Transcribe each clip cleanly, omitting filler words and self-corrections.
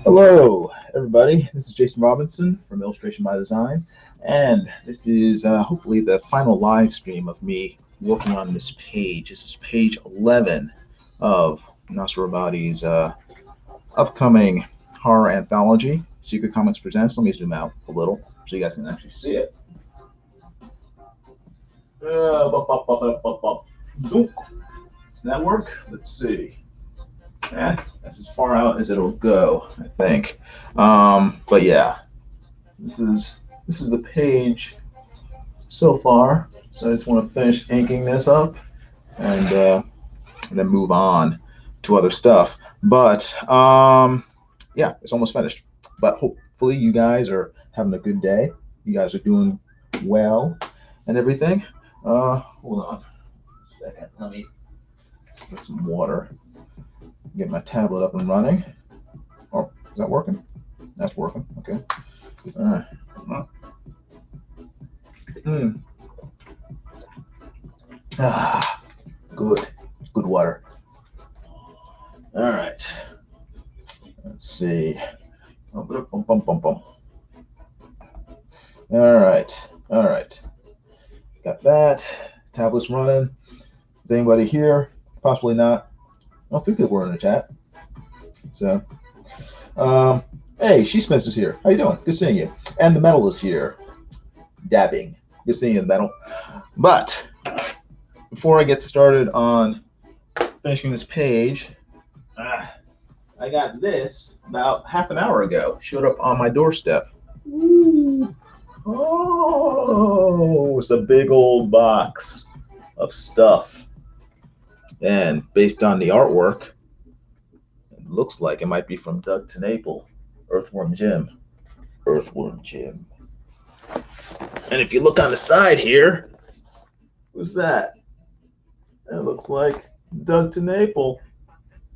Hello, everybody. This is Jason Robinson from Illustration by Design, and this is hopefully the final live stream of me working on this page. This is page 11 of Nasser Rabadi's upcoming horror anthology, Secret Comics Presents. Let me zoom out a little so you guys can actually see it. Does that work? Let's see. That's as far out as it'll go, I think. But yeah, this is the page so far. So I just want to finish inking this up and then move on to other stuff. But yeah, it's almost finished. But hopefully you guys are having a good day. You guys are doing well and everything. Hold on a second. Let me get some water. Get my tablet up and running. Oh, is that working? That's working. Okay. All right. Good water. All right. Let's see. All right. Got that. Tablet's running. Is anybody here? Possibly not. I don't think they were in the chat. So, hey, She Smith is here. How you doing? Good seeing you. And the metal is here. Dabbing. Good seeing you, the metal. But before I get started on finishing this page, I got this about half an hour ago. Showed up on my doorstep. Ooh. Oh, it's a big old box of stuff. And based on the artwork, it looks like it might be from Doug TenNapel, Earthworm Jim. And if you look on the side here, who's that? That looks like Doug TenNapel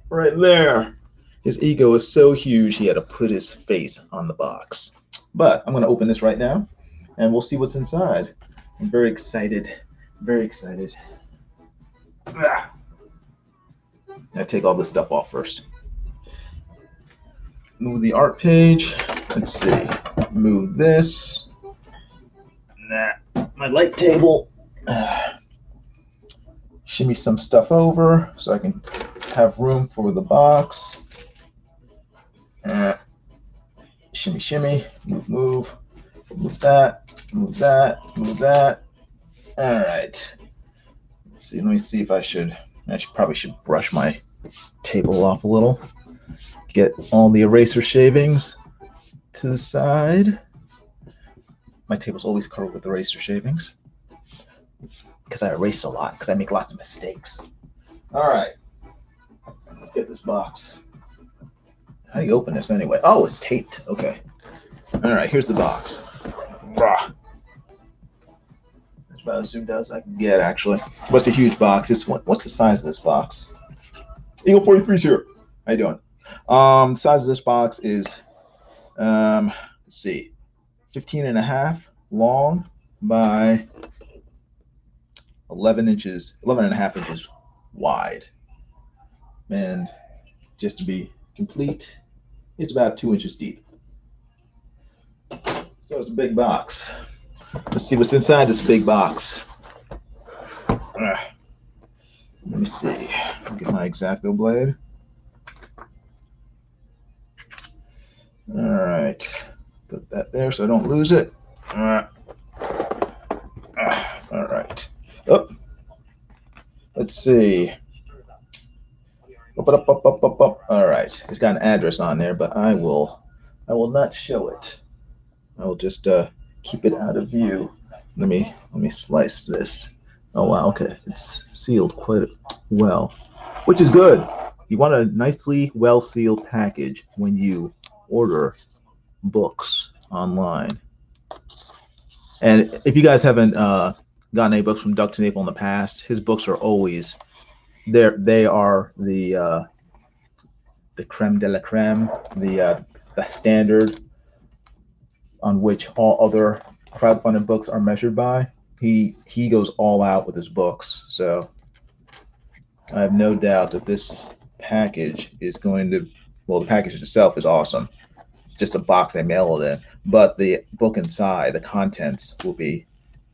right there. His ego is so huge he had to put his face on the box. But I'm going to open this right now, and we'll see what's inside. I'm very excited. Very excited. I take all this stuff off first. Move the art page. Let's see. Move this. My light table. Shimmy some stuff over so I can have room for the box. Shimmy. Move that. All right. Let's see. Let me see if I probably should brush my table off a little. Get all the eraser shavings to the side. My table's always covered with eraser shavings because I erase a lot, because I make lots of mistakes. All right, let's get this box. How do you open this anyway? Oh, it's taped. Okay. All right, here's the box. That's about as zoomed out as I can get, actually. What's a huge box? What's the size of this box? Eagle 43's here. How you doing? The size of this box is, let's see, 15.5 long by 11.5 inches wide. And just to be complete, it's about 2 inches deep. So it's a big box. Let's see what's inside this big box. Let me see. I'll get my X-Acto blade. All right. Put that there so I don't lose it. All right. Oh. Let's see. Up. All right. It's got an address on there, but I will not show it. I will just keep it out of view. Let me slice this. Oh wow, okay. It's sealed quite well, which is good. You want a nicely well-sealed package when you order books online. And if you guys haven't gotten any books from Doug TenNapel in the past, his books are always there. They are the creme de la creme, the standard on which all other crowdfunded books are measured by. He goes all out with his books, so I have no doubt that this package is going to, well, the package itself is awesome. It's just a box they mail it in, but the book inside, the contents, will be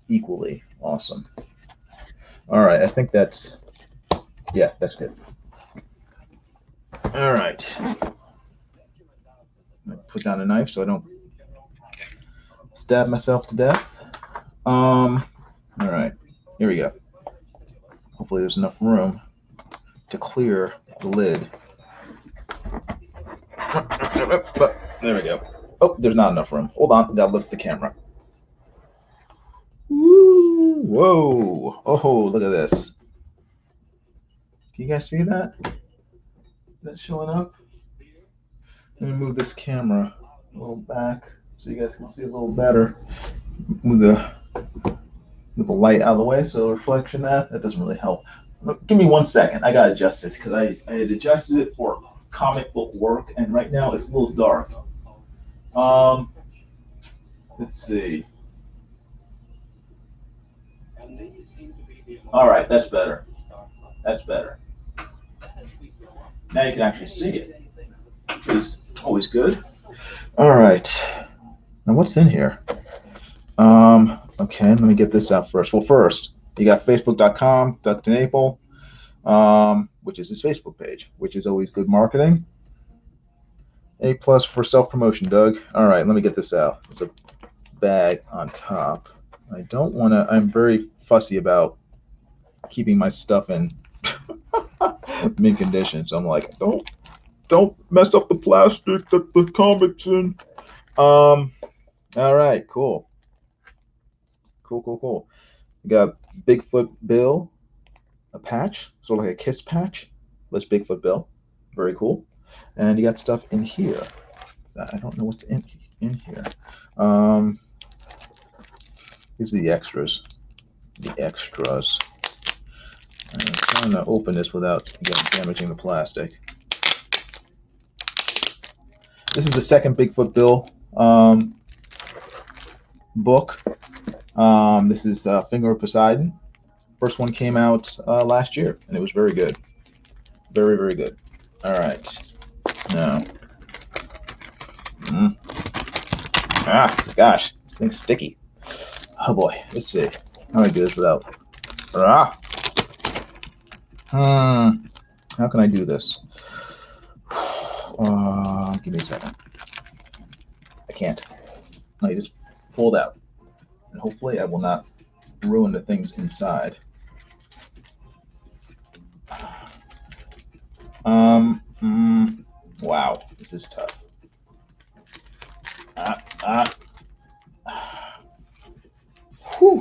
equally awesome. All right, I think that's, yeah, that's good. All right. Put down a knife so I don't stab myself to death. All right, here we go. Hopefully there's enough room to clear the lid. There we go. Oh, there's not enough room. Hold on, gotta lift the camera. Woo! Whoa! Oh, look at this. Can you guys see that? Is that showing up? Let me move this camera a little back so you guys can see a little better. Move the light out of the way so the reflection that doesn't really help. Give me 1 second. I gotta adjust this because I had adjusted it for comic book work, and right now it's a little dark. Let's see. All right, that's better. That's better. Now you can actually see it, which is always good. All right. Now what's in here? Okay, let me get this out first. Well, first, you got facebook.com, Doug TenNapel, which is his Facebook page, which is always good marketing. A+ for self-promotion, Doug. All right, let me get this out. There's a bag on top. I don't want to, I'm very fussy about keeping my stuff in mint condition. So I'm like, don't mess up the plastic that the comic's in. All right, cool. Cool. You got BIGFOOT BILL, a patch, sort of like a kiss patch. That's BIGFOOT BILL. Very cool. And you got stuff in here. I don't know what's in here. These are the extras. I'm trying to open this without damaging the plastic. This is the second BIGFOOT BILL book. This is Finger of Poseidon. First one came out last year, and it was very good. Very good. All right. Now. Gosh, this thing's sticky. Oh boy, let's see. How do I do this without? How can I do this? Give me a second. I can't. No, you just pull it out. And hopefully I will not ruin the things inside. Wow, this is tough. Whew.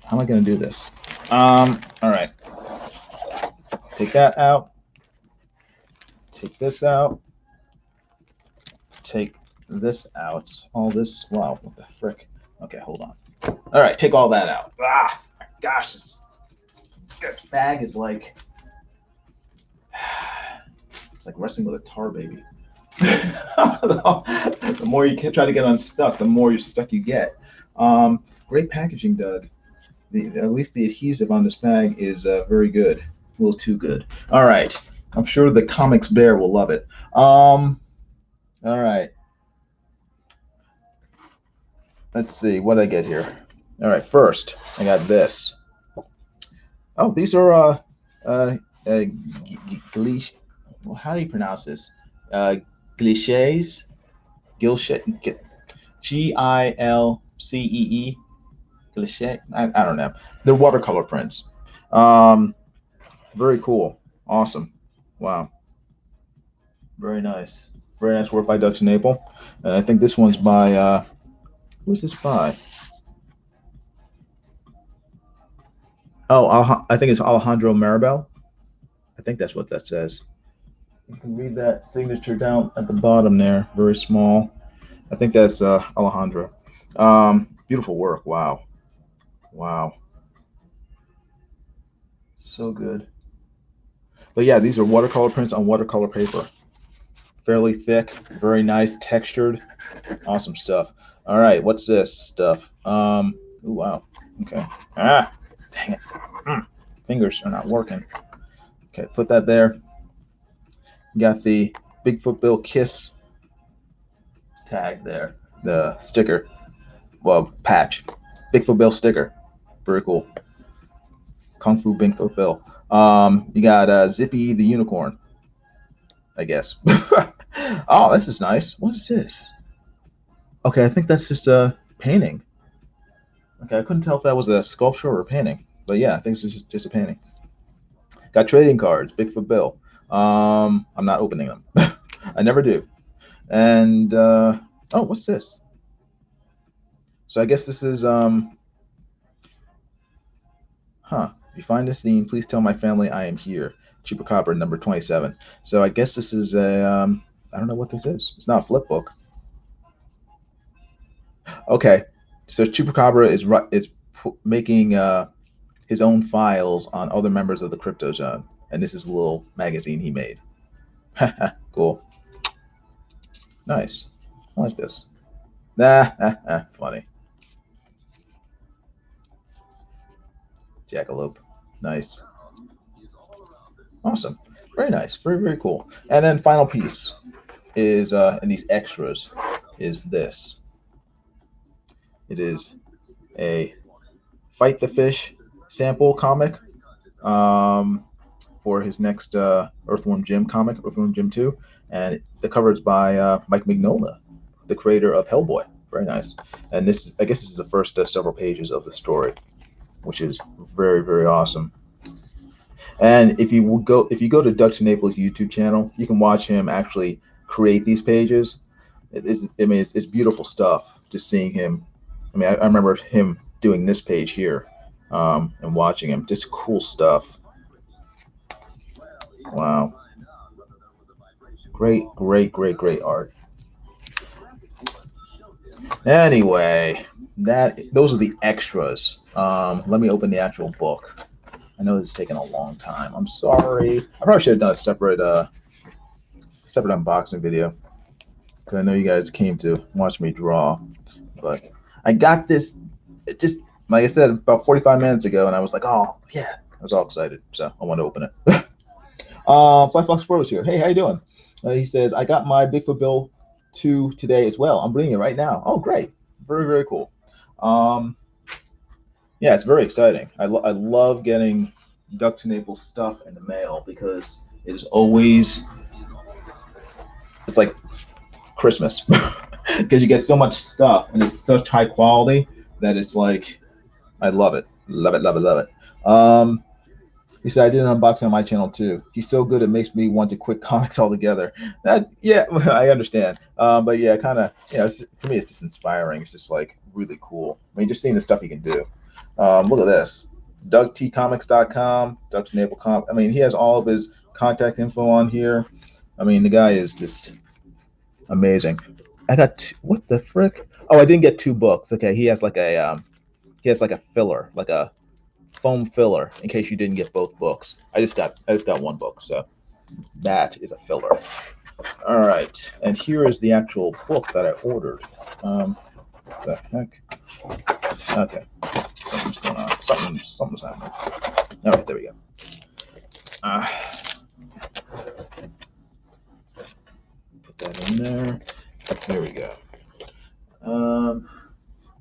How am I going to do this? All right. Take that out. Take this out. Take this out. All this. Wow, what the frick? Okay, hold on. All right, take all that out. Gosh, this bag is like, it's like wrestling with a tar baby. The more you try to get unstuck, the more stuck you get. Great packaging, Doug. At least the adhesive on this bag is very good. A little too good. All right. I'm sure the comics bear will love it. All right. Let's see what I get here. All right. First, I got this. Oh, these are glitch. Well, how do you pronounce this? Glitches. Gilcee. Glitch. I don't know. They're watercolor prints. Very cool. Awesome. Wow. Very nice. Very nice work by Doug TenNapel. I think this one's by, who's this by? Oh, I think it's Alejandro Maribel. I think that's what that says. You can read that signature down at the bottom there, very small. I think that's Alejandro. Beautiful work. Wow. So good. But yeah, these are watercolor prints on watercolor paper. Fairly thick, very nice, textured, awesome stuff. All right, what's this stuff? Ooh, wow. Okay. Ah, dang it. Fingers are not working. Okay, put that there. You got the Bigfoot Bill Kiss tag there, the sticker, well, patch. Bigfoot Bill sticker, very cool. Kung Fu Bigfoot Bill. You got Zippy the unicorn, I guess. Oh, this is nice. What is this? Okay, I think that's just a painting. Okay, I couldn't tell if that was a sculpture or a painting, but yeah, I think it's just a painting. Got trading cards, Bigfoot Bill. I'm not opening them. I never do. And oh, what's this? So I guess this is huh. If you find this scene, please tell my family I am here. Chupacabra number 27. So I guess this is a I don't know what this is. It's not a flip book. Okay, so Chupacabra is making his own files on other members of the Crypto Zone, and this is a little magazine he made. Cool, nice. I like this. Funny. Jackalope, nice, awesome, very nice, very very cool. And then final piece is in these extras is this. It is a Fight the Fish sample comic for his next Earthworm Jim comic, Earthworm Jim 2. And the cover is by Mike Mignola, the creator of Hellboy. Very nice. And this, I guess, this is the first several pages of the story, which is very, very awesome. And if you go to Doug TenNapel's YouTube channel, you can watch him actually create these pages. It's beautiful stuff. Just seeing him. I mean, I remember him doing this page here, and watching him. Just cool stuff. Wow. Great, great, great, great art. Anyway, those are the extras. Let me open the actual book. I know this is taking a long time. I'm sorry. I probably should have done a separate unboxing video, because I know you guys came to watch me draw. But I got this just like I said about 45 minutes ago, and I was like, oh yeah, I was all excited, so I wanted to open it. Fly Fox Pro is here. Hey, how you doing? He says, I got my Bigfoot Bill 2 today as well. I'm bringing it right now. Oh, great. Very, very cool. Yeah, it's very exciting. I love getting Doug TenNapel stuff in the mail, because it is always, it's like Christmas, because you get so much stuff and it's such high quality that it's like, I love it. Love it, love it, love it. He said, I did an unboxing on my channel too. He's so good, it makes me want to quit comics altogether. Yeah, I understand. But yeah, kind of, for me, it's just inspiring. It's just like really cool. I mean, just seeing the stuff he can do. Look at this. DougTComics.com, Doug TenNapel. I mean, he has all of his contact info on here. I mean, the guy is just amazing. I got, what the frick? Oh, I didn't get 2 books. Okay, he has like a filler, like a foam filler, in case you didn't get both books. I just got 1 book, so that is a filler. All right, and here is the actual book that I ordered. What the heck? Okay, something's going on. Something's happening. All right, there we go. Put that in there. There we go.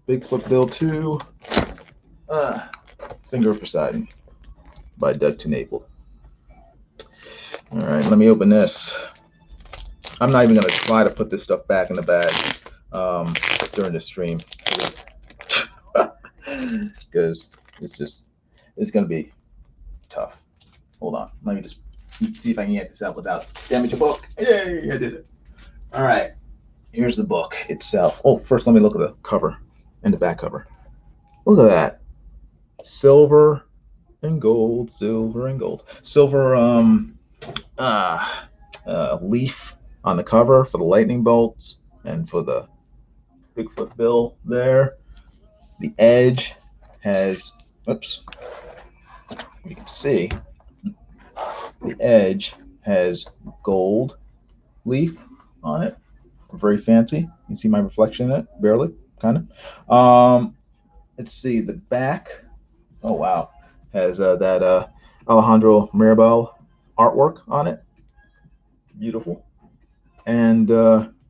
Bigfoot Bill 2. Finger of Poseidon by Doug TenNapel. All right, let me open this. I'm not even going to try to put this stuff back in the bag during the stream, because it's going to be tough. Hold on. Let me just see if I can get this out without damaging the book. Yay, I did it. All right, here's the book itself. Oh, first let me look at the cover and the back cover. Look at that. Silver and gold, silver and gold. Silver leaf on the cover for the lightning bolts and for the Bigfoot Bill there. The edge has, oops, You can see the edge has gold leaf on it. Very fancy. You can see my reflection in it, barely, kind of. Let's see the back. Oh wow, has that Alejandro Mirabal artwork on it. Beautiful. And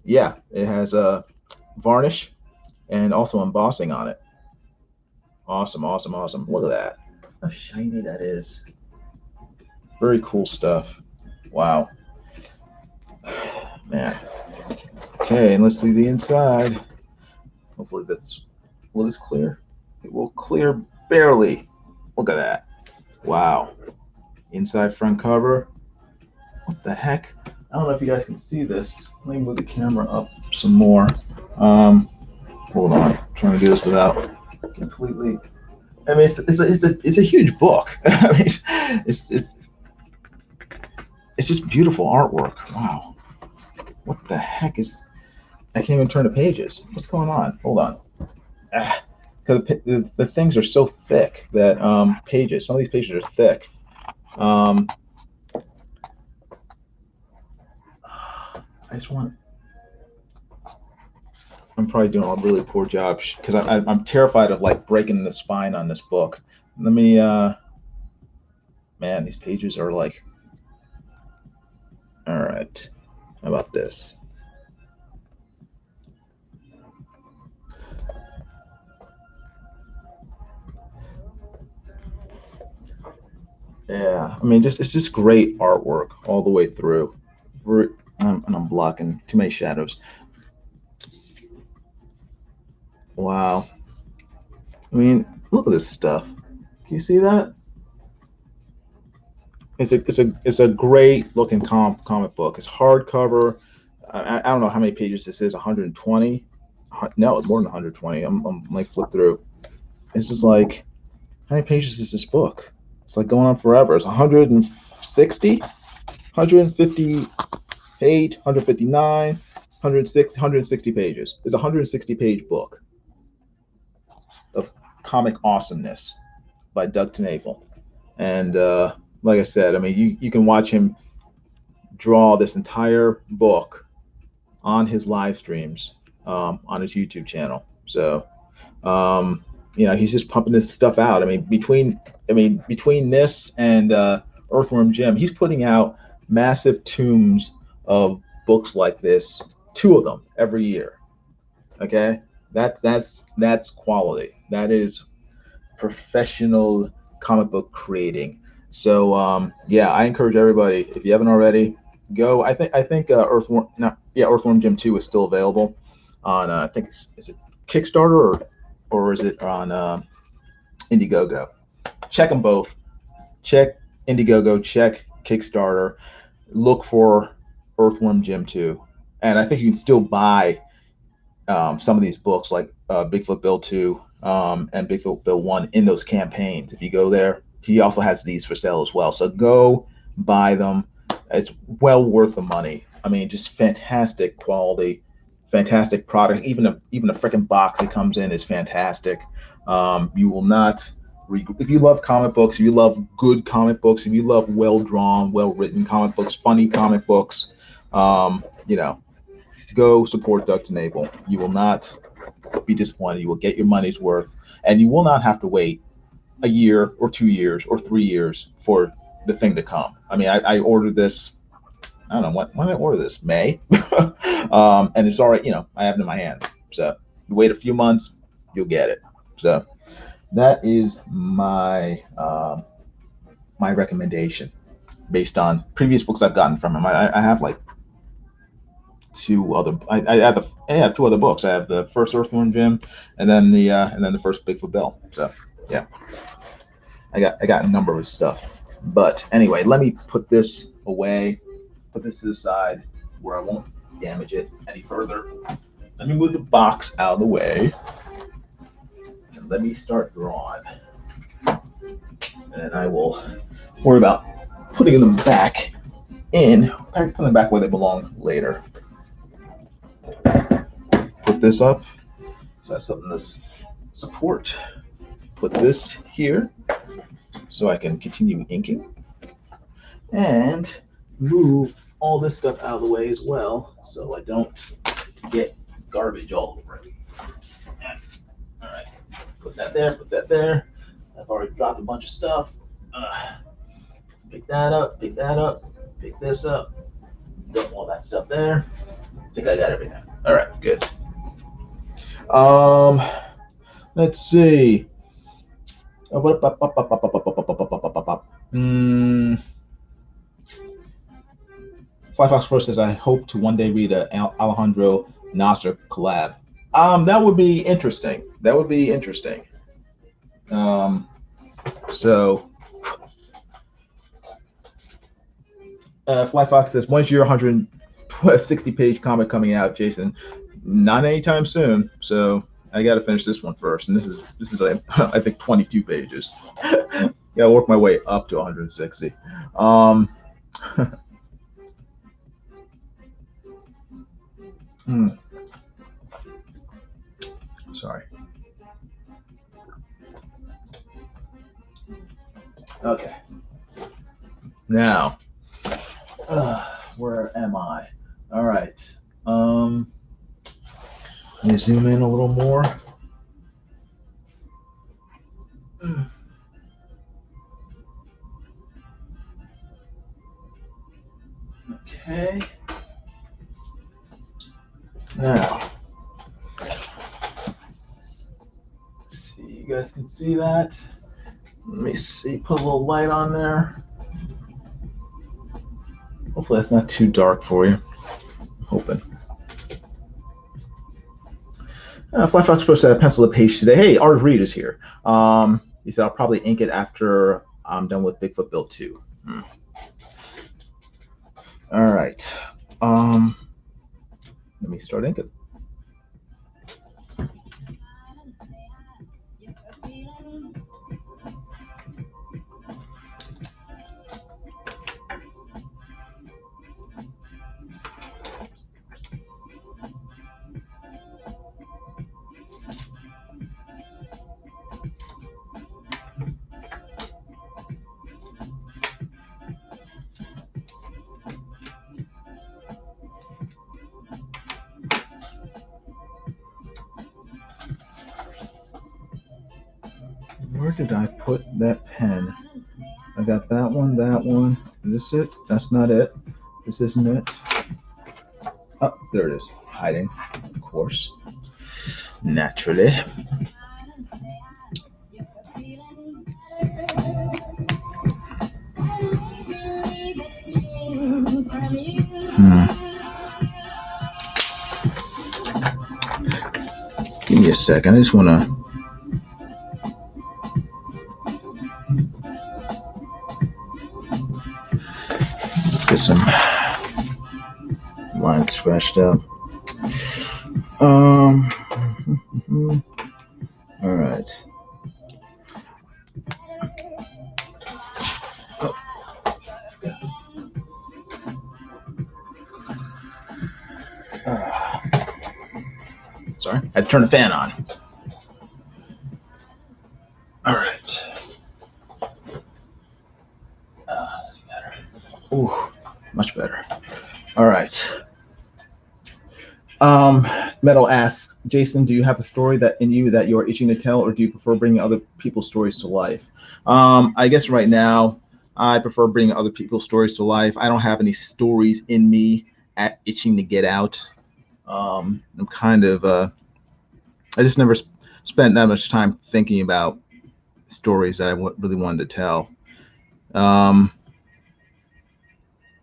yeah, it has a varnish and also embossing on it. Awesome, awesome, awesome. Look at that. How shiny that is. Very cool stuff. Wow. Man. Okay, and let's see the inside. Hopefully will this clear? It will clear barely. Look at that. Wow. Inside front cover. What the heck? I don't know if you guys can see this. Let me move the camera up some more. Hold on. I'm trying to do this without completely. I mean, it's a huge book. I mean, it's just beautiful artwork. Wow. What the heck is? I can't even turn the pages. What's going on? Hold on. Because the things are so thick that pages. Some of these pages are thick. I just want. I'm probably doing a really poor job because I'm terrified of like breaking the spine on this book. Let me. Man, these pages are like. All right. How about this? Yeah, I mean, it's just great artwork all the way through. And I'm blocking too many shadows. Wow. I mean, look at this stuff. Can you see that? It's a great looking comic book. It's hardcover. I don't know how many pages this is. 120? No, it's more than 120. I'm like flip through. It's just like how many pages is this book? It's like going on forever. It's 160, 158, 159, 160 pages. It's a 160 page book of comic awesomeness by Doug TenNapel. And like I said, I mean, you can watch him draw this entire book on his live streams on his YouTube channel. So, he's just pumping this stuff out. I mean, between this and Earthworm Jim, he's putting out massive tomes of books like this, 2 of them every year. Okay, that's quality. That is professional comic book creating. So yeah, I encourage everybody, if you haven't already, go. I think Earthworm Jim 2 is still available on I think is it Kickstarter or is it on Indiegogo? Check them both. Check Indiegogo. Check Kickstarter. Look for Earthworm Jim 2, and I think you can still buy some of these books like Bigfoot Bill 2 and Bigfoot Bill 1 in those campaigns. If you go there, he also has these for sale as well. So go buy them. It's well worth the money. I mean, just fantastic quality, fantastic product. Even a freaking box it comes in is fantastic. You will not. If you love comic books, if you love good comic books, if you love well drawn, well written comic books, funny comic books, go support Doug TenNapel. You will not be disappointed. You will get your money's worth, and you will not have to wait a year or 2 years or 3 years for the thing to come. I mean, I ordered this. I don't know when I ordered this, May, and it's already. I have it in my hands. So you wait a few months, you'll get it. So that is my my recommendation based on previous books I've gotten from him. I have like 2 other. I have 2 other books. I have the first Earthworm Jim, and then the first Bigfoot Bill. So yeah, I got a number of stuff. But anyway, let me put this away. Put this to the side where I won't damage it any further. Let me move the box out of the way, and let me start drawing. And I will worry about putting them back putting them back where they belong later. Put this up so I have something to support. Put this here so I can continue inking and move all this stuff out of the way as well so I don't get garbage all over it. All right, put that there, put that there. I've already dropped a bunch of stuff. Pick that up, pick that up, pick this up. Dump all that stuff there. I think I got everything. All right, good. Let's see. Flyfox Pro says, I hope to one day read a Alejandro Nasser collab. That would be interesting. That would be interesting. Flyfox says, when's your 160-page comic coming out, Jason? Not anytime soon. So I got to finish this one first, and this is I think 22 pages. Gotta work my way up to 160. Sorry. Okay. Now, where am I? All right. Let me zoom in a little more. Okay. Now, let's see. You guys can see that. Let me see. Put a little light on there. Hopefully that's not too dark for you. I'm hoping. Flyfox Pro said I penciled a page today. Hey, Art of Reed is here. He said I'll probably ink it after I'm done with BIGFOOT BILL 2. All right. Let me start inking. Where did I put that pen? I got that one, that one. Is this it? That's not it. This isn't it. Oh, there it is. Hiding, of course. Naturally. Give me a second. I just want to get some lines scratched out. All right. Oh. Sorry, I had to turn the fan on. All right. That's better. Ooh, much better. All right. Metal asks, Jason, do you have a story that in you that you're itching to tell, or do you prefer bringing other people's stories to life? I guess right now I prefer bringing other people's stories to life. I don't have any stories in me itching to get out. I'm kind of I just never spent that much time thinking about stories that I really wanted to tell.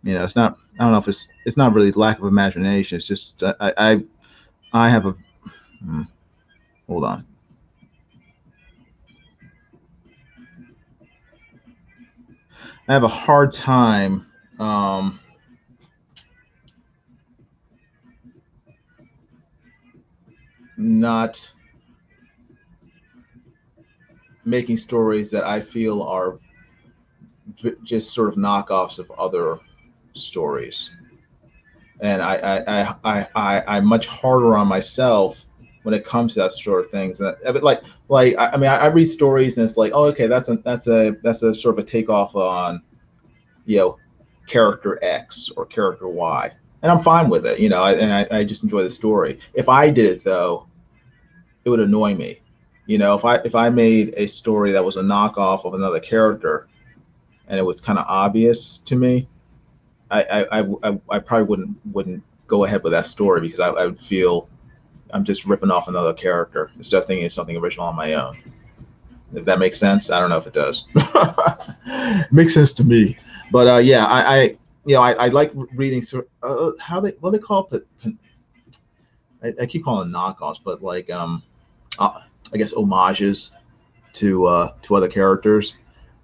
It's not. I don't know if it's not really lack of imagination. It's just I have a hold on. I have a hard time not making stories that I feel are just sort of knockoffs of other stories. And I'm much harder on myself when it comes to that sort of things. I mean, I read stories and it's like, oh, okay, that's a sort of a takeoff on, you know, character X or character Y, and I'm fine with it, you know, I just enjoy the story. If I did it though, it would annoy me, you know, if I made a story that was a knockoff of another character and it was kind of obvious to me, I probably wouldn't go ahead with that story because I would feel I'm just ripping off another character instead of thinking of something original on my own. If that makes sense, I don't know if it does. Makes sense to me. But yeah, I like reading. How they call it? I keep calling them knockoffs, but like I guess homages to other characters.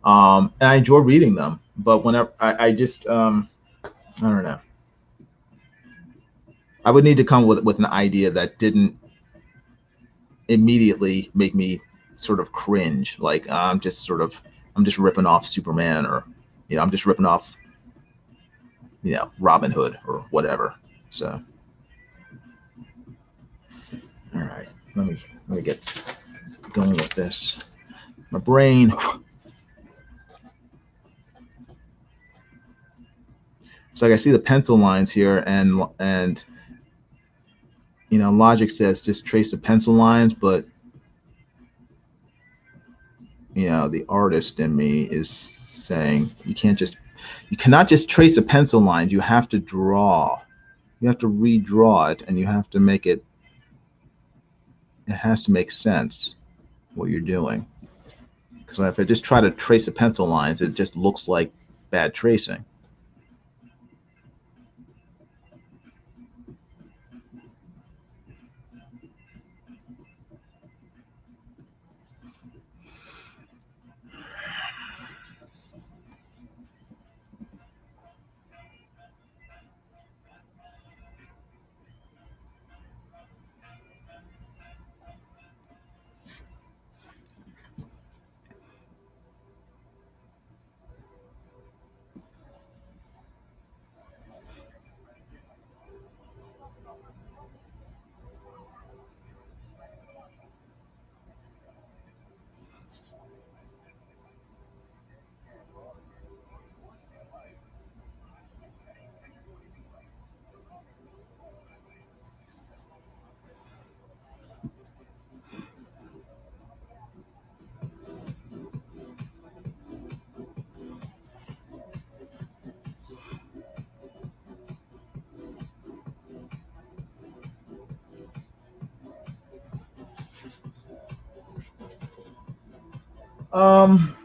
And I enjoy reading them. But whenever I just I don't know. I would need to come with an idea that didn't immediately make me sort of cringe. Like I'm just ripping off Superman, or you know, I'm just ripping off, you know, Robin Hood or whatever. So all right, let me get going with this. My brain. It's like I see the pencil lines here, and you know, logic says just trace the pencil lines, but you know, the artist in me is saying you cannot just trace the pencil lines. You have to draw. You have to redraw it, and you have to make it. It has to make sense what you're doing. Because if I just try to trace the pencil lines, it just looks like bad tracing. Um,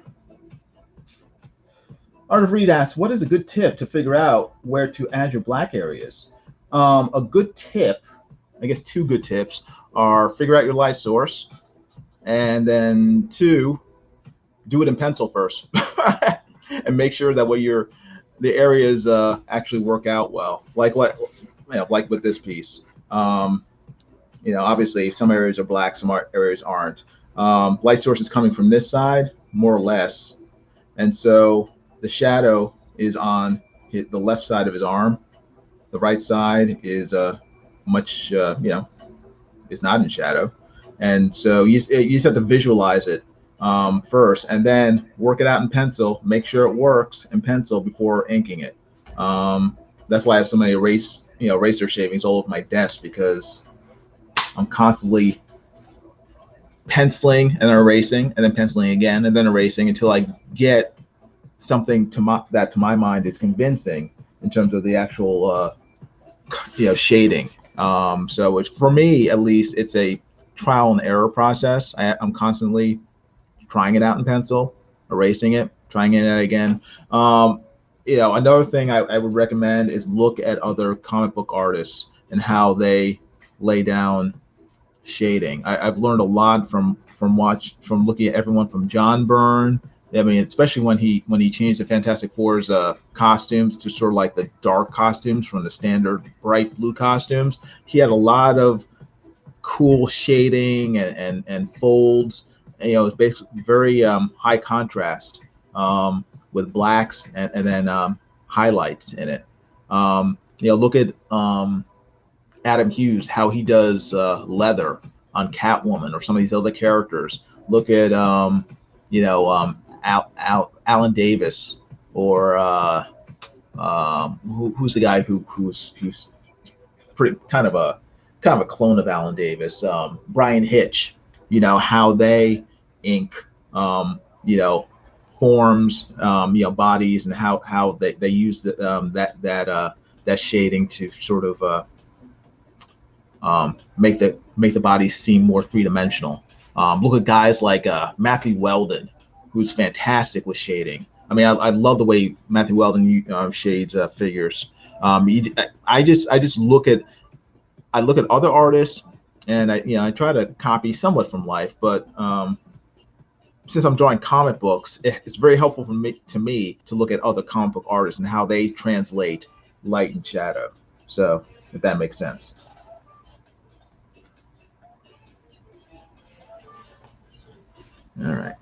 Art of Reed asks, what is a good tip to figure out where to add your black areas? A good tip, I guess two good tips, are figure out your light source, and then two, do it in pencil first, and make sure that the areas actually work out well. Like like with this piece. You know, obviously some areas are black, some areas aren't. Light source is coming from this side, more or less, and so the shadow is on the left side of his arm. The right side is much, you know, is not in shadow, and so you just have to visualize it first, and then work it out in pencil. Make sure it works in pencil before inking it. That's why I have so many eraser shavings all over my desk, because I'm constantly penciling and then erasing and then penciling again and then erasing until I get something to my mind is convincing in terms of the actual shading. So for me, at least, it's a trial and error process. I'm constantly trying it out in pencil, erasing it, trying it out again. You know, another thing I would recommend is look at other comic book artists and how they lay down shading. I've learned a lot from looking at everyone from John Byrne. I mean, especially when he changed the Fantastic Four's costumes to sort of like the dark costumes from the standard bright blue costumes. He had a lot of cool shading and folds. You know, it's basically very high contrast with blacks and then highlights in it. You know, look at Adam Hughes, how he does leather. on Catwoman or some of these other characters. Look at Alan Davis, or who's the guy who's pretty kind of a clone of Alan Davis, Brian Hitch. How they ink forms, bodies, and how they use that shading to sort of make the bodies seem more three-dimensional. Look at guys like Matthew Weldon, who's fantastic with shading. I mean, I love the way Matthew Weldon shades figures. I just look at other artists, and I try to copy somewhat from life, but since I'm drawing comic books, it's very helpful to me to look at other comic book artists and how they translate light and shadow. So, if that makes sense. All right.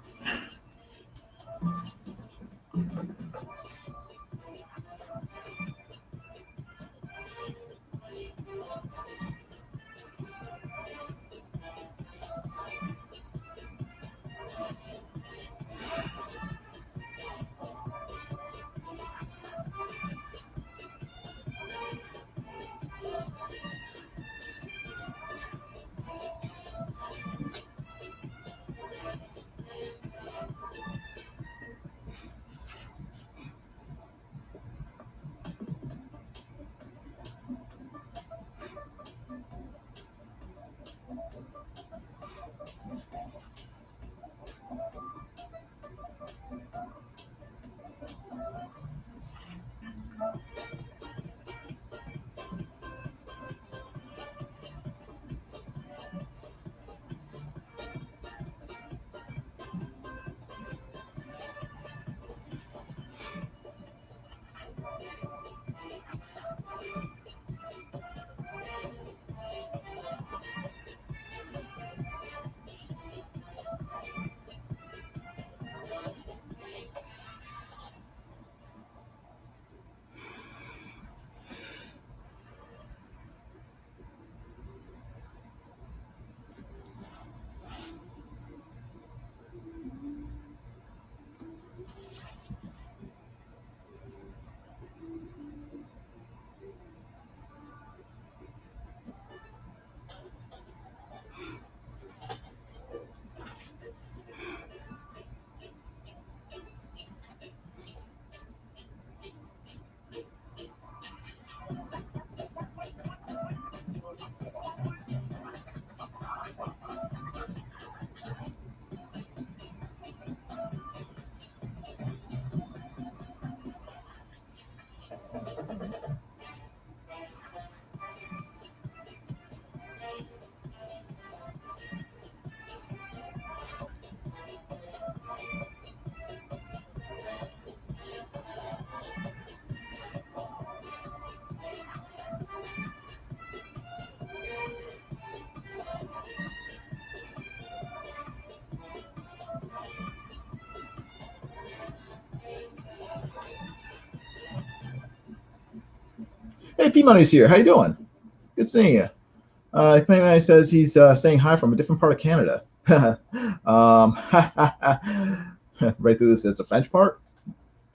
Hey, P Money's here. How you doing? Good seeing you. P Money says he's saying hi from a different part of Canada. um, right through this is the French part.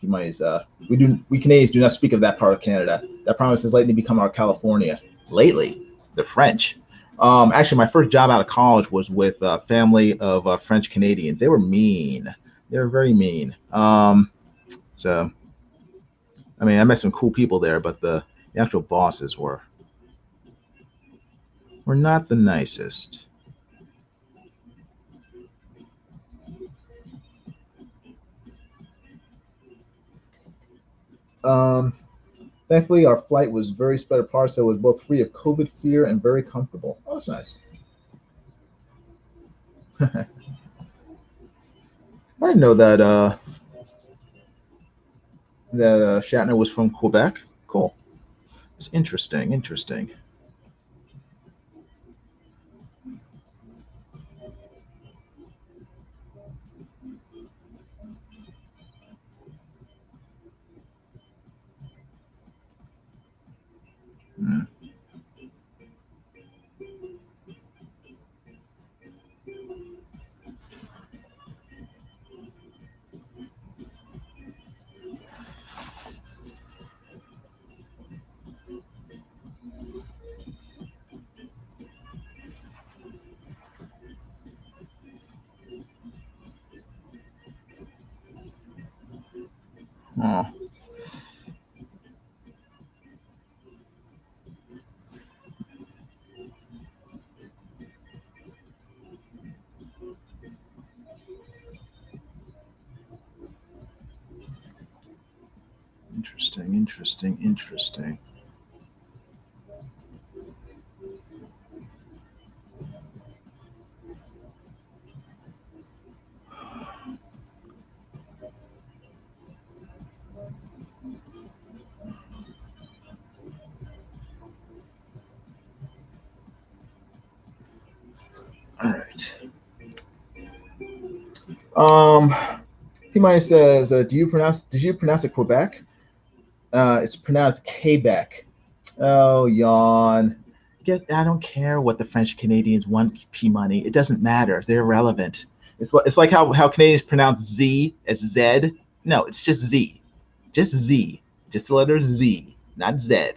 P Money's we Canadians do not speak of that part of Canada. That province has lately become our California. Lately, the French. Actually, my first job out of college was with a family of French Canadians. They were mean. They were very mean. So, I mean, I met some cool people there, but the actual bosses were not the nicest. Um, Thankfully, our flight was very spread apart, so it was both free of COVID fear and very comfortable. Oh, that's nice. I didn't know that Shatner was from Quebec. Cool. It's interesting. Interesting. Hmm. Oh. Interesting, interesting, interesting. All right. P-Money says, did you pronounce it Quebec? It's pronounced Quebec. Oh, yawn. I don't care what the French Canadians want, P-Money. It doesn't matter. They're irrelevant. It's like how Canadians pronounce Z as Z. No, it's just Z. Just Z. Just the letter Z, not Z.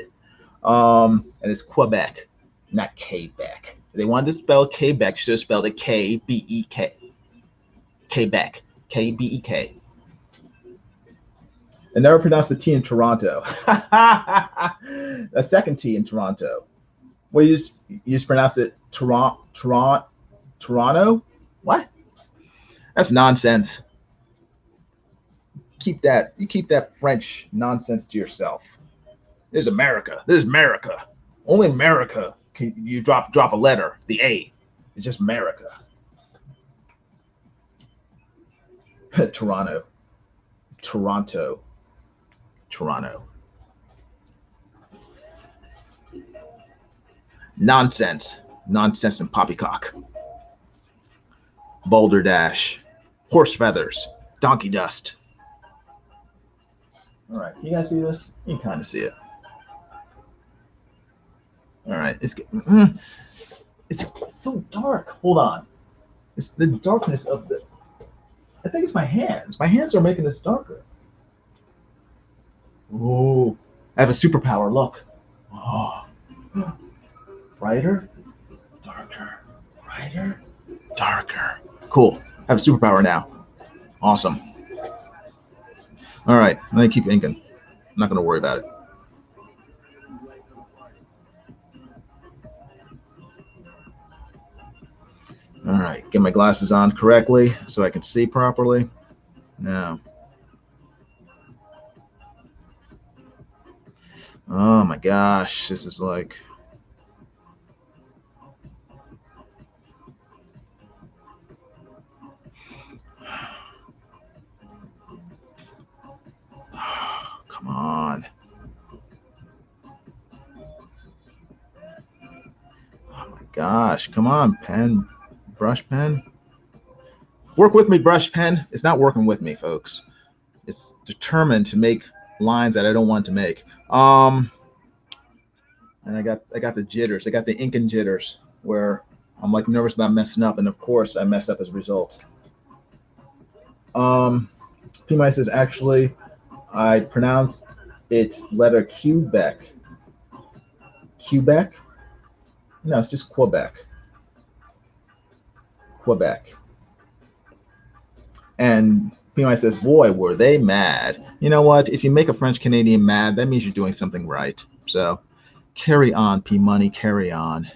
And it's Quebec, not Quebec. If they wanted to spell Quebec, should have spelled it K-B-E-K. Quebec. K-B-E-K. And never pronounce the T in Toronto. A second T in Toronto. Well, you just pronounce it Toronto? What? That's nonsense. You keep that French nonsense to yourself. This is America. This is America. Only America can you drop a letter, the A. It's just America. Toronto. Nonsense and poppycock. Boulder Dash, horse feathers, donkey dust. All right, you guys see this? You can kind of see it. All right, it's so dark. Hold on, it's the darkness of the. I think it's my hands. My hands are making this darker. Oh, I have a superpower. Look. Oh, brighter, darker, brighter, darker. Cool. I have a superpower now. Awesome. All right, let me keep inking. I'm not going to worry about it. All right, get my glasses on correctly so I can see properly. Now. Oh my gosh, this is like. Come on. Oh my gosh, come on, pen, brush pen. Work with me, brush pen. It's not working with me, folks. It's determined to make lines that I don't want to make. And I got the jitters. I got the ink and jitters where I'm like nervous about messing up, and of course I mess up as a result. P-My says actually I pronounced it letter Quebec. Quebec? No, it's just Quebec. Quebec. And P-My says, boy, were they mad. You know what? If you make a French Canadian mad, that means you're doing something right. So carry on, P-Money, carry on.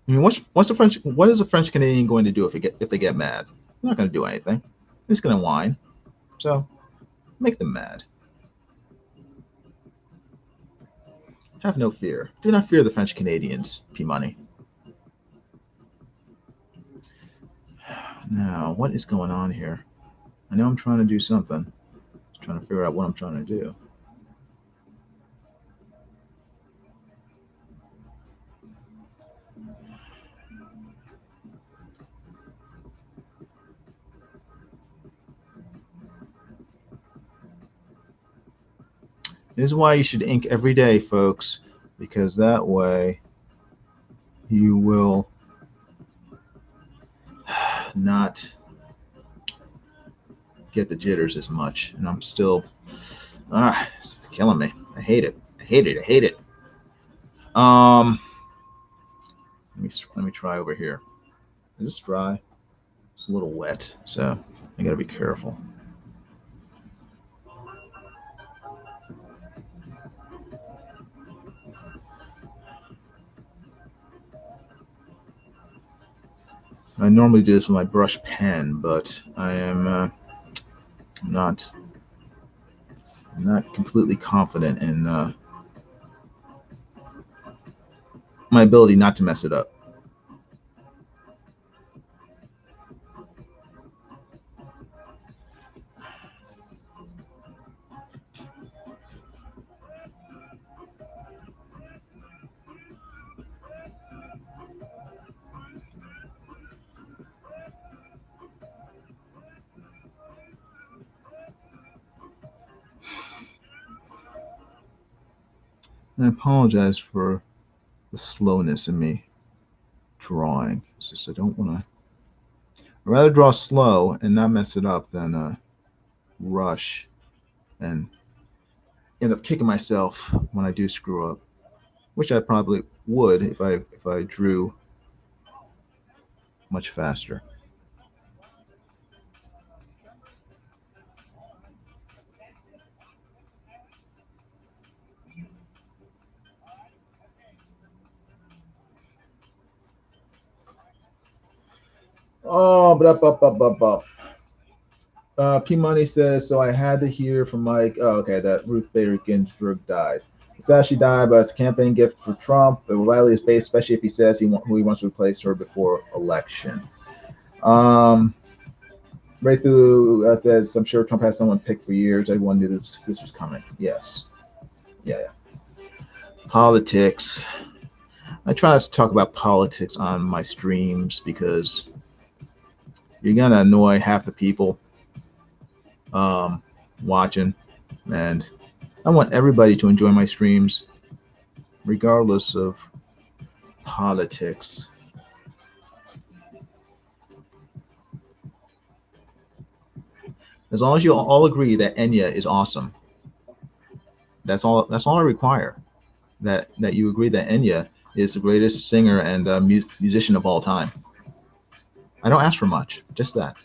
I mean, what is a French Canadian going to do if they get mad? They're not going to do anything. They're just going to whine. So make them mad. Have no fear. Do not fear the French Canadians, P-Money. Now, what is going on here? I know I'm trying to do something. Just trying to figure out what I'm trying to do. This is why you should ink every day, folks, because that way you will not get the jitters as much. And I'm still, it's killing me. I hate it. I hate it. I hate it. Let me try over here. Is this dry? It's a little wet, so I gotta be careful. I normally do this with my brush pen, but I am not completely confident in my ability not to mess it up. I apologize for the slowness in me drawing. It's just I don't want to. I'd rather draw slow and not mess it up than rush and end up kicking myself when I do screw up, which I probably would if I drew much faster. Oh, but up. P Money says, so I had to hear from Mike. Oh, okay, that Ruth Bader Ginsburg died. It's actually died, but it's a campaign gift for Trump. But Riley is based, especially if he says who he wants to replace her before election. Right through says, I'm sure Trump has someone picked for years. Everyone knew this was coming. Yes. Yeah. Politics. I try not to talk about politics on my streams because you're going to annoy half the people watching. And I want everybody to enjoy my streams regardless of politics. As long as you all agree that Enya is awesome. That's all I require. That you agree that Enya is the greatest singer and musician of all time. I don't ask for much, just that.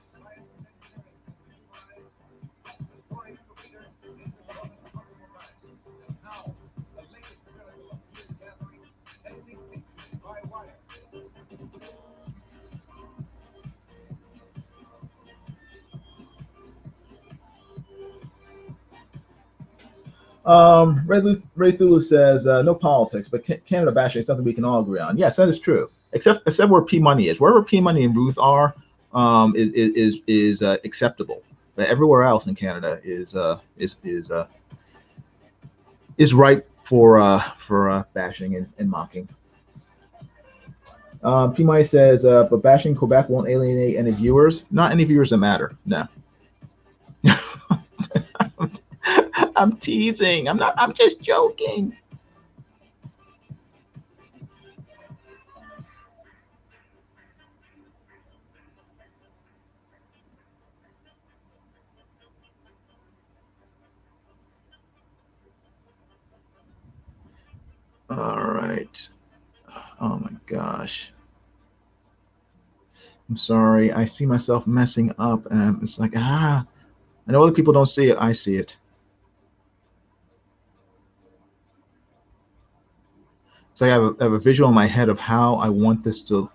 Ray Thulu says no politics, but Canada bashing is something we can all agree on. Yes, that is true. Except where P Money is, wherever P Money and Ruth are, is acceptable. But everywhere else in Canada is ripe for bashing and mocking. P Money says, but bashing Quebec won't alienate any viewers. Not any viewers that matter. No. I'm teasing. I'm not. I'm just joking. All right. Oh my gosh. I'm sorry. I see myself messing up, and it's like, I know other people don't see it. I see it. It's like I have a visual in my head of how I want this to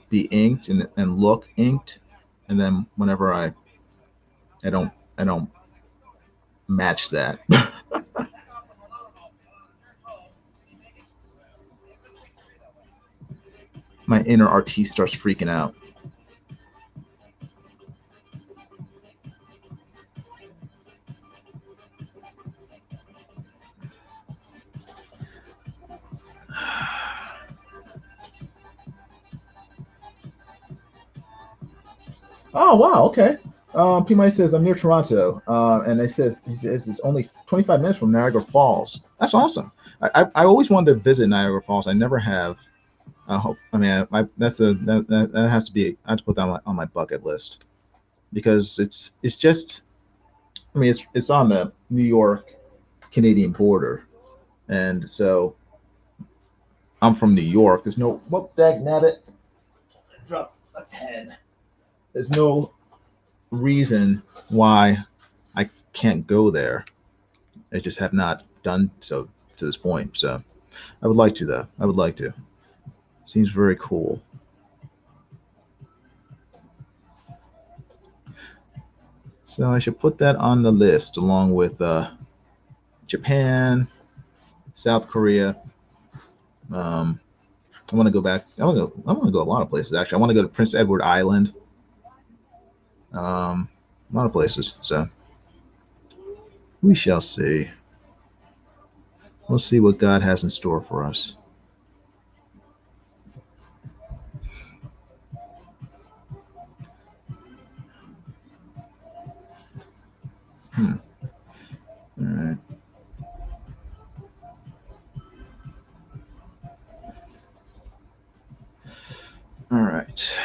be inked and look inked, and then whenever I don't match that. My inner artiste starts freaking out. Oh wow, okay. P. Mike says I'm near Toronto, and he says it's only 25 minutes from Niagara Falls. That's awesome. I always wanted to visit Niagara Falls. I never have. I hope. I mean, that has to be. I have to put that on my bucket list because it's just. I mean, it's on the New York Canadian border, and so I'm from New York. There's no. Whoop, dag nabbit. Drop a pen. there's no reason why I can't go there. I just have not done so to this point. So I would like to, though. I would like to. Seems very cool. So I should put that on the list along with Japan, South Korea. I want to go back. I want to go a lot of places, actually. I want to go to Prince Edward Island. A lot of places. So we shall see. We'll see what God has in store for us. All right. All right.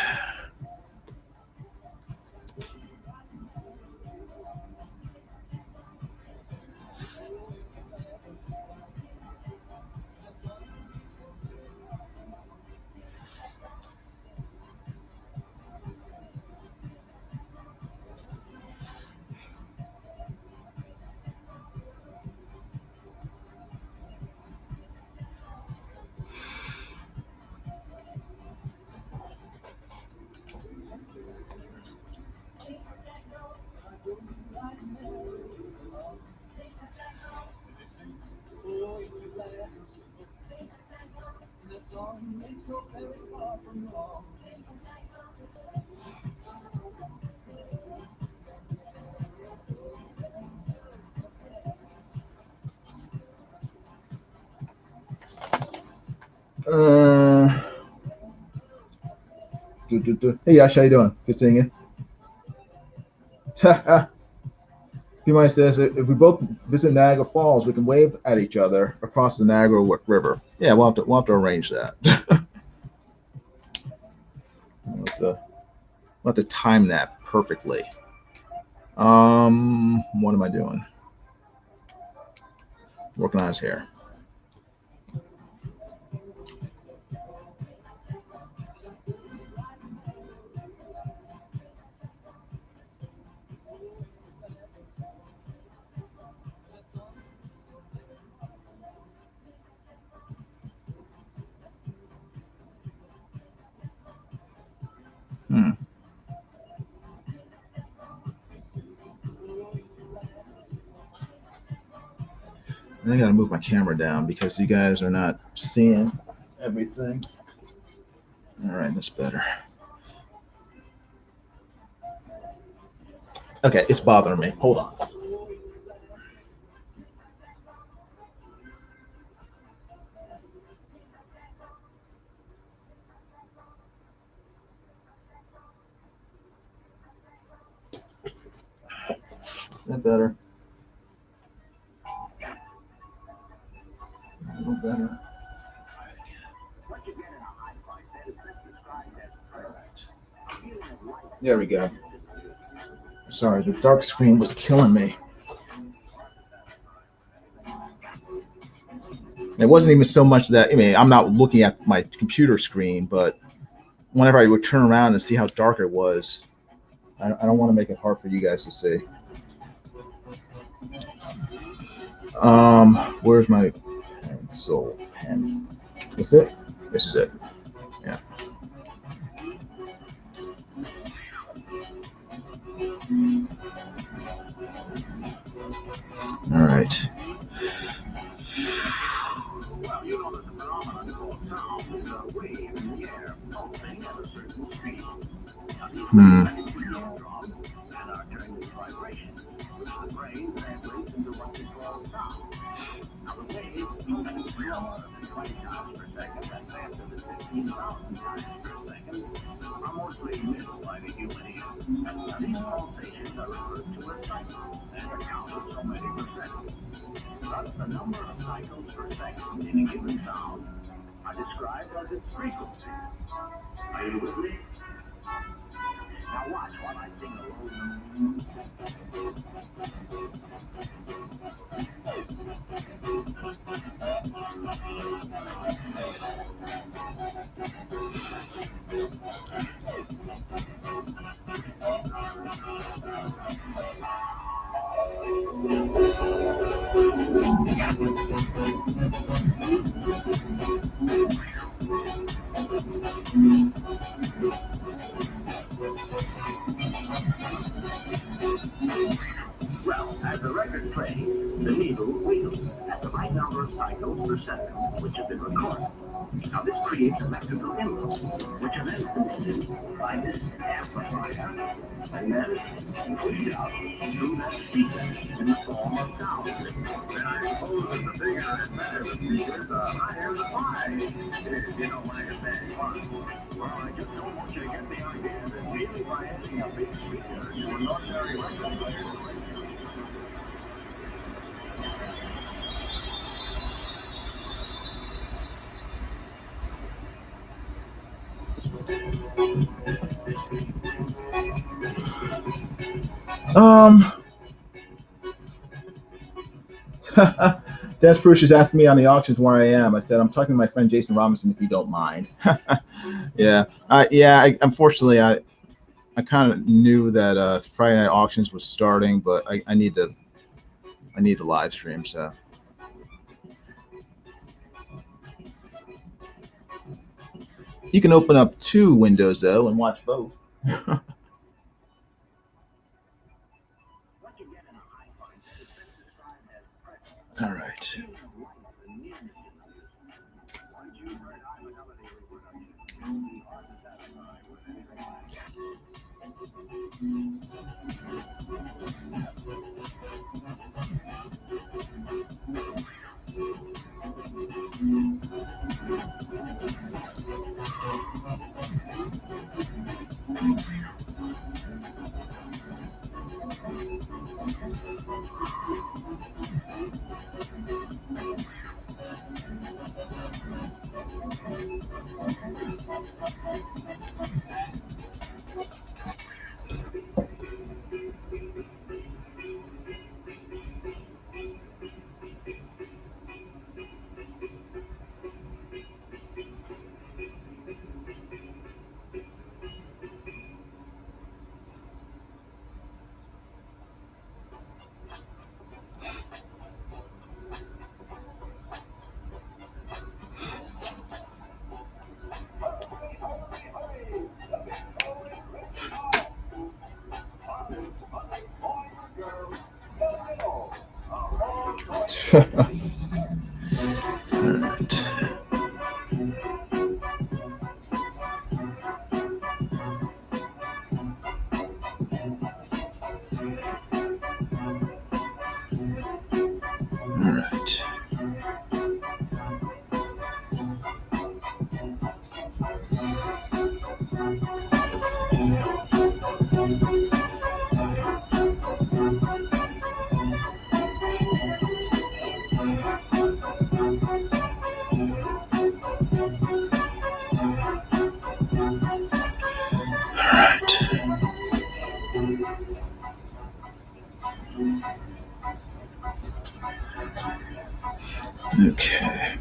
Hey, Yash, how you doing? Good seeing you. P-Mike says, if we both visit Niagara Falls, we can wave at each other across the Niagara River. Yeah, we'll have to arrange that. we'll have to time that perfectly. What am I doing? Working on his hair. I gotta move my camera down because you guys are not seeing everything. All right, that's better. Okay, it's bothering me. Hold on. Is that better? A little better. There we go. Sorry, the dark screen was killing me. It wasn't even so much that, I mean, I'm not looking at my computer screen, but whenever I would turn around and see how dark it was, I don't want to make it hard for you guys to see. Where's my pencil pen? Is it? This is it. Yeah. All right. The number of cycles per second in a given sound are described as its frequency. Are you with me? Now watch while I sing a low note. Well, as the record plays, the needle wiggles at the right number of cycles per second, which have been recorded. Now this creates electrical impulse, which are then emitted by this amplifier, and then pushed out through that speaker in the form of sound signals. And I suppose that the bigger and better the speaker, the higher the prize. You know, when I get that fun. Well, I just don't want you to get the idea that merely by adding a big speaker to an ordinary record player, Dennis Prush is asking me on the auctions where I am. I said, I'm talking to my friend Jason Robinson, if you don't mind. Yeah. Unfortunately, I kind of knew that Friday night auctions was starting, but I need to live stream. So you can open up 2 windows though and watch both. All right. Okay.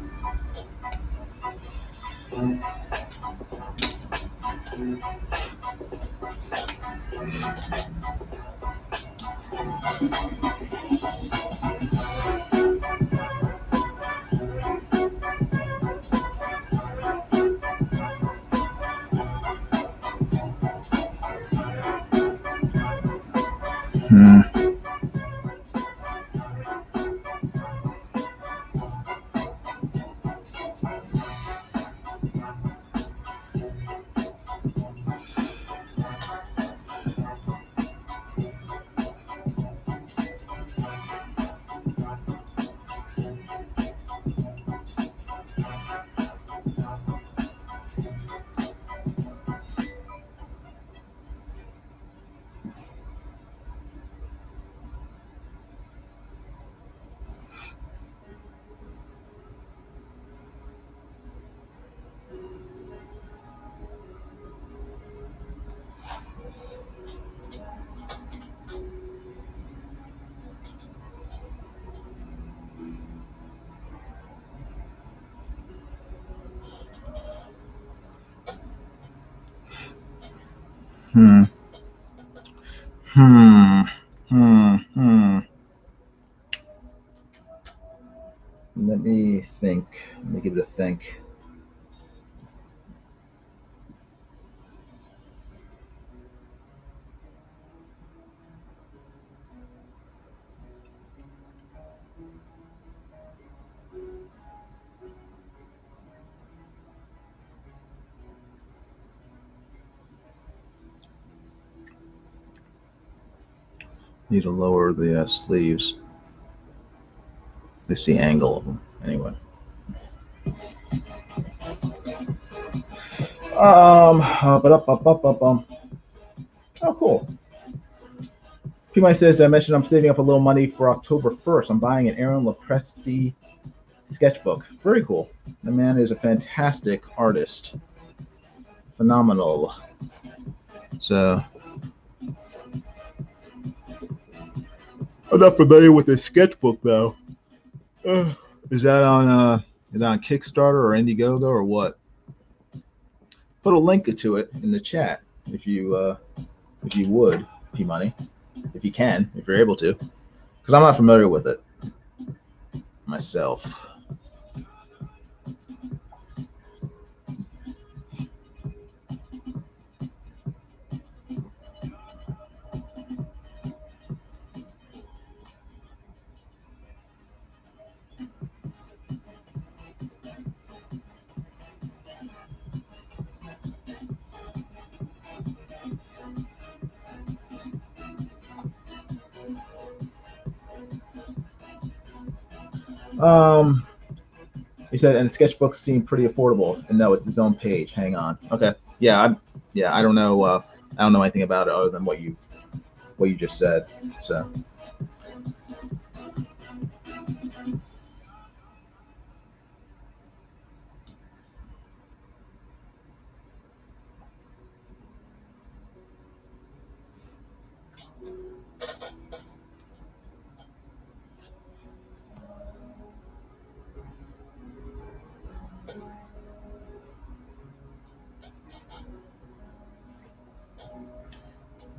Hmm. Hmm. Hmm. Hmm. Let me think. Let me give it a think. Need to lower the sleeves. It's the angle of them. Anyway. Oh, cool. P. says, I mentioned I'm saving up a little money for October 1st. I'm buying an Aaron Lopresti sketchbook. Very cool. The man is a fantastic artist. Phenomenal. So, I'm not familiar with this sketchbook though. Is that on Kickstarter or Indiegogo or what? Put a link to it in the chat if you would, P Money, if you can, if you're able to, because I'm not familiar with it myself. He said, and the sketchbooks seem pretty affordable. And no, it's its own page. Hang on. Okay. Yeah. I don't know. I don't know anything about it other than what you just said. So.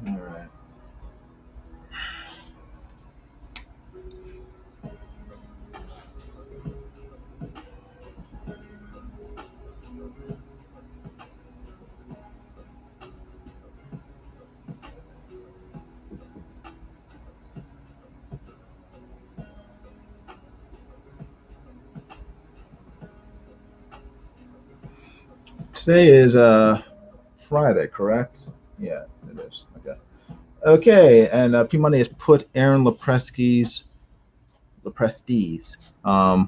All right. Today is Friday, correct? Yeah, it is. Okay. Okay, and P Money has put Aaron Lopresti's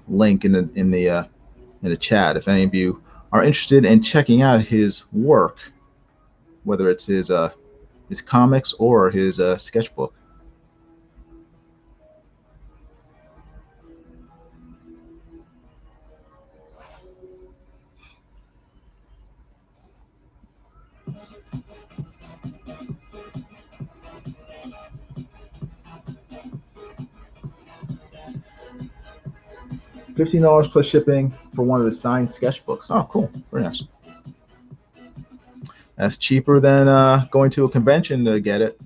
link in the chat. If any of you are interested in checking out his work, whether it's his comics or his sketchbook. $15 plus shipping for one of his signed sketchbooks. Oh, cool. Very nice. That's cheaper than going to a convention to get it.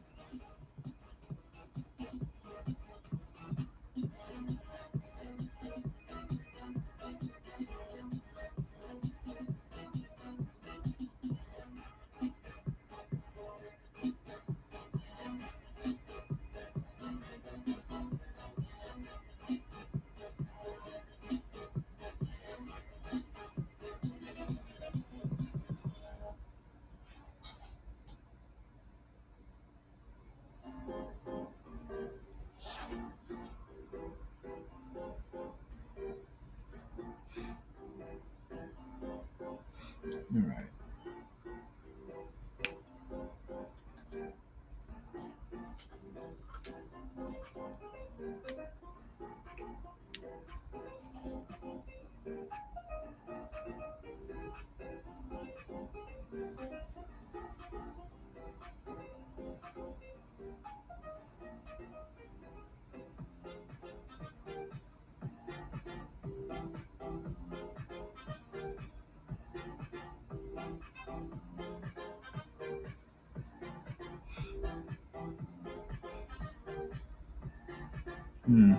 All right. Hmm.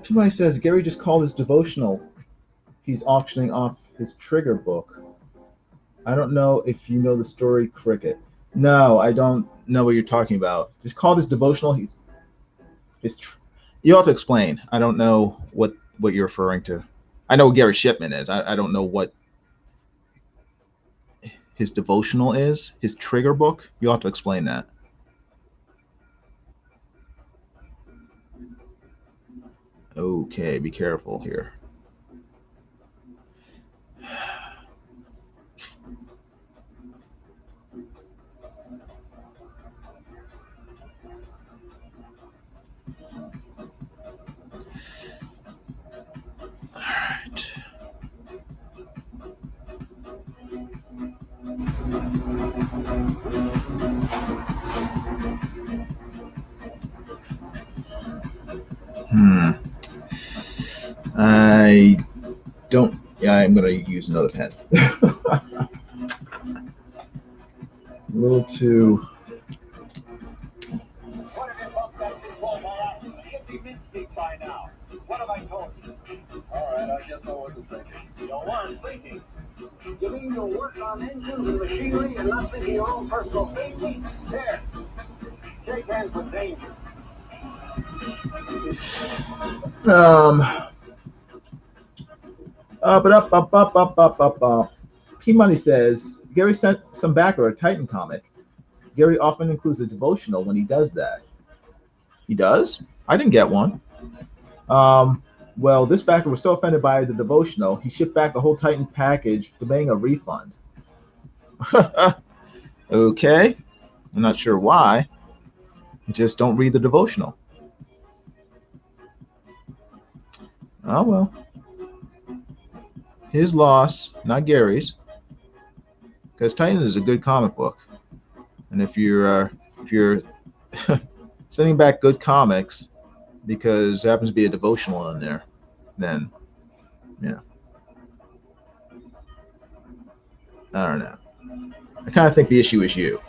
P. says Gary just called his devotional. He's auctioning off his trigger book. I don't know if you know the story, Cricket. No, I don't know what you're talking about. Just call this devotional. You have to explain. I don't know what you're referring to. I know what Gary Shipman is. I don't know what his devotional is. His trigger book. You'll have to explain that. Okay, be careful here. All right. I don't. Yeah, I'm going to use another pen. A little too. What have you bumped that before by accident? You should be mid-speak by now. What have I told you? All right, I guess I wasn't thinking. You weren't thinking. You mean you'll work on engines and machinery and not think of your own personal safety? There. Shake hands with danger. P-Money says, Gary sent some back or a Titan comic. Gary often includes a devotional when he does that. He does? I didn't get one. Well, this backer was so offended by the devotional, he shipped back the whole Titan package, demanding a refund. Okay. I'm not sure why. Just don't read the devotional. Oh, well. His loss, not Gary's. Because Titan is a good comic book. And if you're sending back good comics because there happens to be a devotional in there, then yeah. I don't know. I kind of think the issue is you.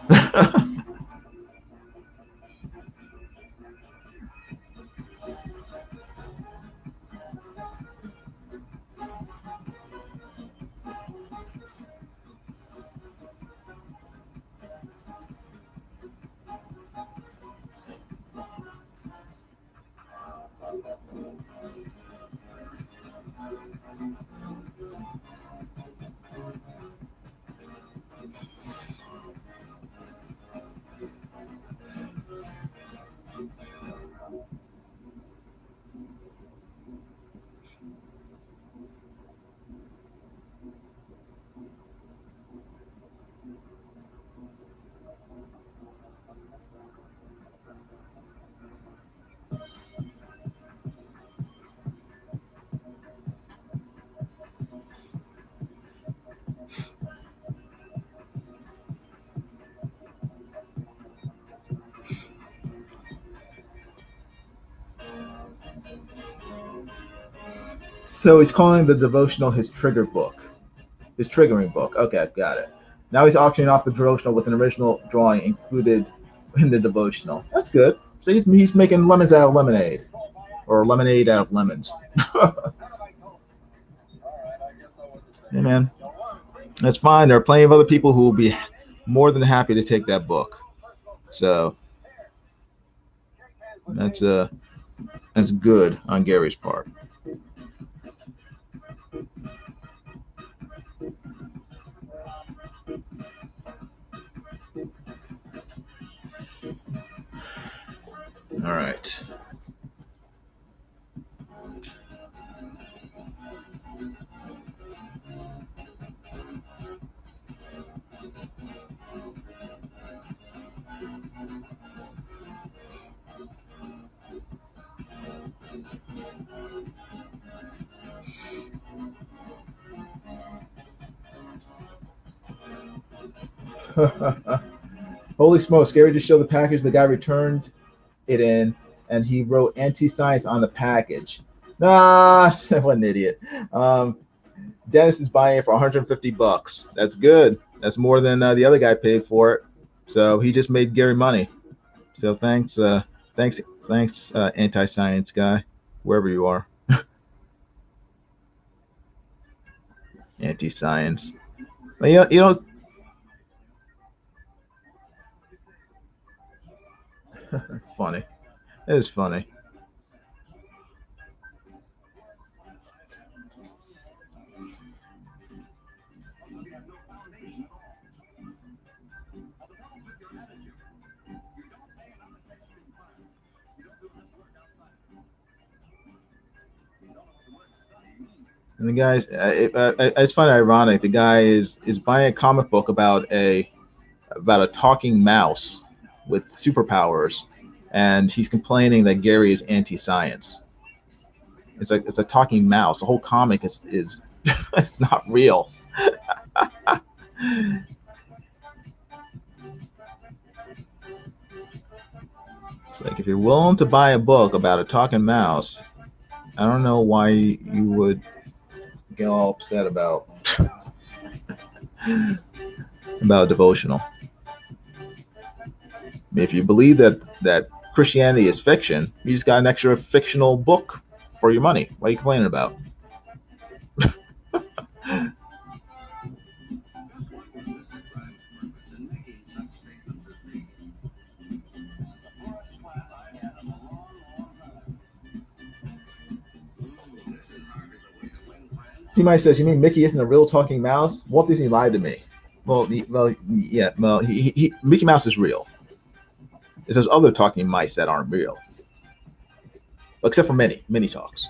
So he's calling the devotional his trigger book. His triggering book. Okay, got it. Now he's auctioning off the devotional with an original drawing included in the devotional. That's good. So he's making lemons out of lemonade, or lemonade out of lemons. Hey man, that's fine. There are plenty of other people who will be more than happy to take that book. So that's good on Gary's part. All right. Holy smokes, Gary just showed the package. The guy returned it in and he wrote anti-science on the package. Nah, what an idiot. Dennis is buying it for 150 bucks. That's good. That's more than the other guy paid for it. So he just made Gary money. So thanks, anti-science guy, wherever you are. Anti-science. But funny. It is funny. And the guy's it's funny, ironic. The guy is buying a comic book about a talking mouse with superpowers, and he's complaining that Gary is anti-science. It's a talking mouse. The whole comic is it's not real. It's like if you're willing to buy a book about a talking mouse, I don't know why you would get all upset about a devotional. If you believe that Christianity is fiction, you just got an extra fictional book for your money. What are you complaining about? He might says, "You mean Mickey isn't a real talking mouse? Walt Disney lied to me." Yeah. Well, Mickey Mouse is real. There's other talking mice that aren't real, except for Minnie talks.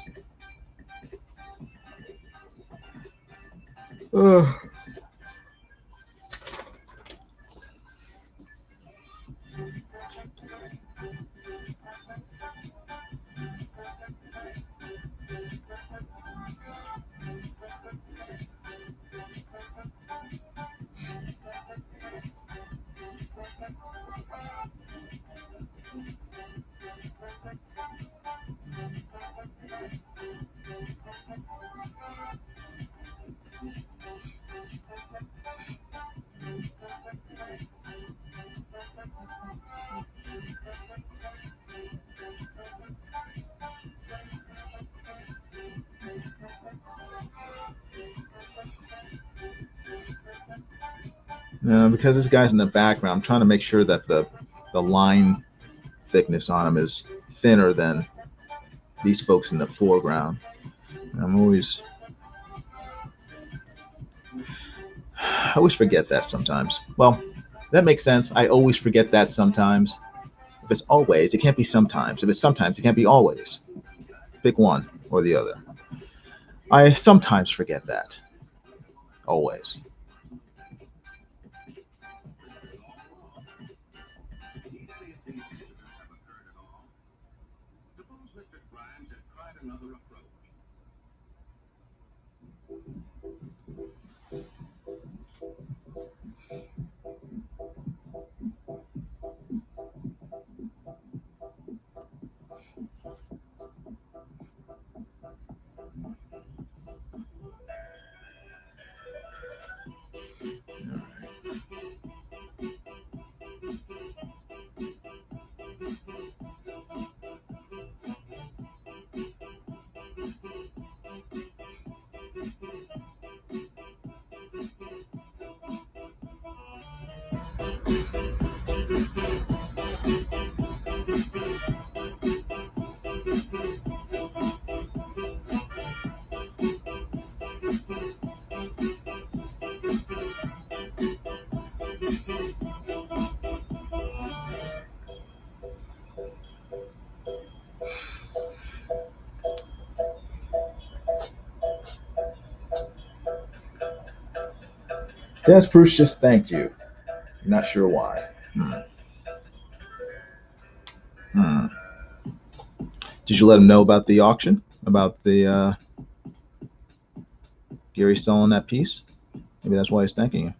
Uh, because this guy's in the background, I'm trying to make sure that the line thickness on him is thinner than these folks in the foreground. I'm always I always forget that sometimes. Well, that makes sense. I always forget that sometimes. If it's always, it can't be sometimes. If it's sometimes, it can't be always. Pick one or the other. I sometimes forget that. Always. Dennis Bruce just thanked you. Not sure why. Hmm. Did you let him know about the auction? About the Gary selling that piece? Maybe that's why he's thanking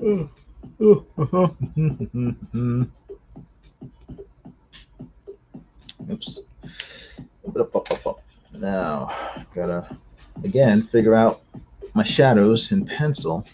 you. Oops. Now, gotta again figure out my shadows in pencil.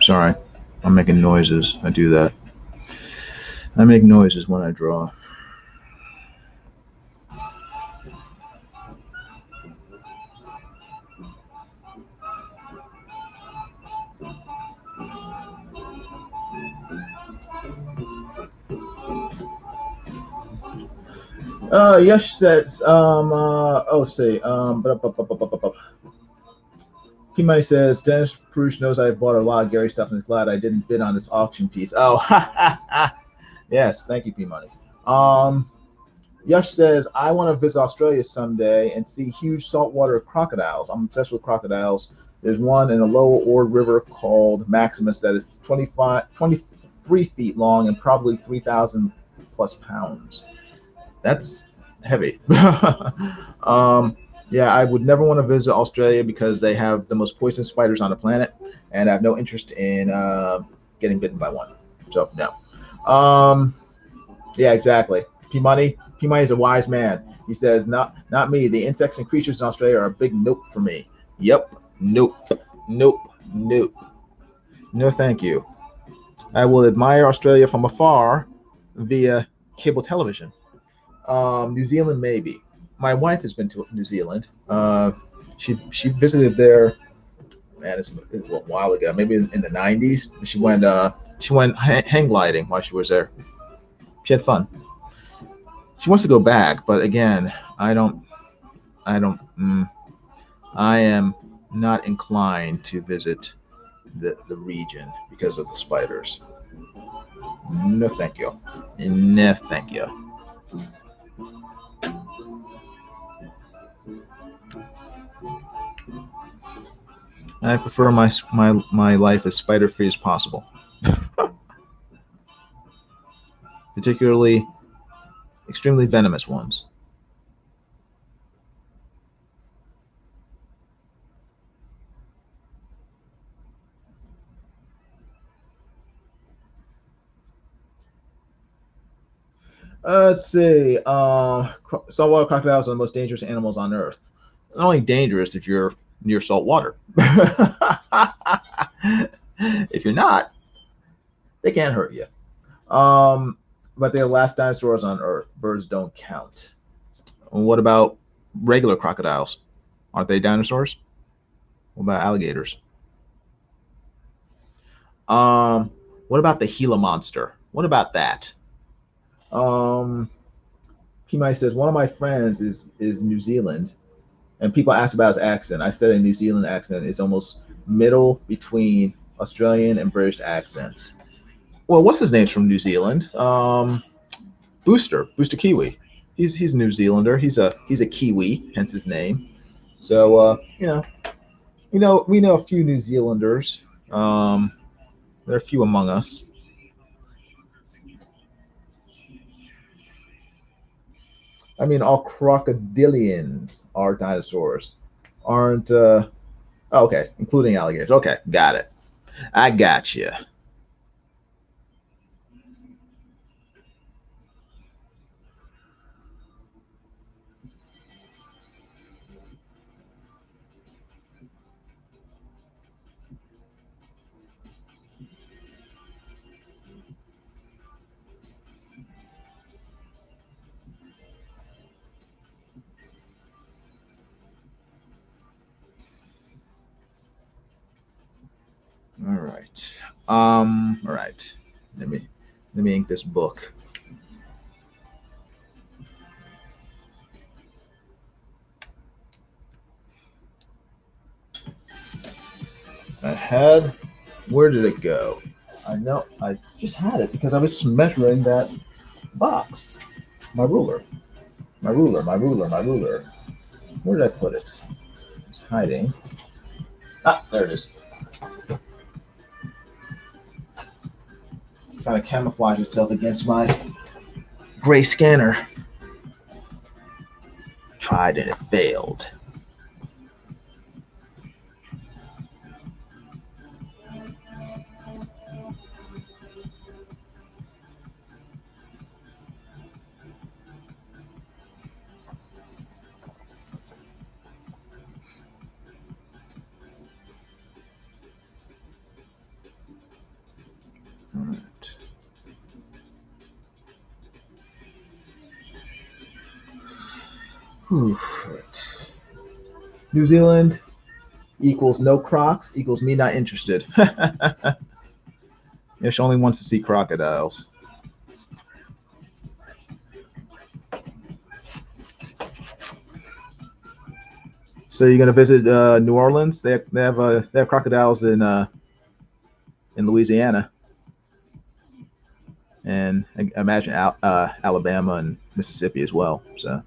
Sorry, I'm making noises. I do that. I make noises when I draw. Yash says, P-Money says, Dennis Prush knows I bought a lot of Gary stuff and is glad I didn't bid on this auction piece. Oh, yes, thank you, P-Money. Yash says, I want to visit Australia someday and see huge saltwater crocodiles. I'm obsessed with crocodiles. There's one in the Lower Ord River called Maximus that is 23 feet long and probably 3,000 plus pounds. That's heavy. Yeah, I would never want to visit Australia because they have the most poisonous spiders on the planet, and I have no interest in getting bitten by one. So no. Yeah, exactly. P-Money is a wise man. He says, not me. The insects and creatures in Australia are a big nope for me. Yep. Nope. Nope. Nope. No, thank you. I will admire Australia from afar via cable television. New Zealand, maybe. My wife has been to New Zealand. She visited there, man, it's a while ago, maybe in the '90s. She went hang gliding while she was there. She had fun. She wants to go back, but again, I am not inclined to visit the region because of the spiders. No, thank you. No, thank you. I prefer my life as spider free as possible. Particularly extremely venomous ones. Let's see. Saltwater crocodiles are the most dangerous animals on Earth. Not only dangerous if you're near salt water. If you're not, they can't hurt you. But they're the last dinosaurs on Earth. Birds don't count. What about regular crocodiles? Aren't they dinosaurs? What about alligators? What about the Gila monster? What about that? P-Mike says, one of my friends is New Zealand, And people ask about his accent. I said a New Zealand accent is almost middle between Australian and British accents. Well, what's his name's from New Zealand? Booster Kiwi. He's a New Zealander. He's a Kiwi, hence his name. So we know a few New Zealanders. There are a few among us. I mean, all crocodilians are dinosaurs, aren't? Okay, including alligators. Okay, got it. I got you. All right. All right. Let me ink this book. I had. Where did it go? I know. I just had it because I was measuring that box. My ruler. My ruler. My ruler. My ruler. Where did I put it? It's hiding. Ah, there it is. Trying to camouflage itself against my gray scanner. Tried and it failed. All right. Whew. Right. New Zealand equals no crocs equals me not interested. Yeah, she only wants to see crocodiles. So you're gonna visit New Orleans? They have crocodiles in Louisiana, and I imagine Alabama and Mississippi as well. So.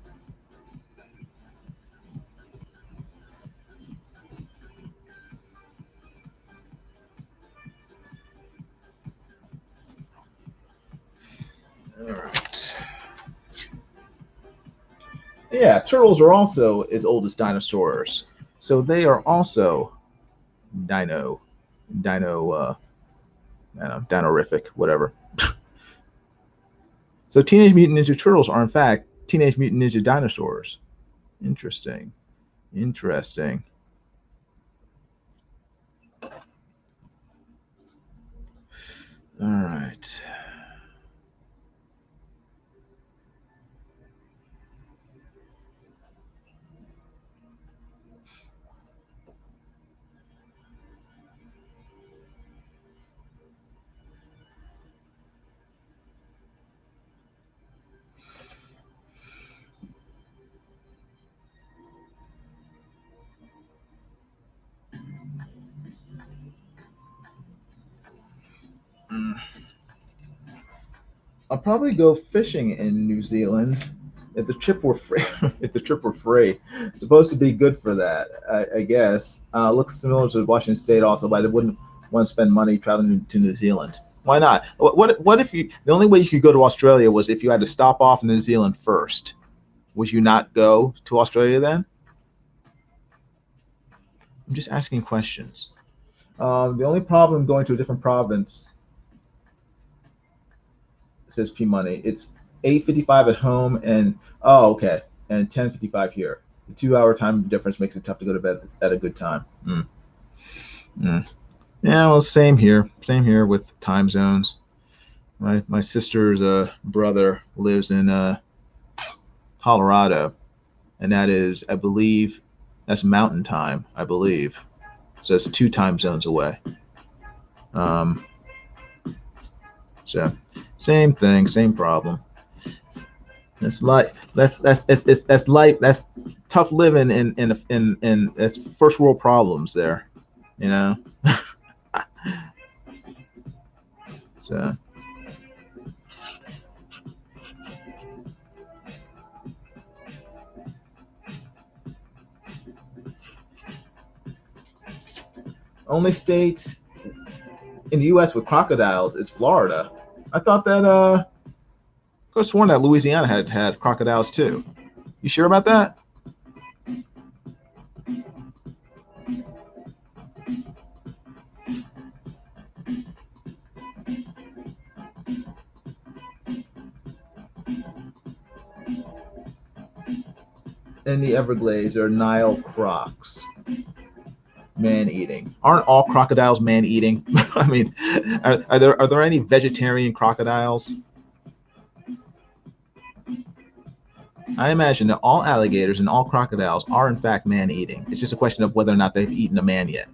All right. Yeah, turtles are also as old as dinosaurs, so they are also dino, dino, I don't know, dinorific, whatever. So Teenage Mutant Ninja Turtles are in fact Teenage Mutant Ninja Dinosaurs. Interesting. Interesting. All right. I'll probably go fishing in New Zealand if the trip were free. If the trip were free, it's supposed to be good for that, I guess. Looks similar to Washington State also, but I wouldn't want to spend money traveling to New Zealand. Why not? What if you? The only way you could go to Australia was if you had to stop off in New Zealand first. Would you not go to Australia then? I'm just asking questions. The only problem going to a different province, says P Money, it's 8:55 at home and okay, and 10:55 here. The 2 hour time difference makes it tough to go to bed at a good time. Mm. Mm. Yeah, well, same here. Same here with time zones. My sister's brother lives in Colorado, and that is, I believe, that's Mountain Time, I believe. So it's 2 time zones away. So same thing, same problem. It's like that's life. That's tough living in that's first world problems there, you know. So only state in the U.S. with crocodiles is Florida. I thought that I could have sworn that Louisiana had crocodiles too. You sure about that? In the Everglades, there are Nile crocs. Man-eating. Aren't all crocodiles man-eating? I mean, are there any vegetarian crocodiles? I imagine that all alligators and all crocodiles are in fact man-eating. It's just a question of whether or not they've eaten a man yet.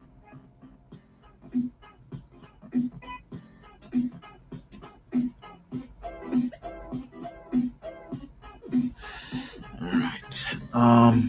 All right.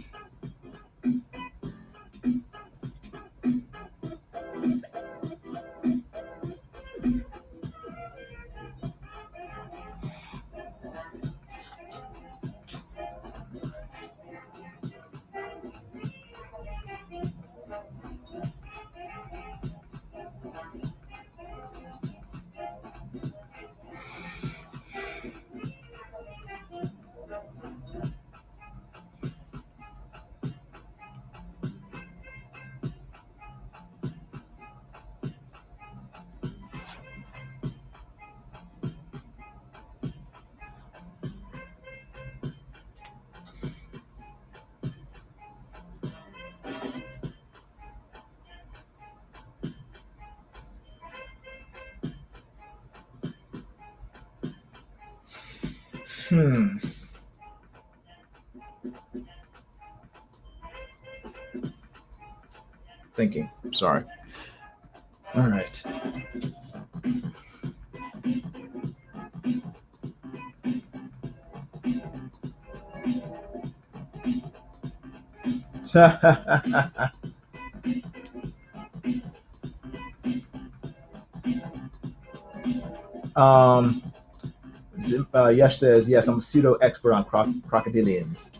Thinking. Sorry. All right. Yash says, yes, I'm a pseudo expert on crocodilians.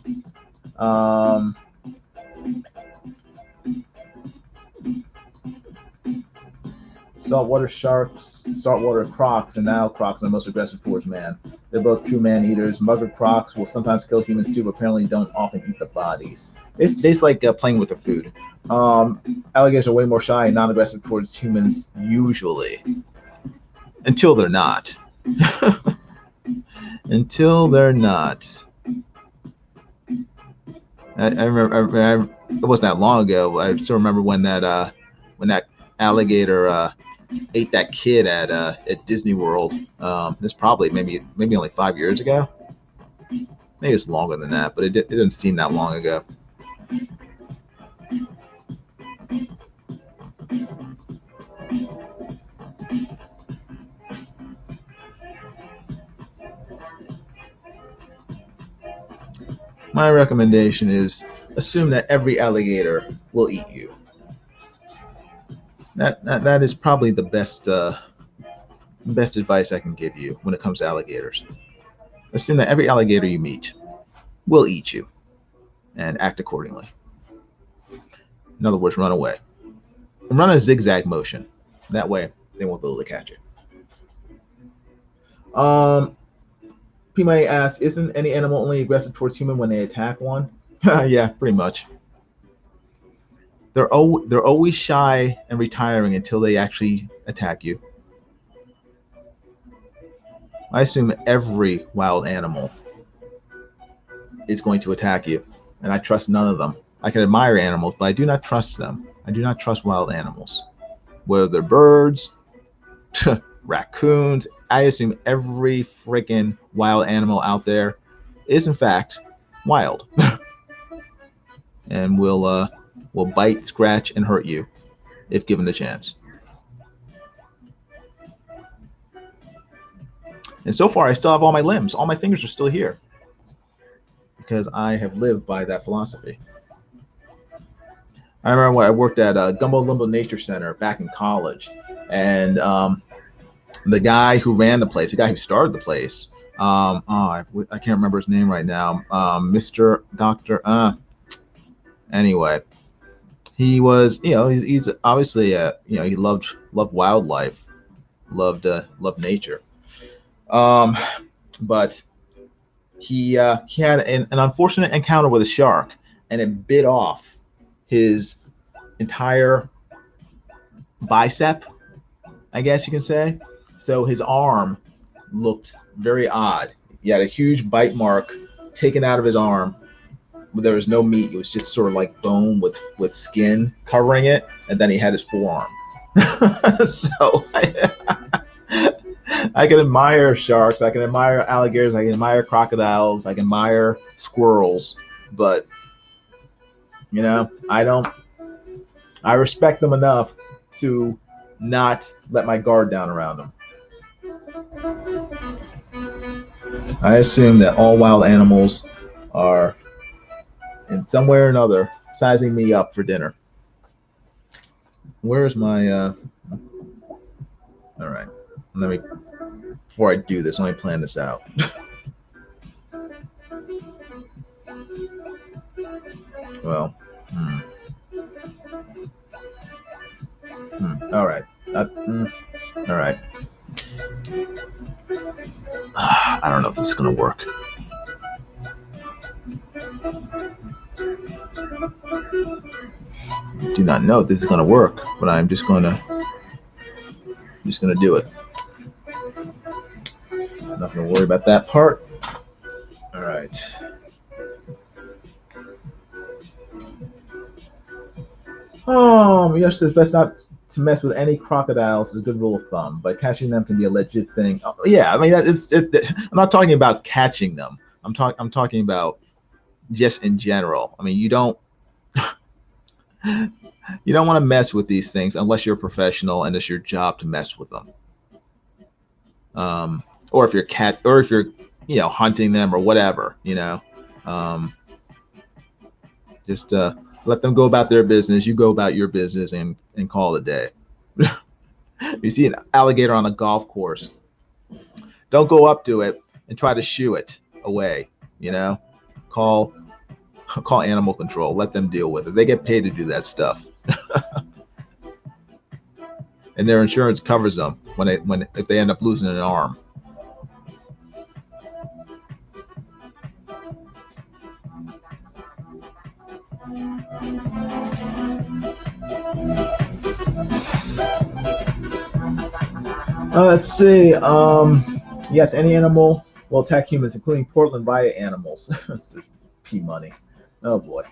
Saltwater sharks, saltwater crocs, and Nile crocs are the most aggressive towards man. They're both true man eaters. Mugger crocs will sometimes kill humans too, but apparently don't often eat the bodies. They just like playing with the food. Alligators are way more shy and non-aggressive towards humans usually, until they're not. Until they're not. I remember. It wasn't that long ago. I still remember when that alligator ate that kid at Disney World. This probably maybe only 5 years ago. Maybe it's longer than that, but it didn't seem that long ago. My recommendation is assume that every alligator will eat you. That is probably the best advice I can give you when it comes to alligators. Assume that every alligator you meet will eat you, and act accordingly. In other words, run away. And run a zigzag motion. That way, they won't be able to catch you. P-Money asks, isn't any animal only aggressive towards human when they attack one? Yeah, pretty much. They're always shy and retiring until they actually attack you. I assume every wild animal is going to attack you, and I trust none of them. I can admire animals, but I do not trust them. I do not trust wild animals. Whether they're birds, raccoons, I assume every freaking wild animal out there is in fact wild and will bite, scratch, and hurt you if given the chance. And so far, I still have all my limbs. All my fingers are still here. because I have lived by that philosophy. I remember when I worked at Gumbo Lumbo Nature Center back in college, and the guy who ran the place, the guy who started the place, I can't remember his name right now, Mr. Doctor. Anyway, he was, he's obviously, he loved wildlife, loved nature. But he had an unfortunate encounter with a shark, and it bit off his entire bicep, I guess you can say. So his arm looked very odd. He had a huge bite mark taken out of his arm. But there was no meat. It was just sort of like bone with skin covering it, and then he had his forearm. So I can admire sharks, I can admire alligators, I can admire crocodiles, I can admire squirrels, but I don't. I respect them enough to not let my guard down around them. I assume that all wild animals are, in some way or another, sizing me up for dinner. Where's my? All right, let me. Before I do this, let me plan this out. Well, all right. All right. I don't know if this is going to work. I do not know if this is going to work, but I'm just going to do it. I'm not going to worry about that part. All right. Yes, it's best not to mess with any crocodiles is a good rule of thumb, but catching them can be a legit thing. Oh, yeah, I mean, I'm not talking about catching them. I'm talking about just in general. I mean, you don't want to mess with these things unless you're a professional and it's your job to mess with them. Or if you're hunting them or whatever, just let them go about their business. You go about your business and call it a day. You see an alligator on a golf course, don't go up to it and try to shoo it away. Call animal control. Let them deal with it. They get paid to do that stuff. And their insurance covers them if they end up losing an arm. Let's see. Yes, any animal will attack humans, including Portland riot animals. This is P money. Oh boy.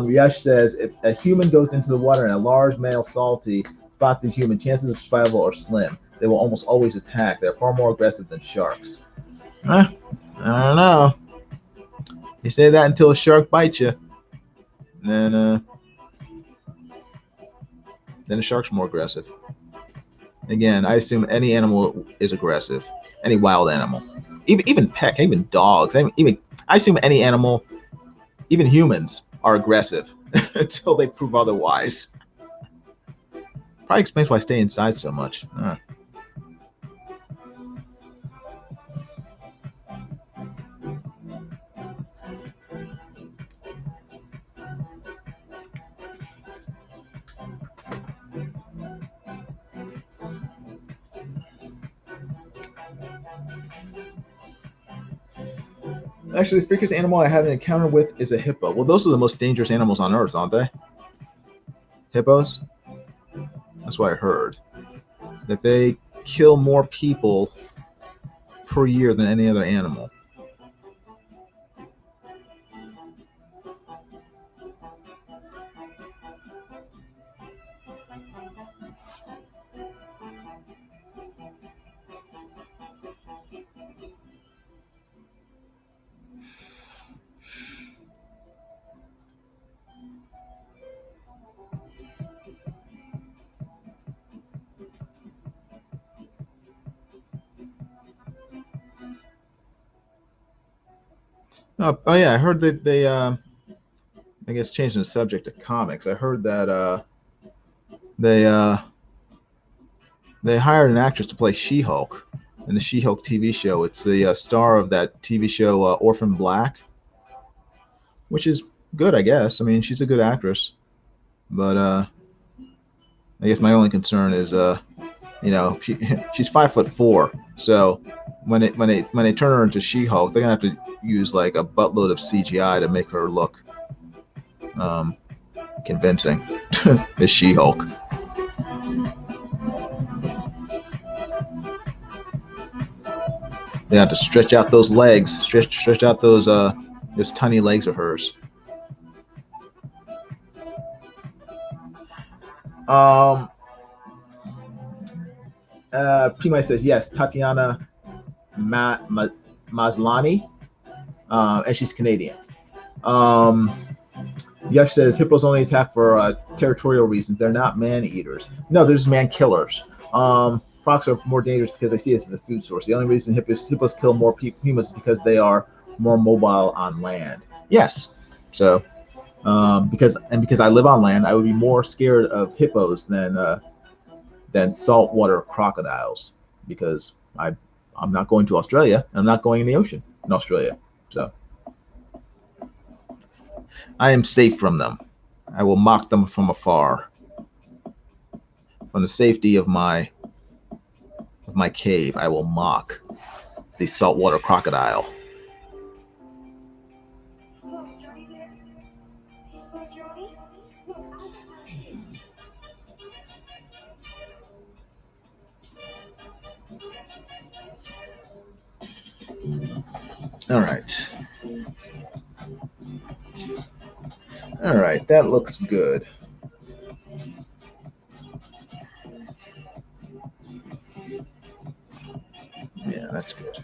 Yash says if a human goes into the water and a large male salty spots a human, chances of survival are slim. They will almost always attack. They're far more aggressive than sharks. I don't know. You say that until a shark bites you, then a shark's more aggressive. Again, I assume any animal is aggressive, any wild animal, even pet, even dogs. I assume any animal, even humans, are aggressive until they prove otherwise. Probably explains why I stay inside so much. Actually, the freakiest animal I had an encounter with is a hippo. Well, those are the most dangerous animals on Earth, aren't they? Hippos? That's what I heard. That they kill more people per year than any other animal. Oh yeah, I heard that they I guess changing the subject to comics. I heard that they they hired an actress to play She-Hulk in the She-Hulk TV show. It's the star of that TV show Orphan Black, which is good, I guess. I mean, she's a good actress, but I guess my only concern is she's 5'4", so when they turn her into She-Hulk, they're gonna have to use like a buttload of CGI to make her look um, convincing as She-Hulk. They have to stretch out those legs, stretch out those tiny legs of hers. Um, Pima says yes, Tatiana Maslany, and she's Canadian. Yash says hippos only attack for territorial reasons. They're not man eaters. No, they're just man killers. Fox are more dangerous because they see this as a food source. The only reason hippos kill more pumas is because they are more mobile on land. Yes. So because I live on land, I would be more scared of hippos than saltwater crocodiles because I'm not going to Australia. I'm not going in the ocean in Australia. So I am safe from them. I will mock them from afar, from the safety of my cave. I will mock the saltwater crocodile. All right. All right, that looks good. Yeah, that's good.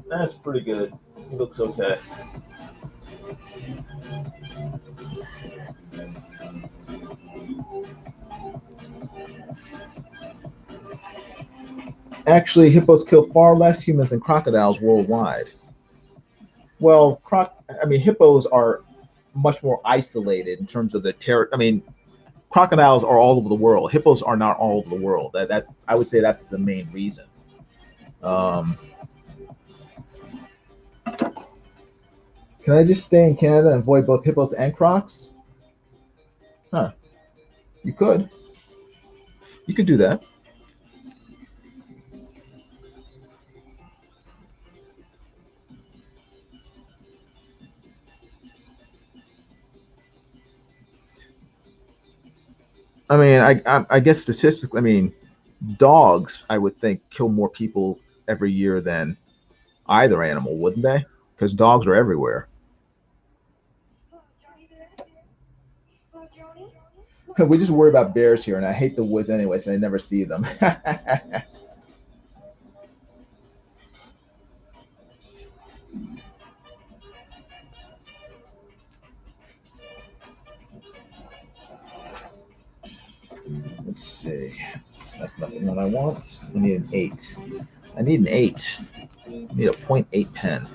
That's pretty good. It looks okay. Actually, hippos kill far less humans than crocodiles worldwide. Well, hippos are much more isolated in terms of the terror. I mean, crocodiles are all over the world. Hippos are not all over the world. That I would say that's the main reason. Um, can I just stay in Canada and avoid both hippos and crocs? Huh? You could. You could do that. I mean, I guess statistically, I mean, dogs I would think kill more people every year than either animal, wouldn't they? Because dogs are everywhere. We just worry about bears here, and I hate the woods anyway, so I never see them. Let's see. That's not the one I want. I need an 8. I need an 8. I need a .8 pen.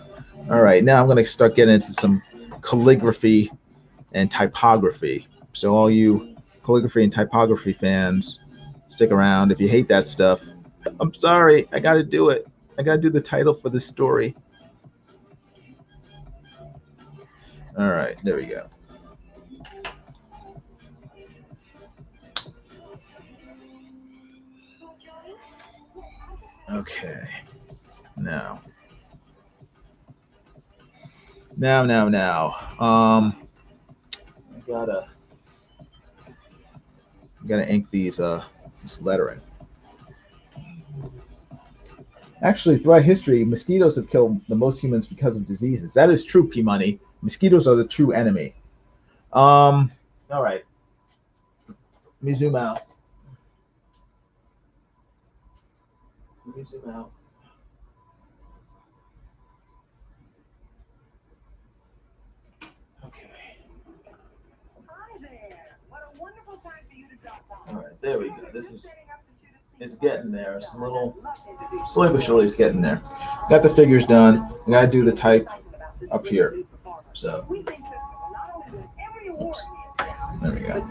All right, now I'm going to start getting into some calligraphy and typography. So all you calligraphy and typography fans, stick around. If you hate that stuff, I'm sorry. I got to do it. I got to do the title for this story. All right, there we go. Okay. Now. I gotta ink this lettering. Actually, throughout history, mosquitoes have killed the most humans because of diseases. That is true, P Money. Mosquitoes are the true enemy. All right. Let me zoom out. Let me zoom out. Okay. Hi there. What a wonderful time for you to drop by. All right. There we go. This is. It's getting there. It's a little slowly but surely. It's getting there. Got the figures done. I gotta do the type up here. So, oops. There we go.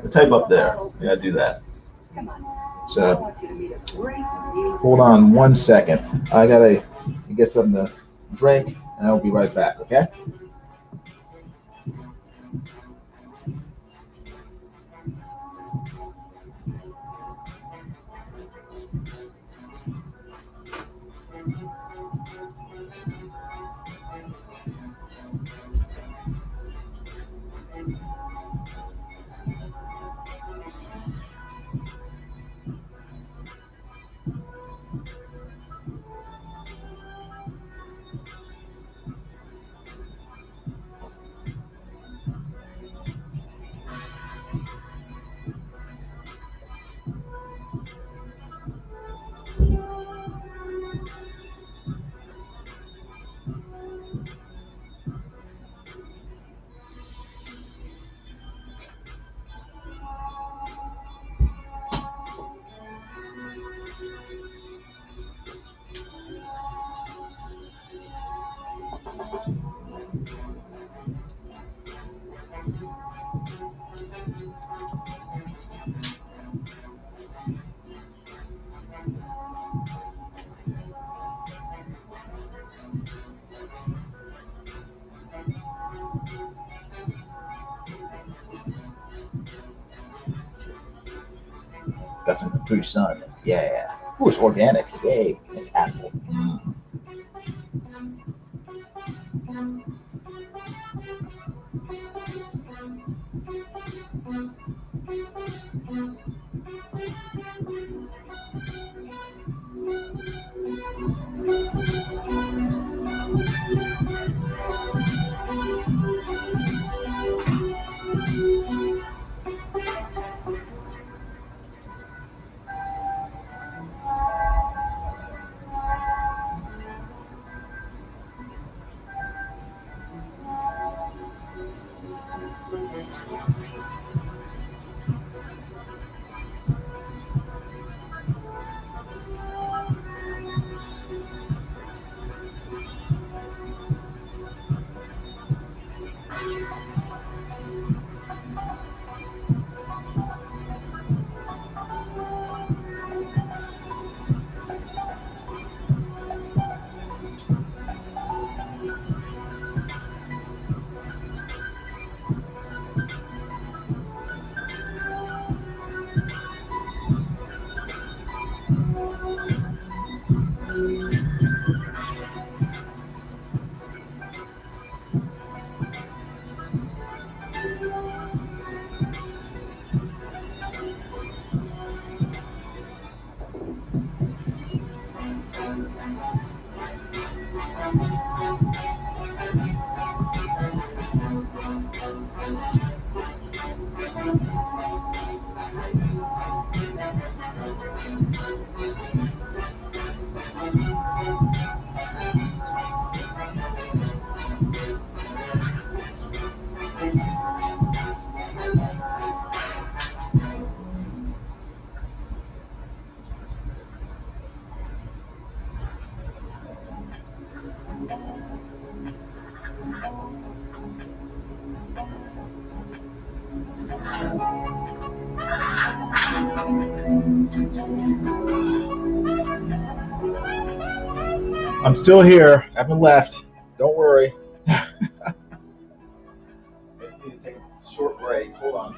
The type up there. I gotta do that. So, hold on 1 second. I gotta get something to drink, and I'll be right back. Okay. Got some Capri Sun. Yeah. Ooh, it's organic. Yay. It's apple. Mm. I'm still here. I haven't left. Don't worry. I just need to take a short break. Hold on.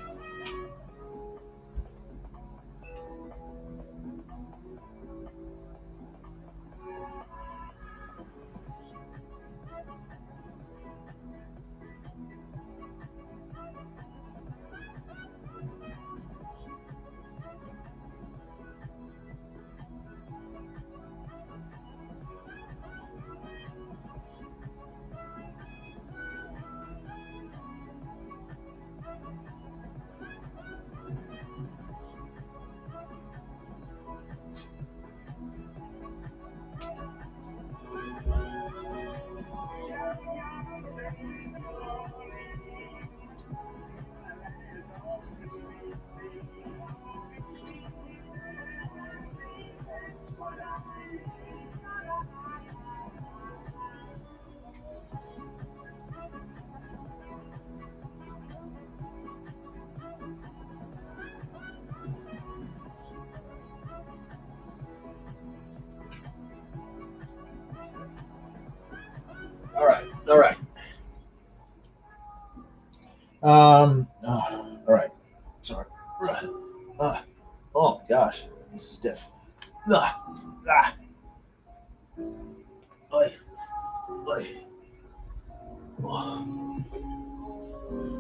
All right. Sorry. Oh my gosh, I'm stiff. Ah, ah, oy, oy.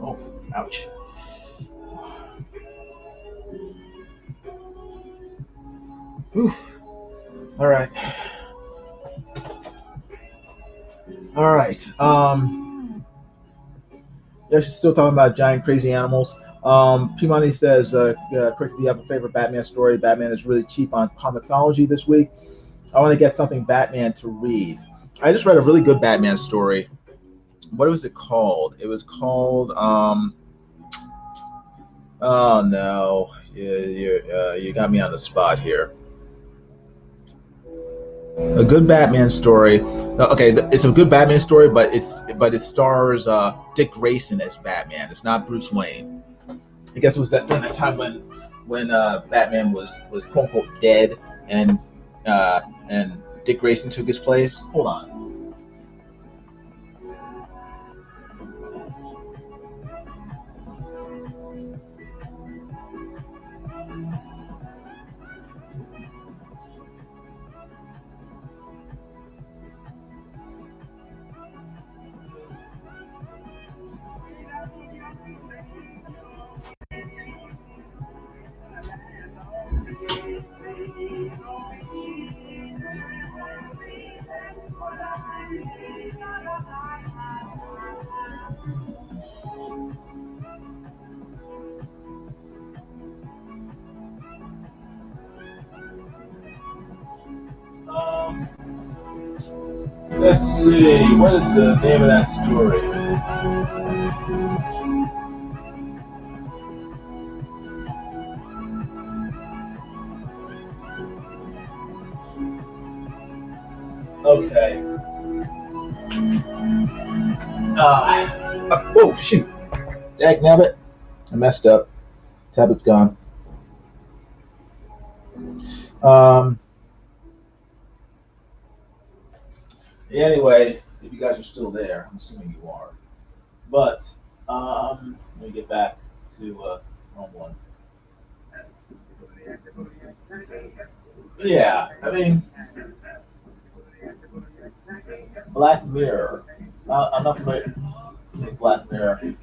Oh, ouch. Whew. All right. All right. Yeah, she's still talking about giant crazy animals. Pimani says, Crick, do you have a favorite Batman story? Batman is really cheap on Comixology this week. I want to get something Batman to read. I just read a really good Batman story. What was it called? It was called. Oh no, you got me on the spot here. A good Batman story. Okay, it's a good Batman story, but it stars Dick Grayson as Batman. It's not Bruce Wayne. I guess it was that time when Batman was quote unquote dead and and Dick Grayson took his place. Hold on. Let's see. What is the name of that story? Okay. Oh shoot! Dagnabbit, I messed up. Tablet's gone. Um. Anyway, if you guys are still there, I'm assuming you are. But let me get back to wrong one. Yeah, I mean, Black Mirror. I'm not familiar with Black Mirror.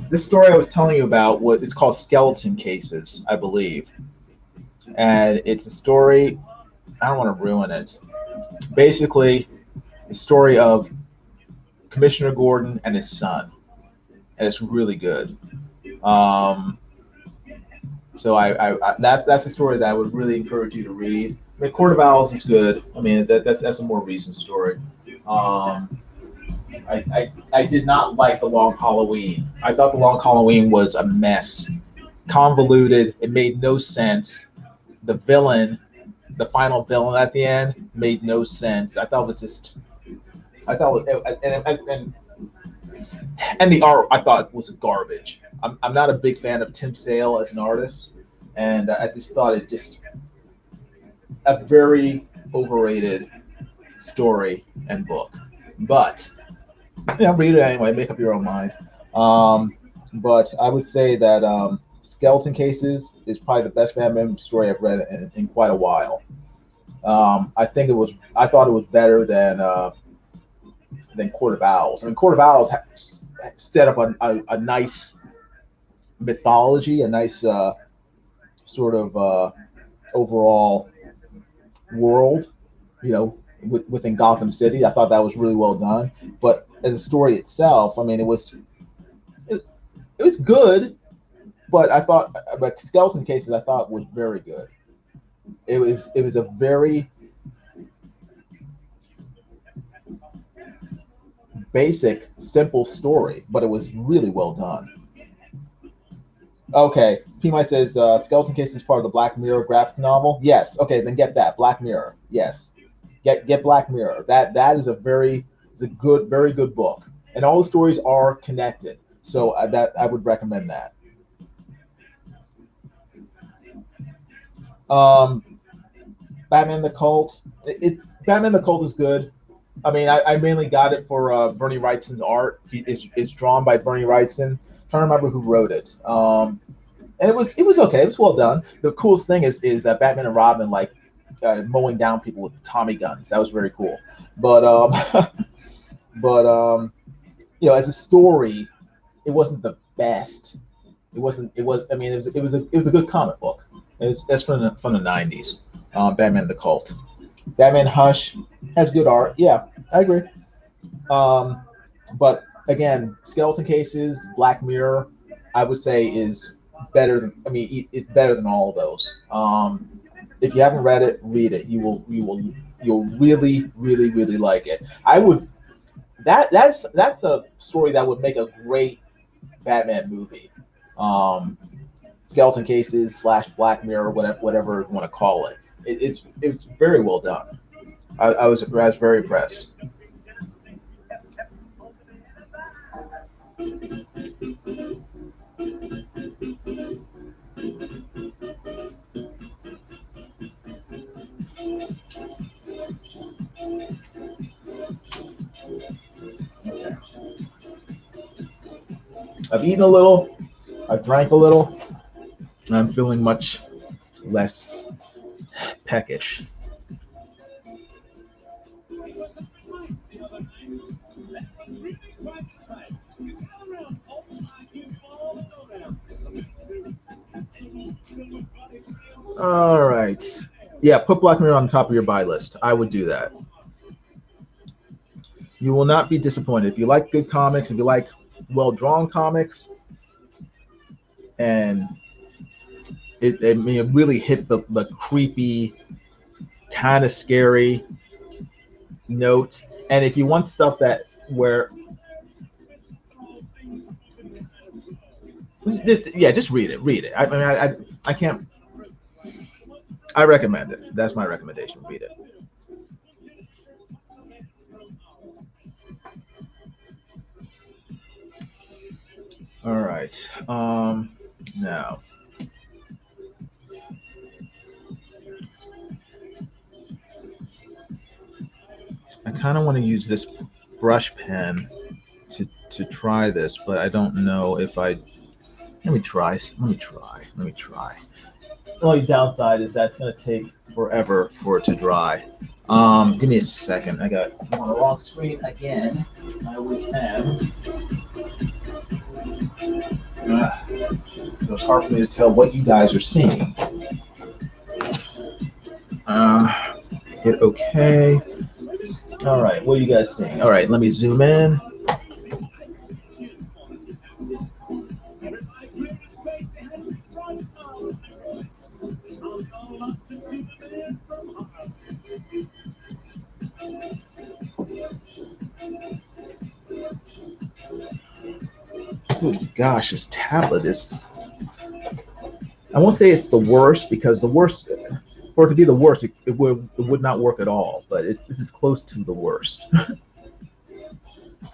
This story I was telling you about, what it's called Skeleton Cases, I believe, and it's a story. I don't want to ruin it. Basically, the story of Commissioner Gordon and his son, and it's really good. Um, so that's a story that I would really encourage you to read. I mean, Court of Owls is good. I mean, that's a more recent story. Um, I did not like The Long Halloween. I thought The Long Halloween was a mess, convoluted. It made no sense. The villain, the final villain at the end, made no sense. I thought it was just. I thought, and the art I thought was garbage. I'm not a big fan of Tim Sale as an artist, and I just thought it just a very overrated story and book. But read it anyway. Make up your own mind. Um, but I would say that Skeleton Cases is probably the best Batman story I've read in quite a while. I think it was. I thought it was better than Court of Owls. I mean, Court of Owls set up a nice mythology, a nice sort of overall world, within Gotham City. I thought that was really well done. But as a story itself, I mean, it was good, but I thought, but Skeleton Cases I thought was very good. It was a very basic, simple story, but it was really well done. Okay, PMI says Skeleton Case is part of the Black Mirror graphic novel. Yes. Okay, then get that Black Mirror. Yes, get Black Mirror. That is a good, very good book, and all the stories are connected. So that I would recommend that. Um, Batman the Cult. It's Batman the Cult is good. I mean, I mainly got it for Bernie Wrightson's art. It's drawn by Bernie Wrightson. I'm trying to remember who wrote it. And it was okay. It was well done. The coolest thing is Batman and Robin like mowing down people with Tommy guns. That was very cool. But but you know, as a story, it wasn't the best. It wasn't. It was. I mean, it was a good comic book. It's from the '90s. Batman the Cult. Batman Hush has good art. Yeah, I agree. Um, but again, Skeleton Cases, Black Mirror, I would say is better than. I mean, it's better than all of those. If you haven't read it, read it. You'll really like it. I would. That's a story that would make a great Batman movie. Um, Skeleton Cases / Black Mirror, whatever you want to call it. It's very well done. I was very impressed. Okay. I've eaten a little. I've drank a little. I'm feeling much less peckish. All right. Yeah, put Black Mirror on top of your buy list. I would do that. You will not be disappointed. If you like good comics, if you like well-drawn comics, and I mean, it really hit the creepy, kind of scary note. And if you want stuff that where just read it. Read it. I mean, I can't. I recommend it. That's my recommendation. Read it. All right. Now, I kind of want to use this brush pen to try this, but I don't know if I. Let me try. Let me try. Let me try. The only downside is that's going to take forever for it to dry. Give me a second. I got on the wrong screen again. I always am. So it's hard for me to tell what you guys are seeing. Hit OK. All right, what are you guys seeing? All right, let me zoom in. Oh gosh, this tablet is. I won't say it's the worst because the worst, for it to be the worst, it would not work at all. But this is close to the worst because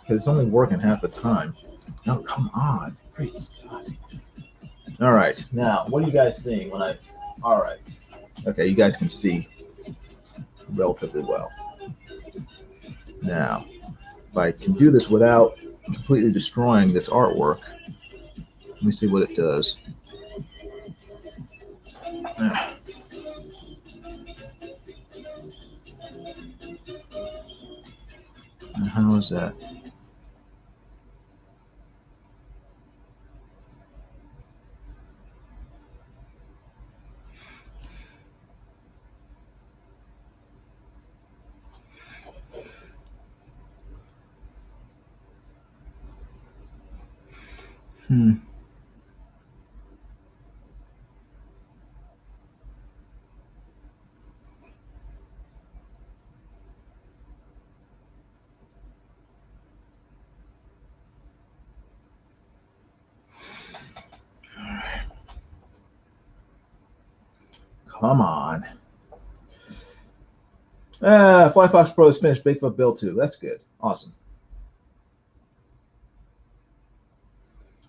it's only working half the time. Oh come on, great Scott. All right, now what are you guys seeing when I? All right, okay, you guys can see relatively well. Now, if I can do this without completely destroying this artwork, let me see what it does. How is that? Come on. Fly Fox Pro is finished. Bigfoot Bill 2. That's good. Awesome.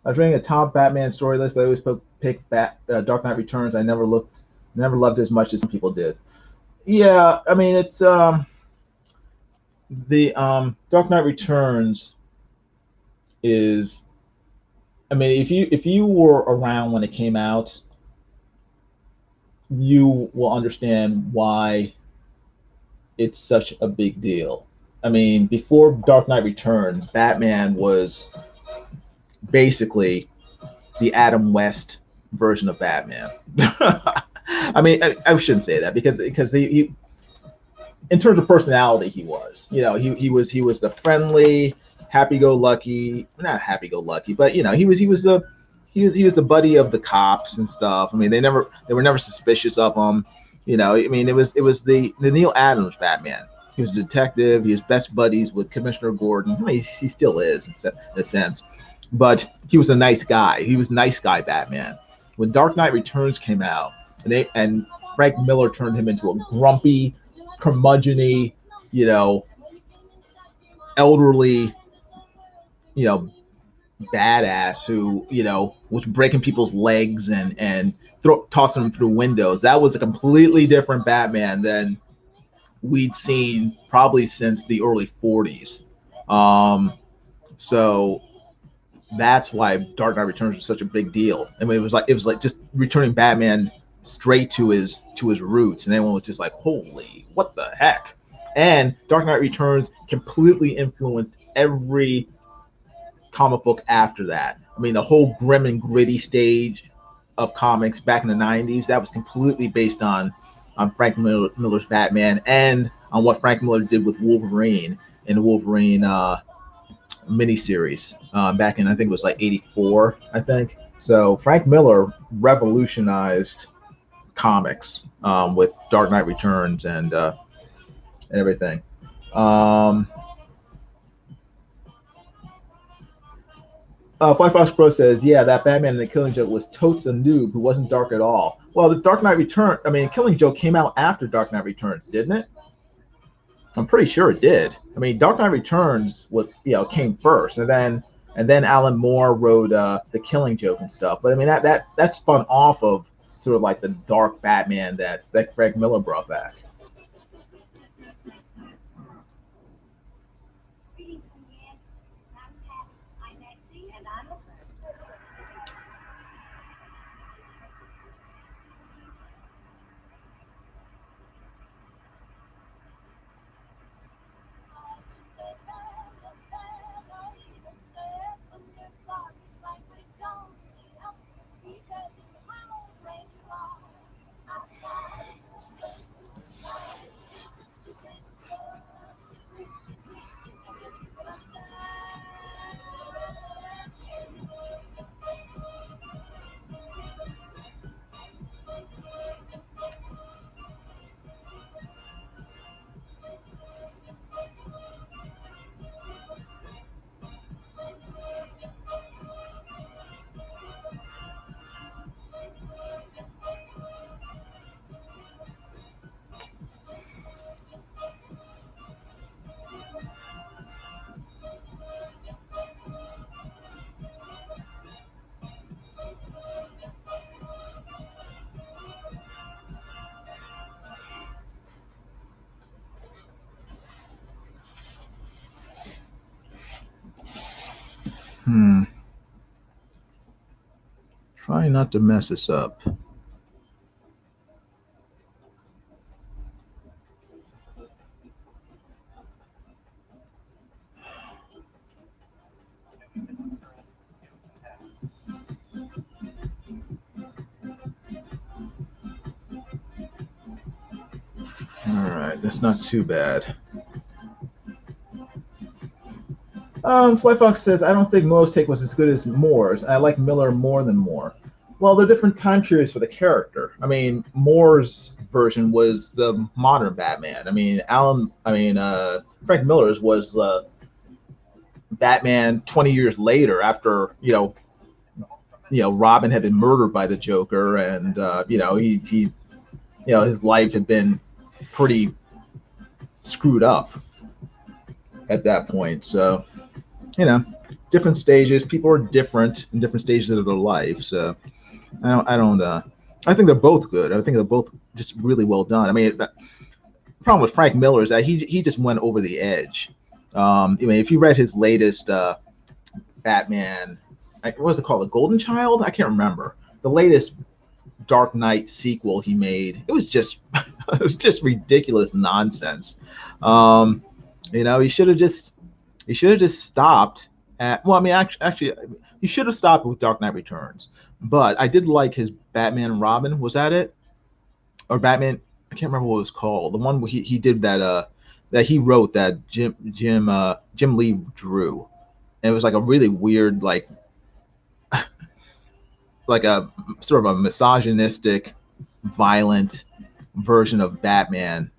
I was reading a top Batman story list, but I always pick Dark Knight Returns. I never loved it as much as some people did. Yeah, I mean it's the Dark Knight Returns is, I mean, if you were around when it came out, you will understand why it's such a big deal. I mean, before Dark Knight Returns, Batman was basically the Adam West version of Batman. I mean, I shouldn't say that because he in terms of personality, he was. You know, he was the friendly, happy-go-lucky, not happy-go-lucky, but you know, he was the buddy of the cops and stuff. I mean, they were never suspicious of him. You know, I mean, it was the Neil Adams Batman. He was a detective. He was best buddies with Commissioner Gordon. I mean, he still is in a sense, but he was a nice guy. He was nice guy Batman. When Dark Knight Returns came out, and Frank Miller turned him into a grumpy, curmudgeon-y, you know, elderly, you know, badass who, you know, was breaking people's legs and tossing them through windows. That was a completely different Batman than we'd seen probably since the early 40s. So that's why Dark Knight Returns was such a big deal. I mean, it was like just returning Batman straight to his roots, and everyone was just like, "Holy, what the heck!" And Dark Knight Returns completely influenced every comic book after that. I mean, the whole grim and gritty stage of comics back in the '90s, that was completely based on Frank Miller's Batman and on what Frank Miller did with Wolverine in the Wolverine miniseries back in, I think it was like '84, I think. So Frank Miller revolutionized comics with Dark Knight Returns and everything. Fly Fox Pro says, yeah, that Batman in the Killing Joke was totes a noob who wasn't dark at all. Well, the Dark Knight Returns, I mean, Killing Joke came out after Dark Knight Returns, didn't it? I'm pretty sure it did. I mean, Dark Knight Returns was, you know, came first, and then Alan Moore wrote the Killing Joke and stuff. But I mean, that spun off of sort of like the dark Batman that Frank Miller brought back. Try not to mess this up. All right, that's not too bad. Fly Fox says, I don't think Miller's take was as good as Moore's. I like Miller more than Moore. Well, they're different time periods for the character. I mean, Moore's version was the modern Batman. I mean, Frank Miller's was the Batman 20 years later after, you know, Robin had been murdered by the Joker, and you know, he you know, his life had been pretty screwed up at that point. So, you know, different stages. People are different in different stages of their life. So, I think they're both good. I think they're both just really well done. I mean, problem with Frank Miller is that he just went over the edge. I mean, if you read his latest Batman, what was it called, The Golden Child? I can't remember. The latest Dark Knight sequel he made. It was just it was just ridiculous nonsense. You know, he should have just stopped at. Well, I mean, actually, he should have stopped with Dark Knight Returns. But I did like his Batman and Robin. Was that it? Or Batman? I can't remember what it was called. The one where he did that he wrote that Jim Lee drew. And it was like a really weird, like a sort of a misogynistic, violent version of Batman.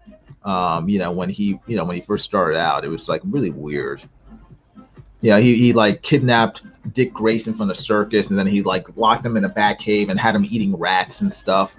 You know, when he first started out, it was like really weird. Yeah, he like kidnapped Dick Grayson from the circus, and then he like locked him in a bat cave and had him eating rats and stuff.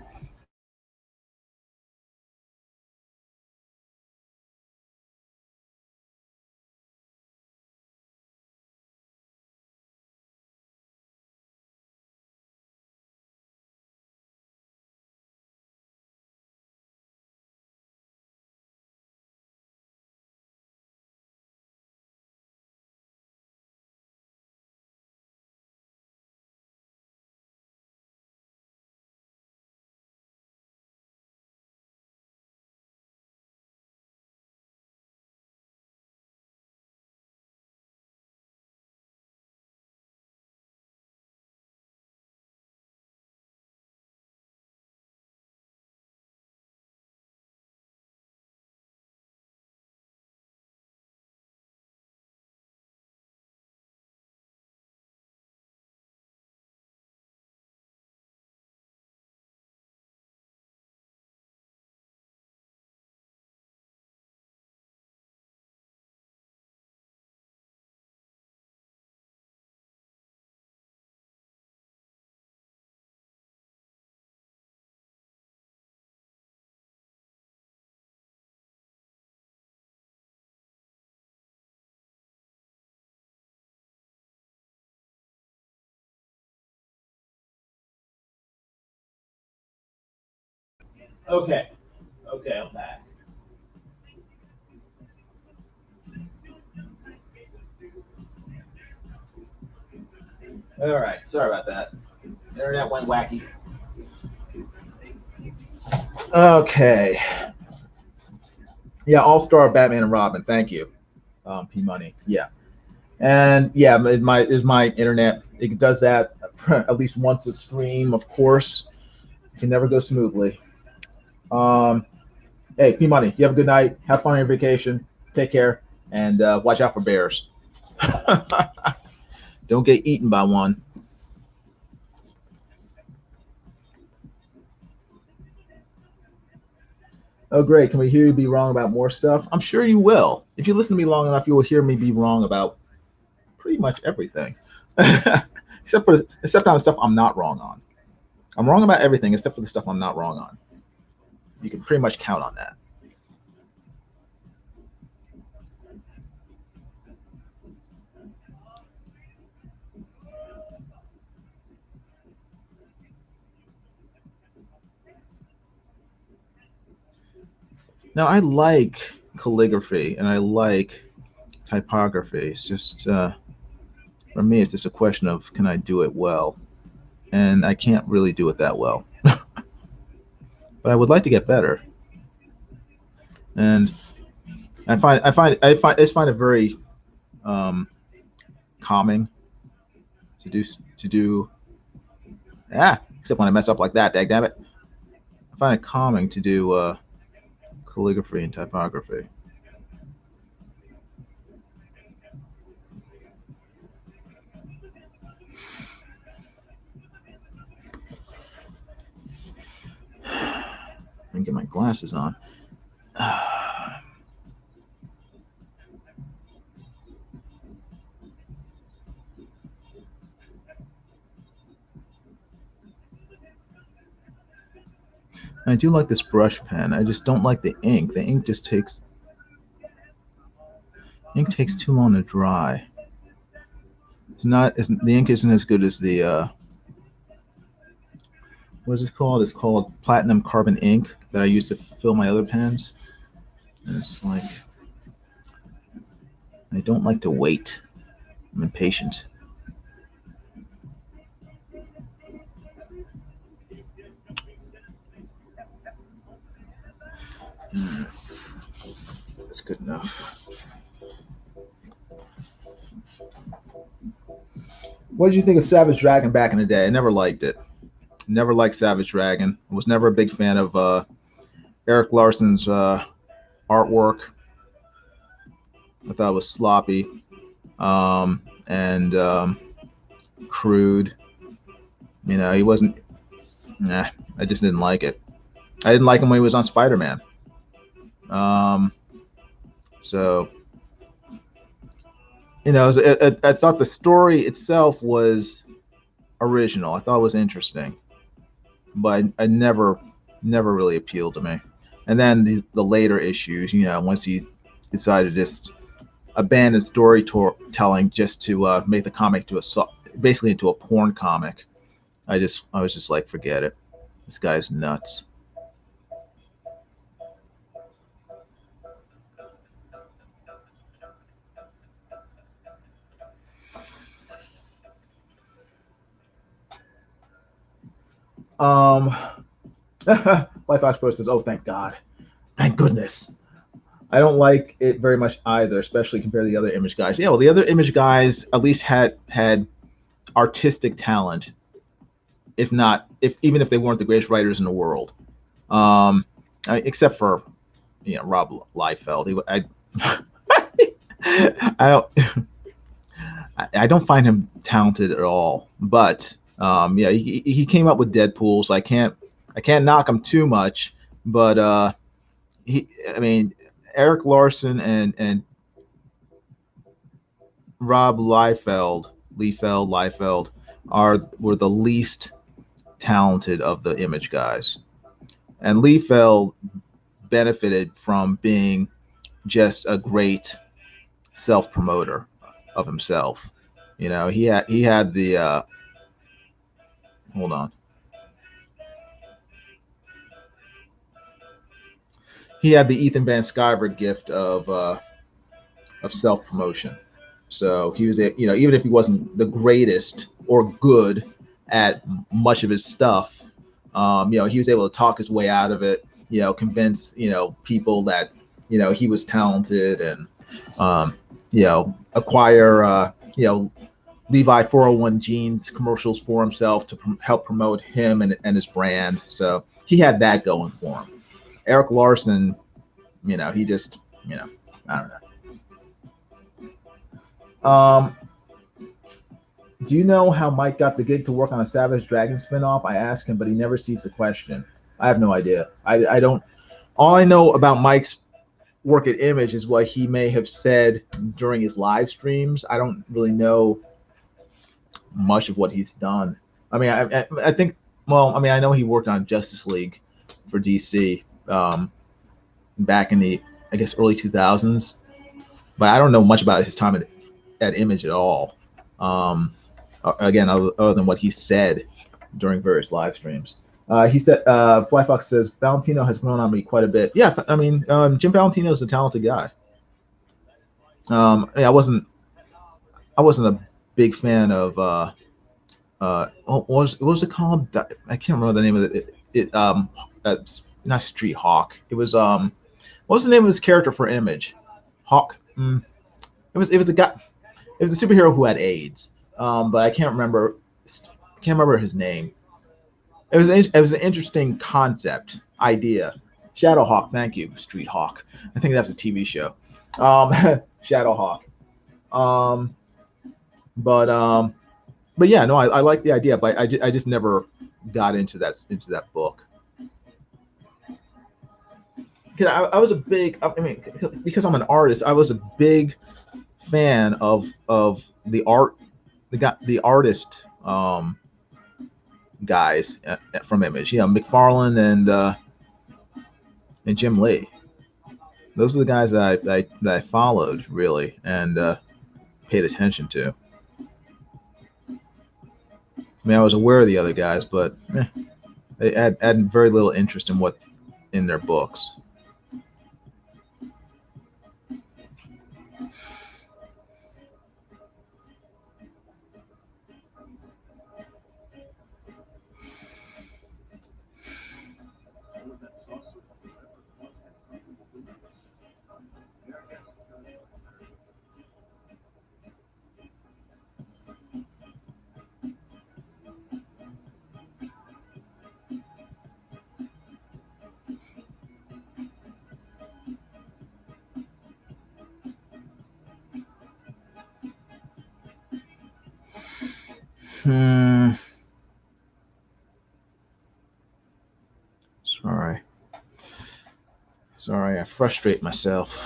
Okay, okay, I'm back. All right, sorry about that. Internet went wacky. Okay. Yeah, All Star Batman and Robin. Thank you, P Money. Yeah, and yeah, my internet. It does that at least once a stream. Of course, it can never go smoothly. Um, hey, P Money, you have a good night. Have fun on your vacation. Take care, and watch out for bears. Don't get eaten by one. Oh, great. Can we hear you be wrong about more stuff? I'm sure you will. If you listen to me long enough, you will hear me be wrong about pretty much everything, except on the stuff I'm not wrong on. I'm wrong about everything except for the stuff I'm not wrong on. You can pretty much count on that. Now, I like calligraphy and I like typography. It's just, for me, it's just a question of can I do it well? And I can't really do it that well. But I would like to get better. And I just find it very calming to do. Except when I mess up like that, damn it. I find it calming to do calligraphy and typography. And get my glasses on. I do like this brush pen. I just don't like the ink. The ink just takes too long to dry. The ink isn't as good as the what is it called? It's called platinum carbon ink that I use to fill my other pens. And it's like, I don't like to wait. I'm impatient. That's good enough. What did you think of Savage Dragon back in the day? I never liked it. Never liked Savage Dragon. I was never a big fan of Eric Larson's artwork. I thought it was sloppy and crude. You know, he wasn't. Nah, I just didn't like it. I didn't like him when he was on Spider-Man. Um, so you know, I thought the story itself was original. I thought it was interesting, but I never really appealed to me. And then the later issues, you know, once he decided to just abandon storytelling just to make the comic to basically into a porn comic, I was just like, forget it. This guy's nuts. Um, Life Ox Pro says, "Oh, thank God, thank goodness." I don't like it very much either, especially compared to the other Image guys. Yeah, well, the other Image guys at least had artistic talent, if not, if even if they weren't the greatest writers in the world, except for Rob Liefeld. I don't I don't find him talented at all, but yeah, he came up with Deadpool, so I can't knock him too much, but I mean, Eric Larson and Rob Liefeld were the least talented of the Image guys, and Liefeld benefited from being just a great self promoter of himself. You know, he had the hold on. He had the Ethan Van Sciver gift of self promotion. So he was, even if he wasn't the greatest or good at much of his stuff, he was able to talk his way out of it. Convince people that he was talented, and acquire Levi 401 jeans commercials for himself to help promote him and his brand. So he had that going for him. Eric Larson, he just, I don't know. Do you know how Mike got the gig to work on a Savage Dragon spinoff? I asked him, but he never sees the question. I have no idea. I don't. All I know about Mike's work at Image is what he may have said during his live streams. I don't really know much of what he's done. I mean, I think. Well, I mean, I know he worked on Justice League for DC back in the, I guess, early 2000s, but I don't know much about his time at Image at all. Again, other than what he said during various live streams. He said, Fly Fox says, Valentino has grown on me quite a bit. Yeah, I mean, Jim Valentino is a talented guy. I wasn't a big fan of what was it called? I can't remember the name of it. Not Street Hawk. It was what was the name of his character for Image? Hawk. It was a guy. It was a superhero who had AIDS. But I can't remember his name. It was an interesting concept idea. Shadowhawk, thank you, Street Hawk. I think that's a TV show. Shadowhawk. But yeah, no, I like the idea, but I just never got into that book. Because I was a big, I mean, because I'm an artist, I was a big fan of the art, the artist guys from Image, McFarlane and Jim Lee. Those are the guys that I followed really and paid attention to. I mean, I was aware of the other guys, but they had very little interest in their books. Sorry, I frustrate myself.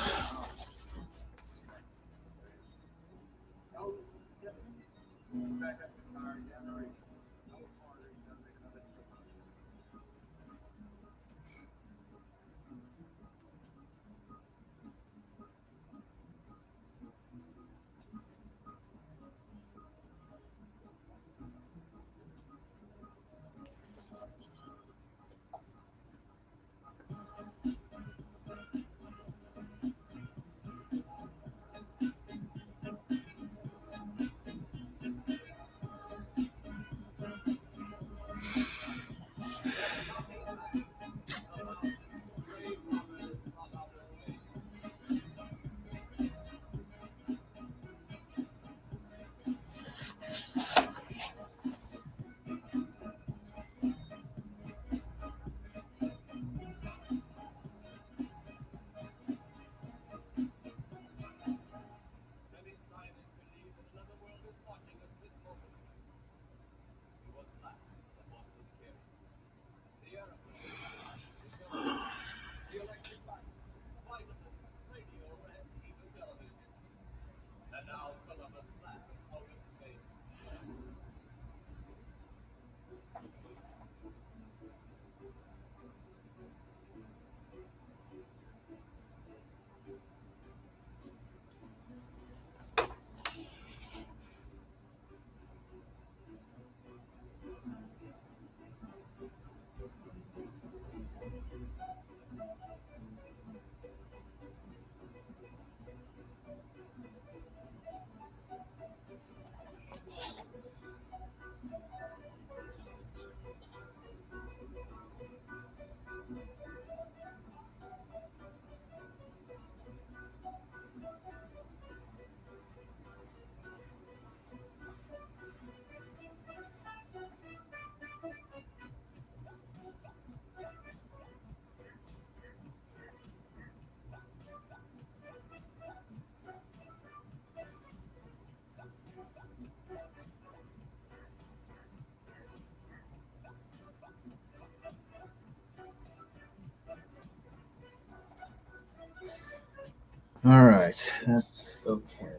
All right, that's okay.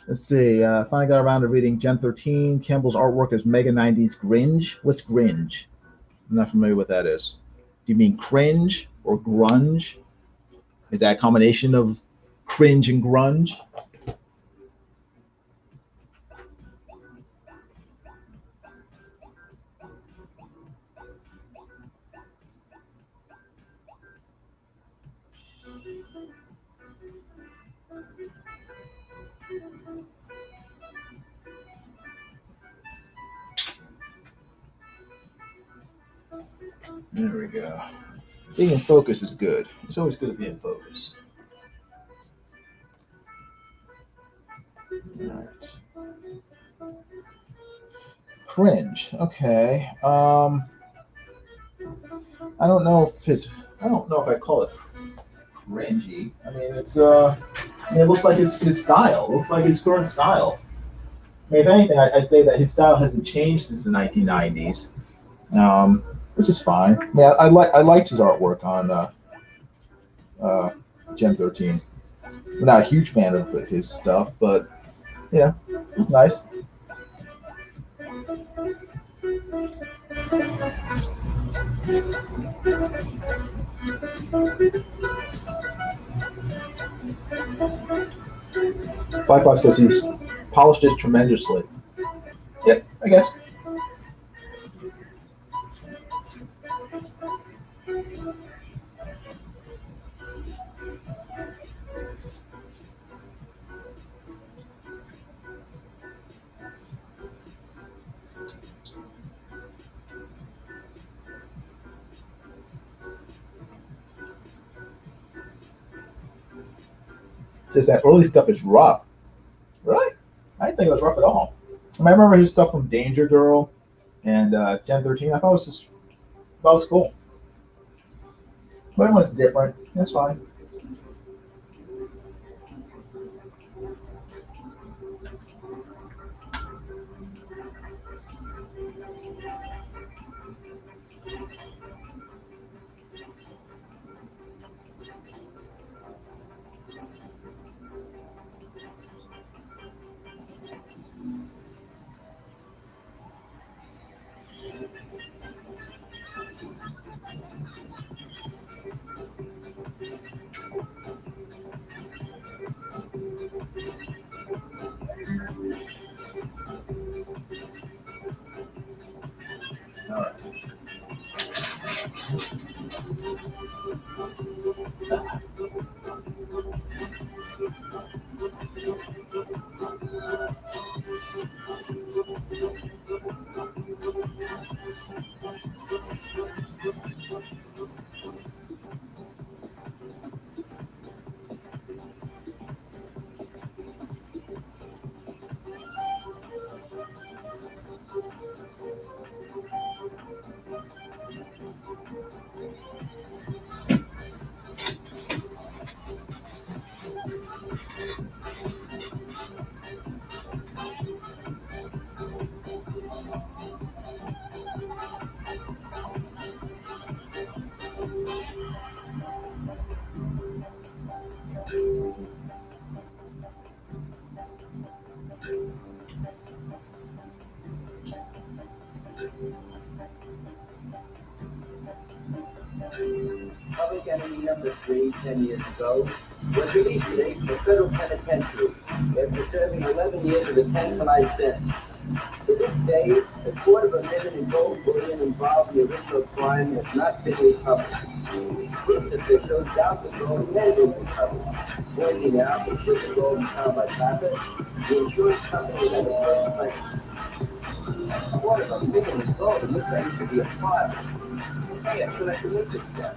Let's see. Finally got around to reading Gen 13. Campbell's artwork is mega 90s Gringe. What's Gringe? I'm not familiar with that is. Do you mean cringe or grunge? Is that a combination of cringe and grunge? There we go. Being in focus is good. It's always good to be in focus. All right. Cringe. Okay. I don't know if his. I don't know if I call it cringy. I mean, it's I mean, it looks like his style. It looks like his current style. I mean, if anything, I say that his style hasn't changed since the 1990s, which is fine. I mean, I liked his artwork on uh, Gen 13. I'm not a huge fan of his stuff, but yeah, nice. Black Fox says he's polished it tremendously. Yep, I guess. Says that early stuff is rough. Really? I didn't think it was rough at all. I, mean, I remember his stuff from Danger Girl and Gen 13. I thought it was cool. But everyone's different. That's fine. Rabadi 10 years ago, was released today from the federal penitentiary after serving 11 years of a 10th life sentence. To this day, the $250,000 in gold bullion involved in the original crime has not been recovered. Police officials doubt the gold can be recovered, pointing out that should the gold be found by trappers, the insurance company would have a first claim. $250,000 in gold looks like it could be a file. Hey, I feel like a liquor check.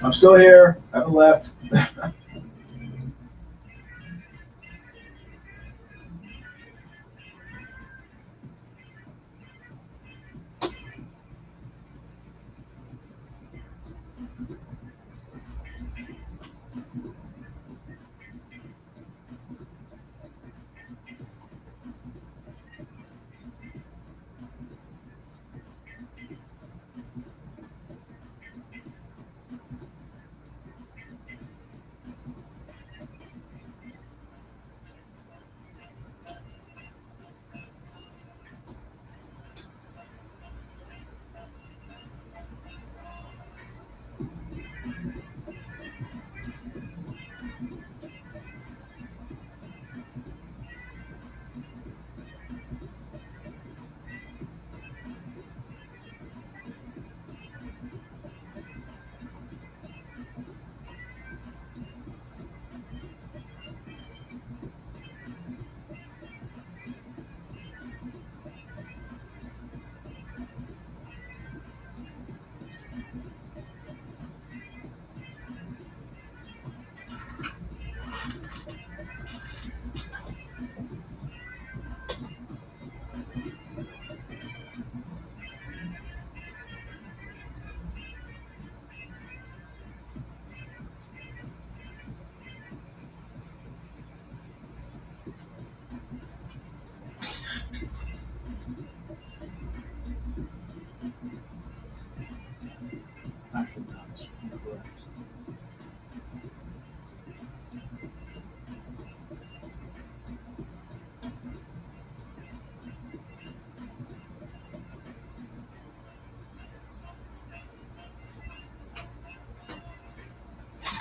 I'm still here. I haven't left.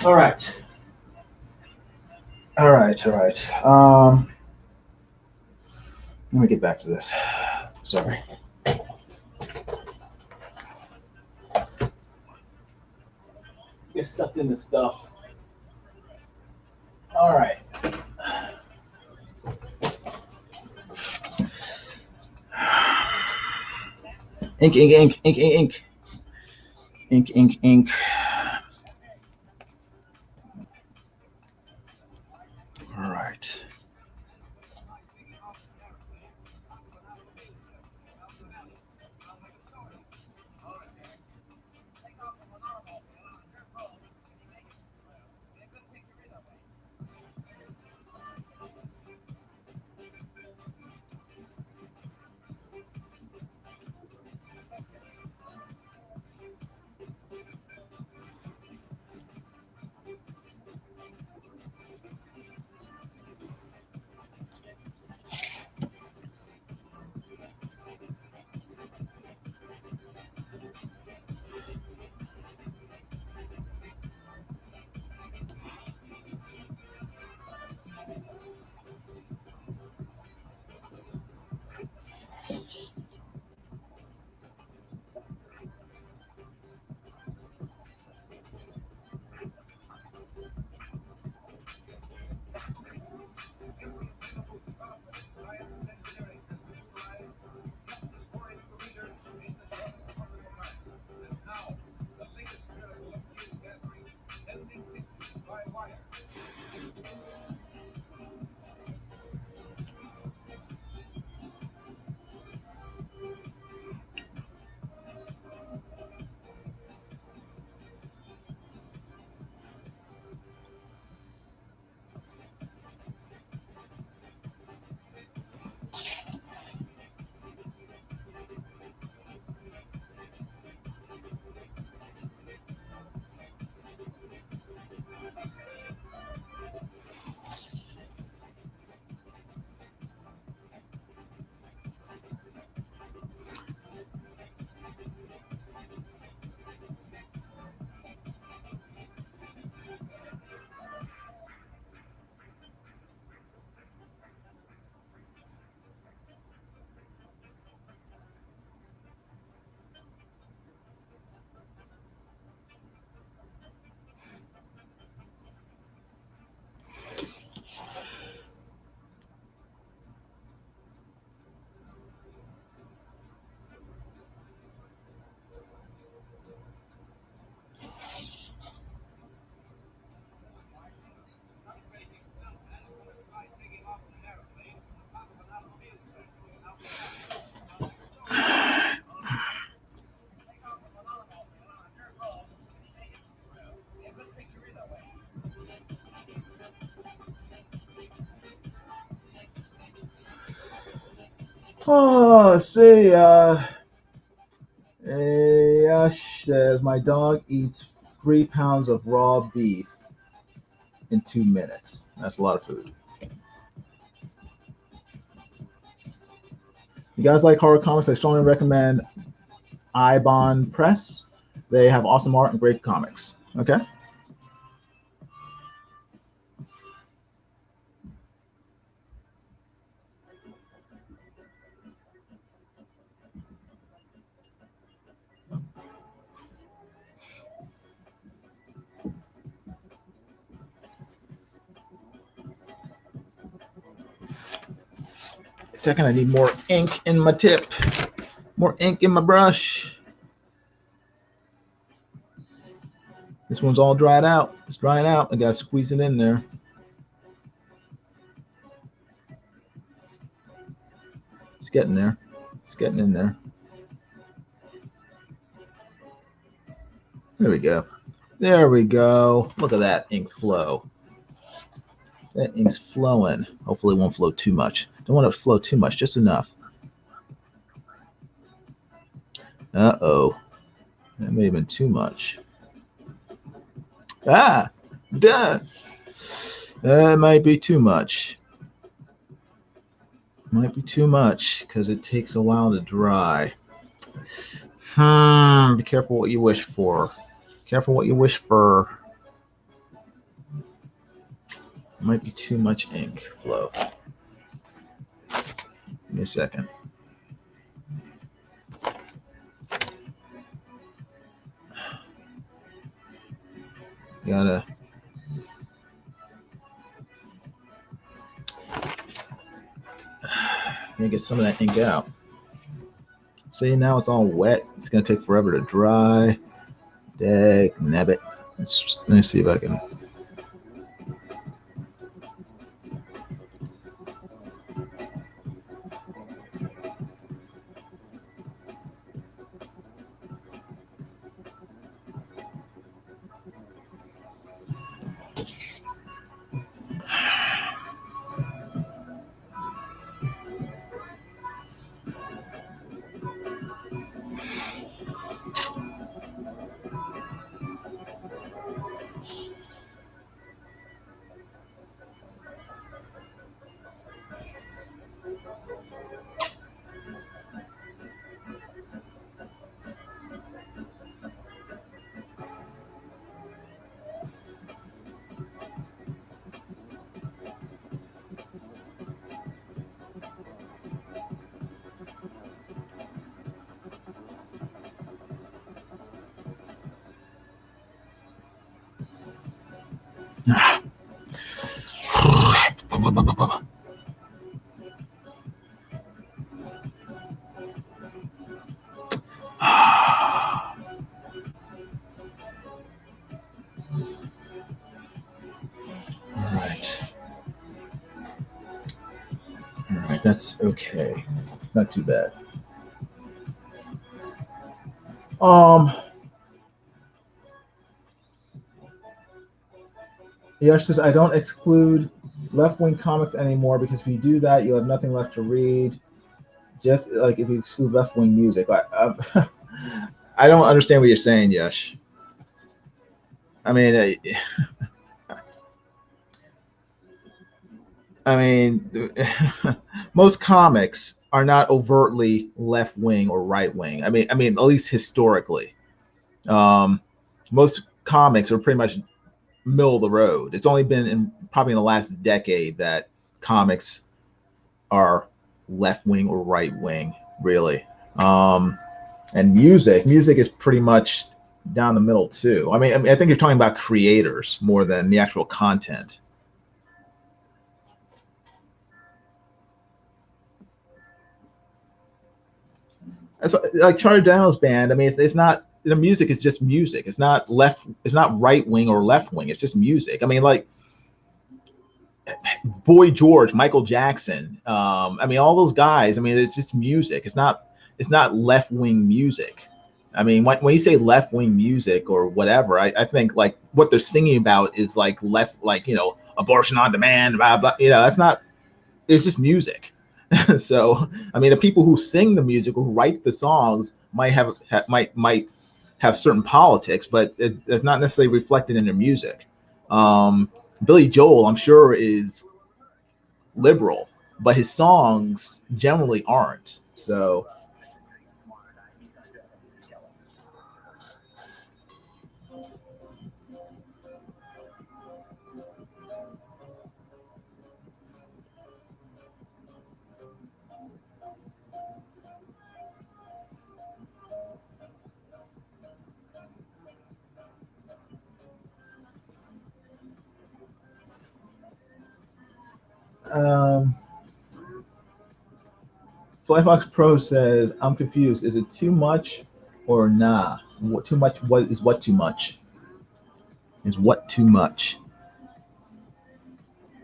All right. All right. All right. Let me get back to this. Sorry. Get sucked into stuff. All right. Ink, ink, ink, ink, ink, ink. Ink, ink, ink. All right. Oh, let's see. Yash says my dog eats 3 pounds of raw beef in 2 minutes. That's a lot of food. You guys like horror comics? I strongly recommend Ibon Press. They have awesome art and great comics. Okay. Second, I need more ink in my tip. More ink in my brush. This one's all dried out. It's drying out. I gotta squeeze it in there. It's getting there. It's getting in there. There we go. There we go. Look at that ink flow. That ink's flowing. Hopefully it won't flow too much. Don't want it to flow too much, just enough. Uh-oh. That may have been too much. Ah! Duh! That might be too much. Might be too much because it takes a while to dry. Be careful what you wish for. Careful what you wish for. Might be too much ink flow. Give me a second. Gotta get some of that ink out. See, now it's all wet. It's gonna take forever to dry. Dag nabbit. Let me see if I can. All right, that's okay. Not too bad. Yash says, I don't exclude left-wing comics anymore because if you do that, you'll have nothing left to read. Just like if you exclude left-wing music. I don't understand what you're saying, Yash. I mean, most comics are not overtly left-wing or right-wing. I mean, at least historically, most comics are pretty much middle of the road. It's only been probably in the last decade that comics are left-wing or right-wing, really. And music is pretty much down the middle too. I mean, I think you're talking about creators more than the actual content. It's like Charlie Daniels Band. I mean, it's not, the music is just music. It's not right wing or left wing. It's just music. I mean, like Boy George, Michael Jackson. I mean, all those guys. I mean, it's just music. It's not left wing music. I mean, when you say left wing music or whatever, I think like what they're singing about is like left, like, you know, abortion on demand, blah blah. You know, that's not. It's just music. So, I mean, the people who sing the music, who write the songs, might have certain politics, but it's not necessarily reflected in their music. Billy Joel, I'm sure, is liberal, but his songs generally aren't. So, um, Flyfox Pro says, "I'm confused. Is it too much or nah? What too much? What is what too much? Is what too much?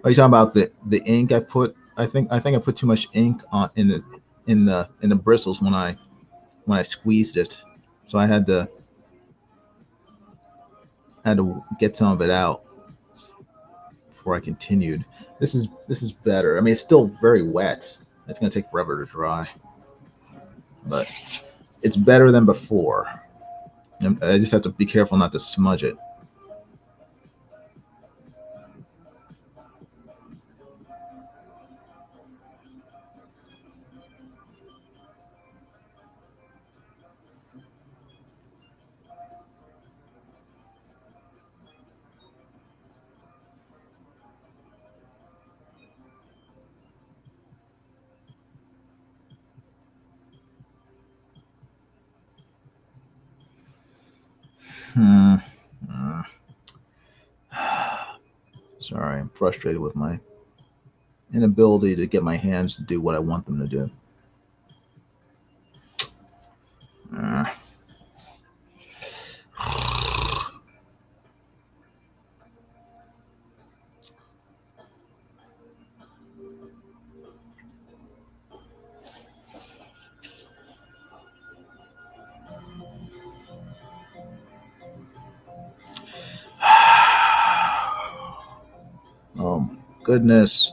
Are you talking about the ink I put? I think I put too much ink on in the bristles when I squeezed it, so I had to get some of it out before I continued. This is better. I mean, it's still very wet. It's gonna take forever to dry, but it's better than before. I just have to be careful not to smudge it. Hmm. Sorry, I'm frustrated with my inability to get my hands to do what I want them to do. Oh, goodness.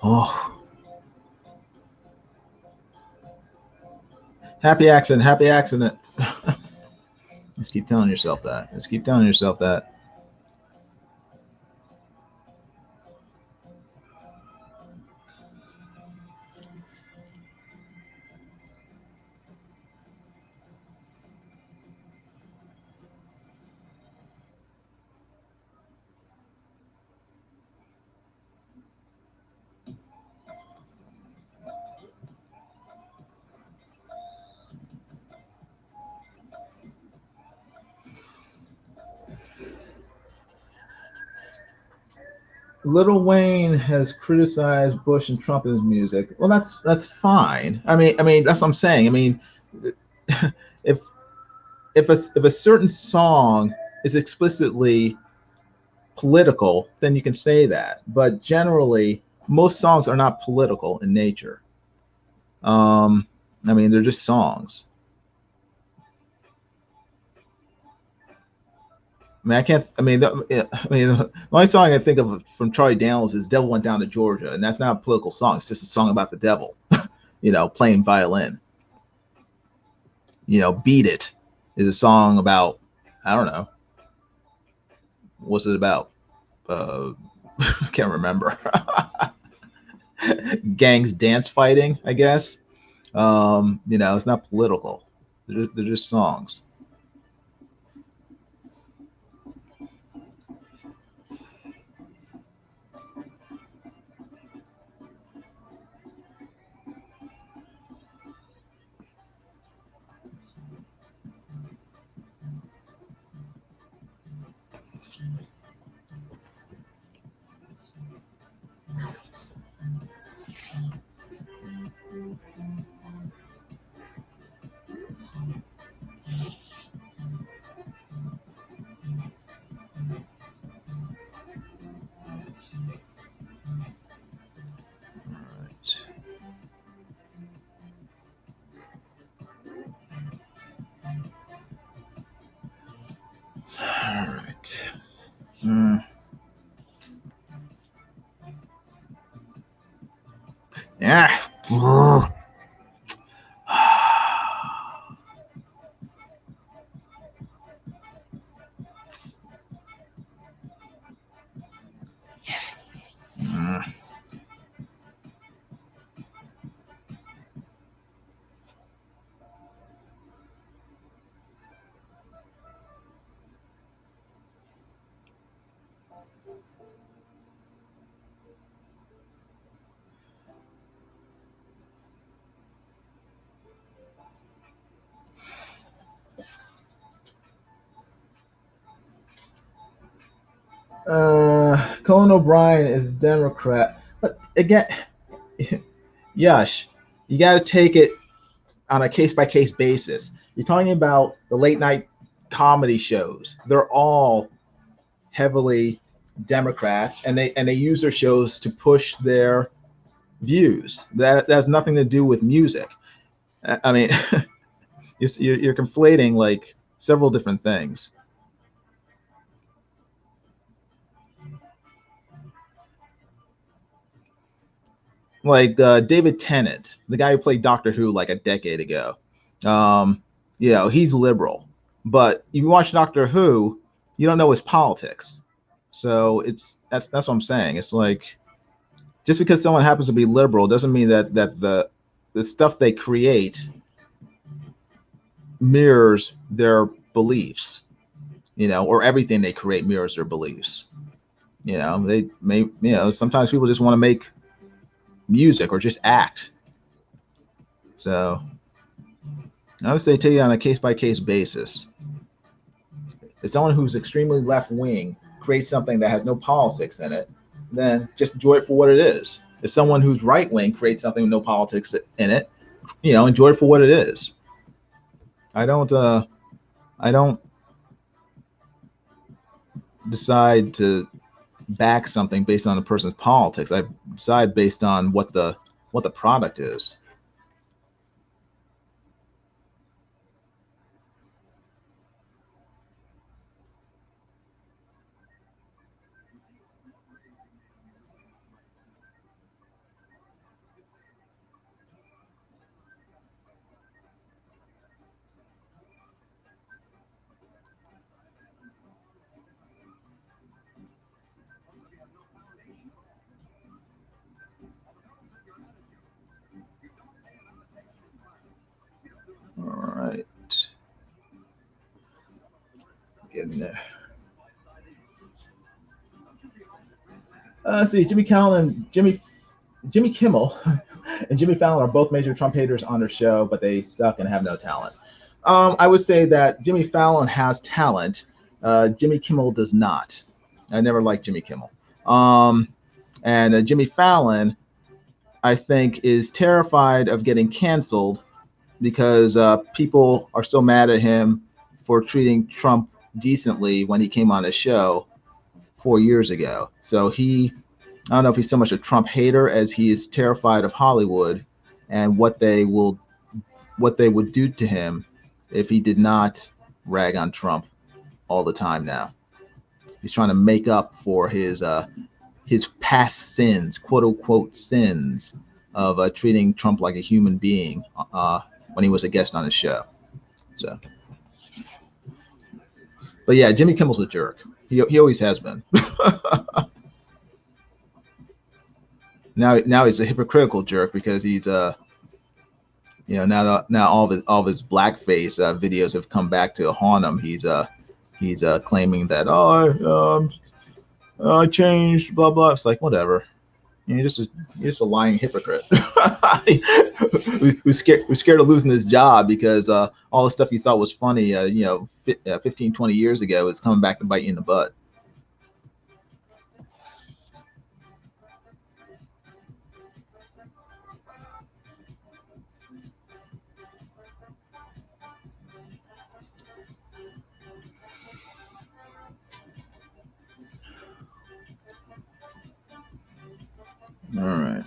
Oh, happy accident, happy accident. Just keep telling yourself that. Just keep telling yourself that. Lil Wayne has criticized Bush and Trump in his music. Well, that's fine. I mean that's what I'm saying. I mean, if if a certain song is explicitly political, then you can say that. But generally, most songs are not political in nature. Um, I mean, they're just songs. I mean, I can't. The only song I can think of from Charlie Daniels is "Devil Went Down to Georgia," and that's not a political song. It's just a song about the devil, playing violin. "Beat It" is a song about, I don't know, what's it about? I can't remember. Gangs dance fighting, I guess. It's not political. They're just songs. All right. Yeah. Conan O'Brien is Democrat, but again, Yash, you got to take it on a case by case basis. You're talking about the late night comedy shows; they're all heavily Democrat, and they use their shows to push their views. That has nothing to do with music. I mean, you're conflating like several different things. Like David Tennant, the guy who played Doctor Who like a decade ago. He's liberal, but if you watch Doctor Who, you don't know his politics. So that's what I'm saying. It's like, just because someone happens to be liberal doesn't mean that the stuff they create mirrors their beliefs, or everything they create mirrors their beliefs. They may, sometimes people just want to make music or just act. So I would say take it on a case by case basis. If someone who's extremely left wing creates something that has no politics in it, then just enjoy it for what it is. If someone who's right wing creates something with no politics in it, enjoy it for what it is. I don't decide to back something based on a person's politics. I decide based on what the product is. All right. Getting there. See, Jimmy Kimmel and Jimmy Fallon are both major Trump haters on their show, but they suck and have no talent. I would say that Jimmy Fallon has talent. Jimmy Kimmel does not. I never liked Jimmy Kimmel. And Jimmy Fallon, I think, is terrified of getting canceled because people are so mad at him for treating Trump decently when he came on his show 4 years ago. So I don't know if he's so much a Trump hater as he is terrified of Hollywood and what they would do to him if he did not rag on Trump all the time now. He's trying to make up for his past sins, quote unquote sins, of treating Trump like a human being when he was a guest on his show. So, but yeah, Jimmy Kimmel's a jerk. He always has been. Now he's a hypocritical jerk because he's now all of his blackface videos have come back to haunt him. He's claiming that I changed, blah blah. It's like, whatever. You're just a lying hypocrite who's scared of losing his job because all the stuff you thought was funny 15 20 years ago is coming back to bite you in the butt. All right.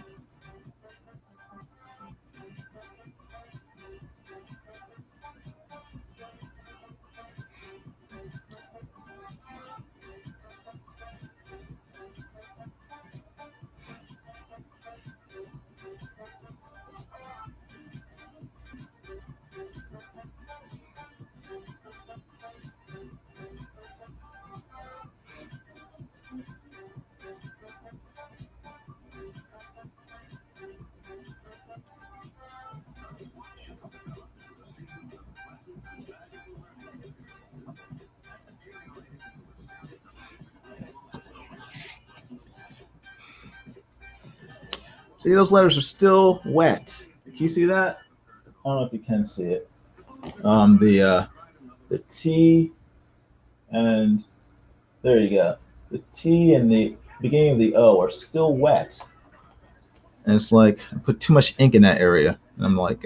See, those letters are still wet. Can you see that? I don't know if you can see it. The T and there you go. The T and the beginning of the O are still wet. And it's like I put too much ink in that area. And I'm like,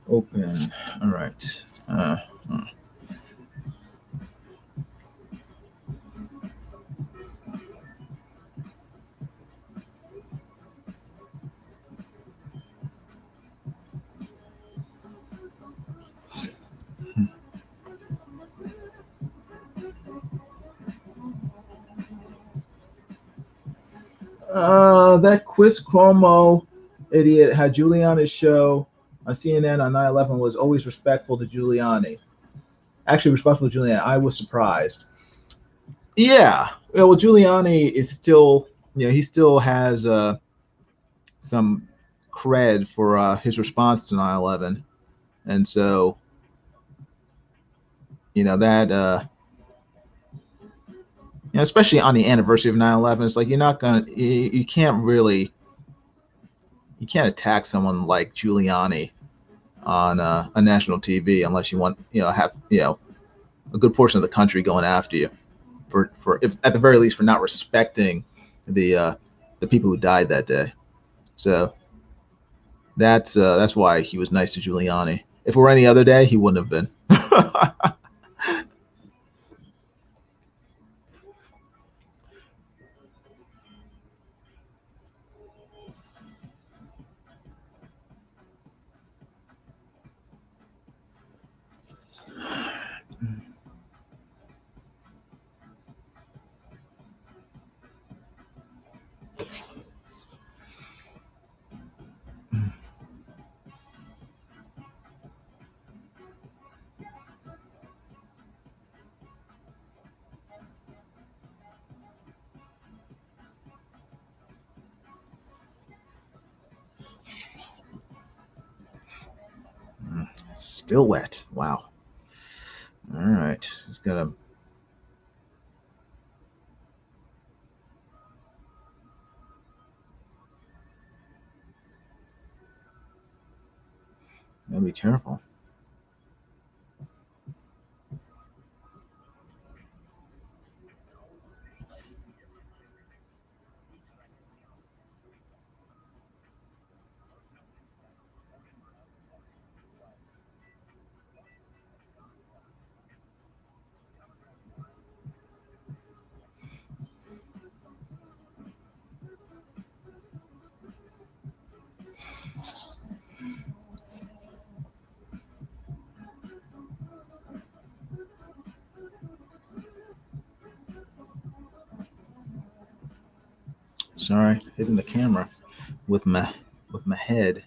open. All right. That Chris Cuomo idiot had Giuliani's show on CNN on 9/11 was always respectful to Giuliani. Actually, respectful to Giuliani. I was surprised. Yeah. Well, Giuliani is still, he still has some cred for his response to 9/11. And so that especially on the anniversary of 9/11, it's like you can't attack someone like Giuliani on a national TV unless you want have a good portion of the country going after you for if at the very least for not respecting the people who died that day. So that's why he was nice to Giuliani. If it were any other day, he wouldn't have been. Still wet. Wow. All right. Just gotta. Be careful. Sorry, hitting the camera with my head.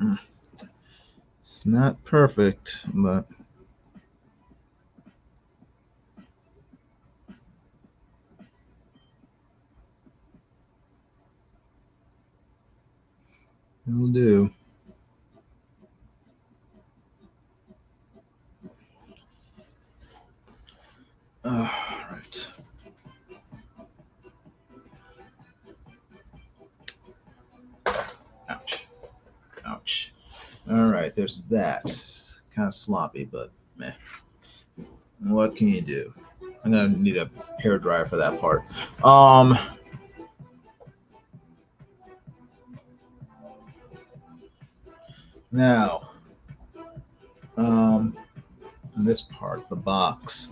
All right. It's not perfect, but it'll do. All right. Ouch. Ouch. All right, there's that. Kind of sloppy, but meh. What can you do? I'm gonna need a hair dryer for that part. Now, this part, the box.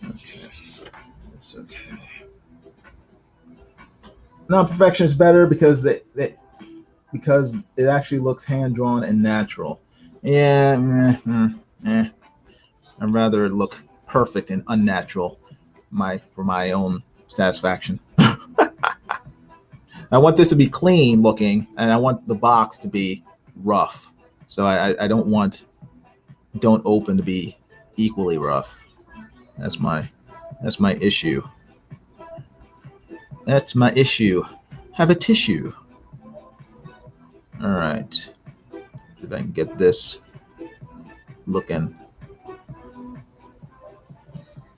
Okay, it's okay. No, perfection is better because because it actually looks hand drawn and natural. Yeah, I'd rather it look perfect and unnatural, for my own satisfaction. I want this to be clean looking, and I want the box to be rough. So I don't want don't open to be equally rough. That's my issue. That's my issue. Have a tissue. All right. See if I can get this looking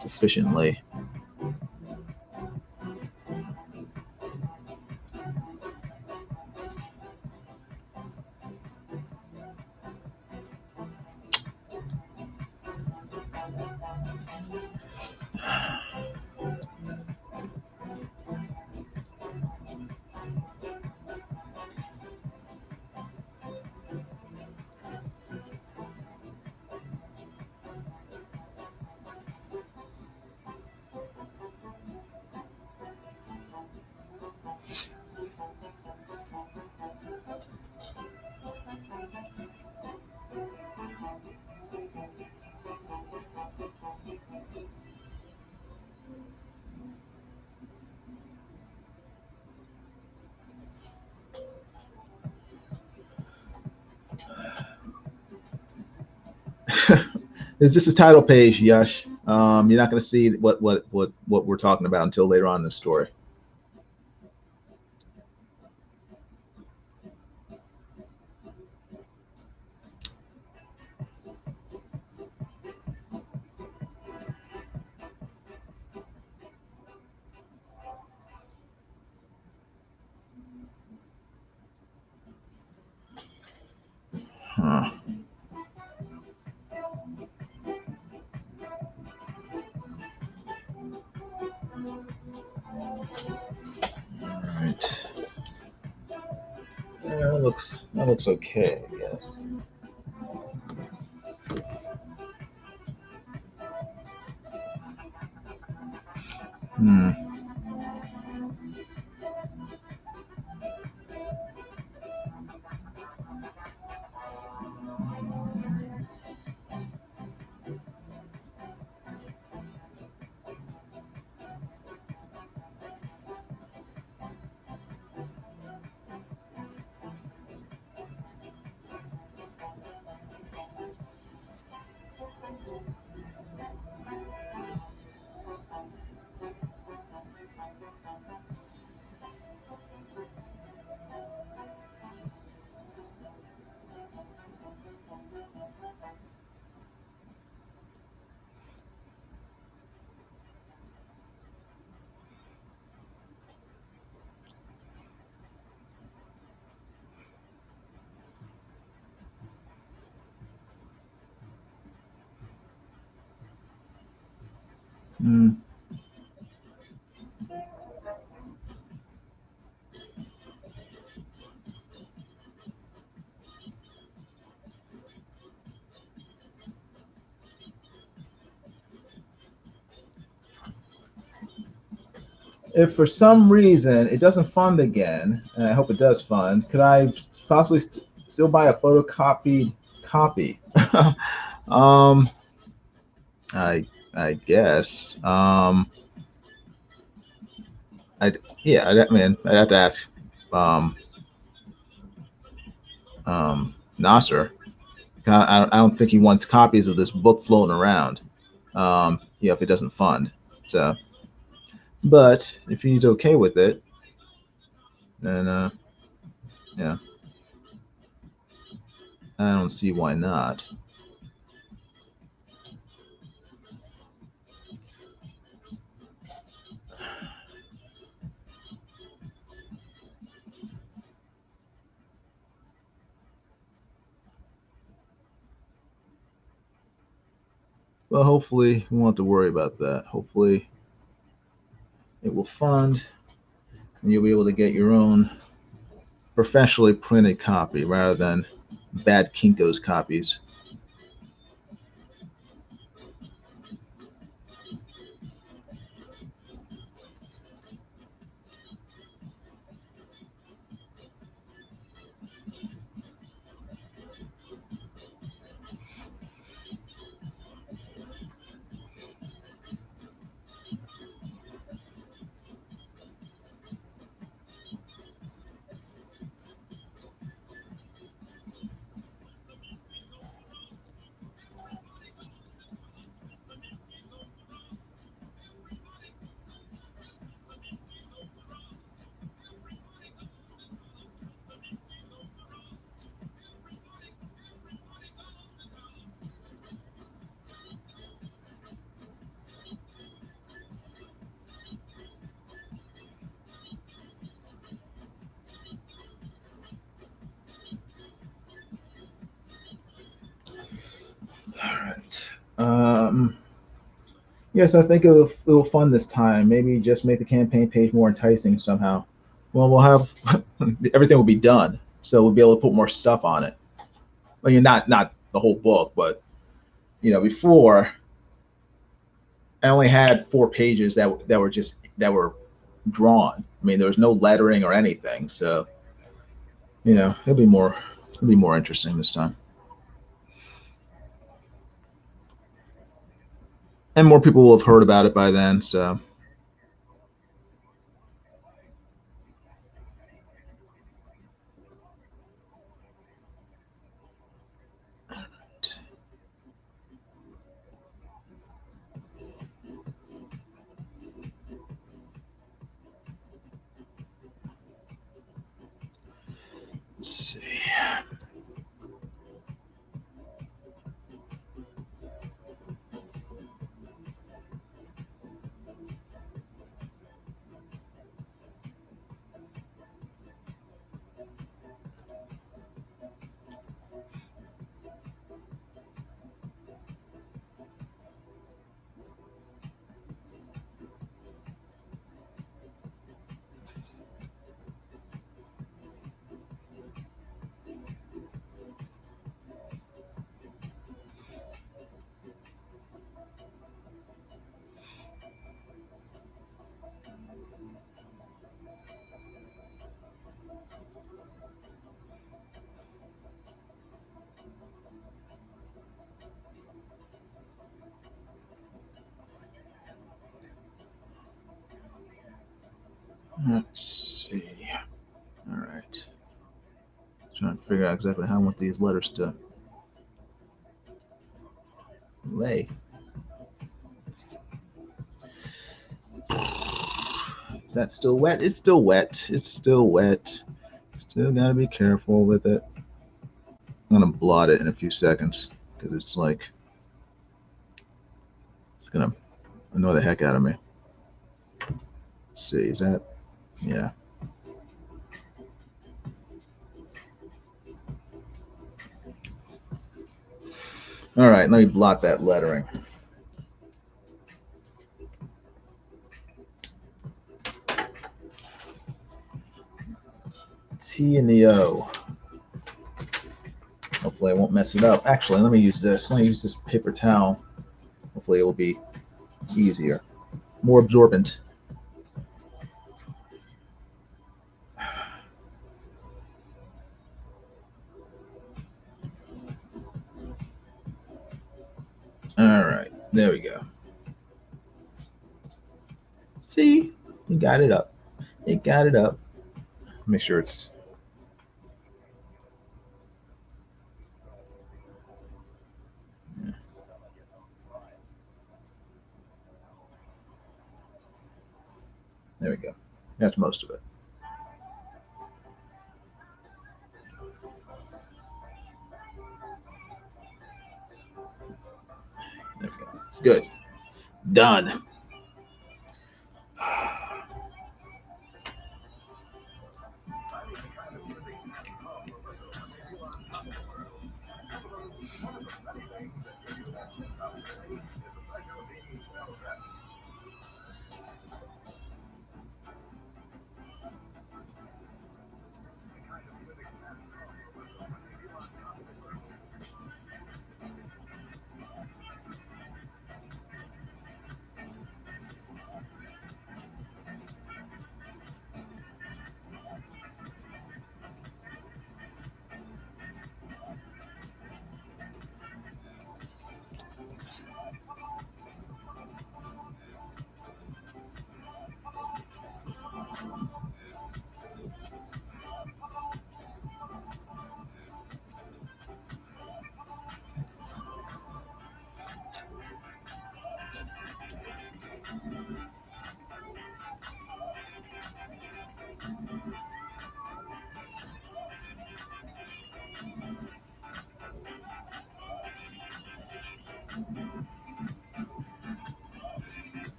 sufficiently. It's just a title page, Yush. You're not going to see what we're talking about until later on in the story. Huh. All right. Yeah, that looks okay, I guess. Hmm. Hmm. If for some reason it doesn't fund again, and I hope it does fund, could I possibly still buy a photocopied copy? um, I guess. I yeah. I mean, I'd have to ask um, Nasser. I don't think he wants copies of this book floating around. If it doesn't fund. So, but if he's okay with it, then yeah, I don't see why not. Well, hopefully we won't have to worry about that. Hopefully it will fund, and you'll be able to get your own professionally printed copy rather than bad Kinko's copies. All right. Yes, I think it'll fund this time. Maybe just make the campaign page more enticing somehow. Well, we'll have everything will be done, so we'll be able to put more stuff on it. Well, not the whole book, but before I only had 4 pages that were drawn. I mean, there was no lettering or anything, so it'll be more interesting this time, and more people will have heard about it by then. So. see. Let's see. All right. Trying to figure out exactly how I want these letters to lay. Is that still wet? It's still wet. It's still wet. Still gotta be careful with it. I'm gonna blot it in a few seconds because it's like it's gonna annoy the heck out of me. Let's see, is that yeah. All right, let me blot that lettering. T and the O. Hopefully I won't mess it up. Actually, let me use this. Let me use this paper towel. Hopefully it will be easier, more absorbent. All right, there we go. See, you got it up. It got it up. Make sure it's. Yeah. There we go. That's most of it. There we go. Good. Done.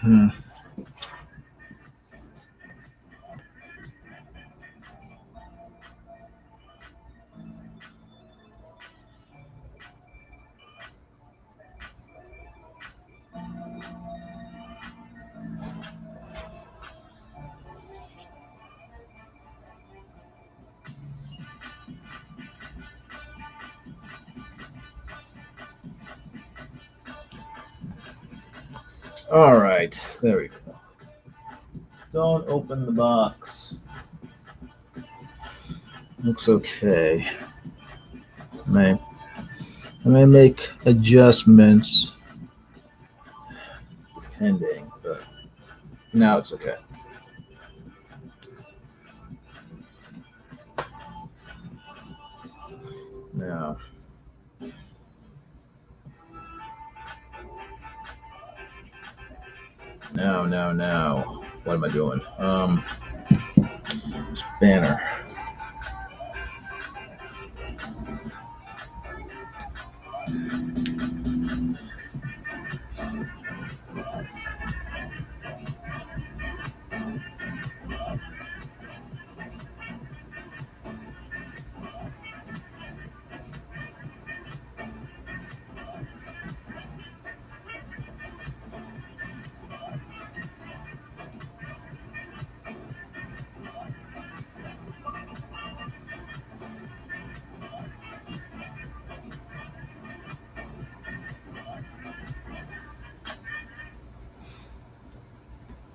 Hmm. All right, there we go. Don't open the box. Looks okay. I may make adjustments pending, but now it's okay. Now, now. What am I doing? Banner.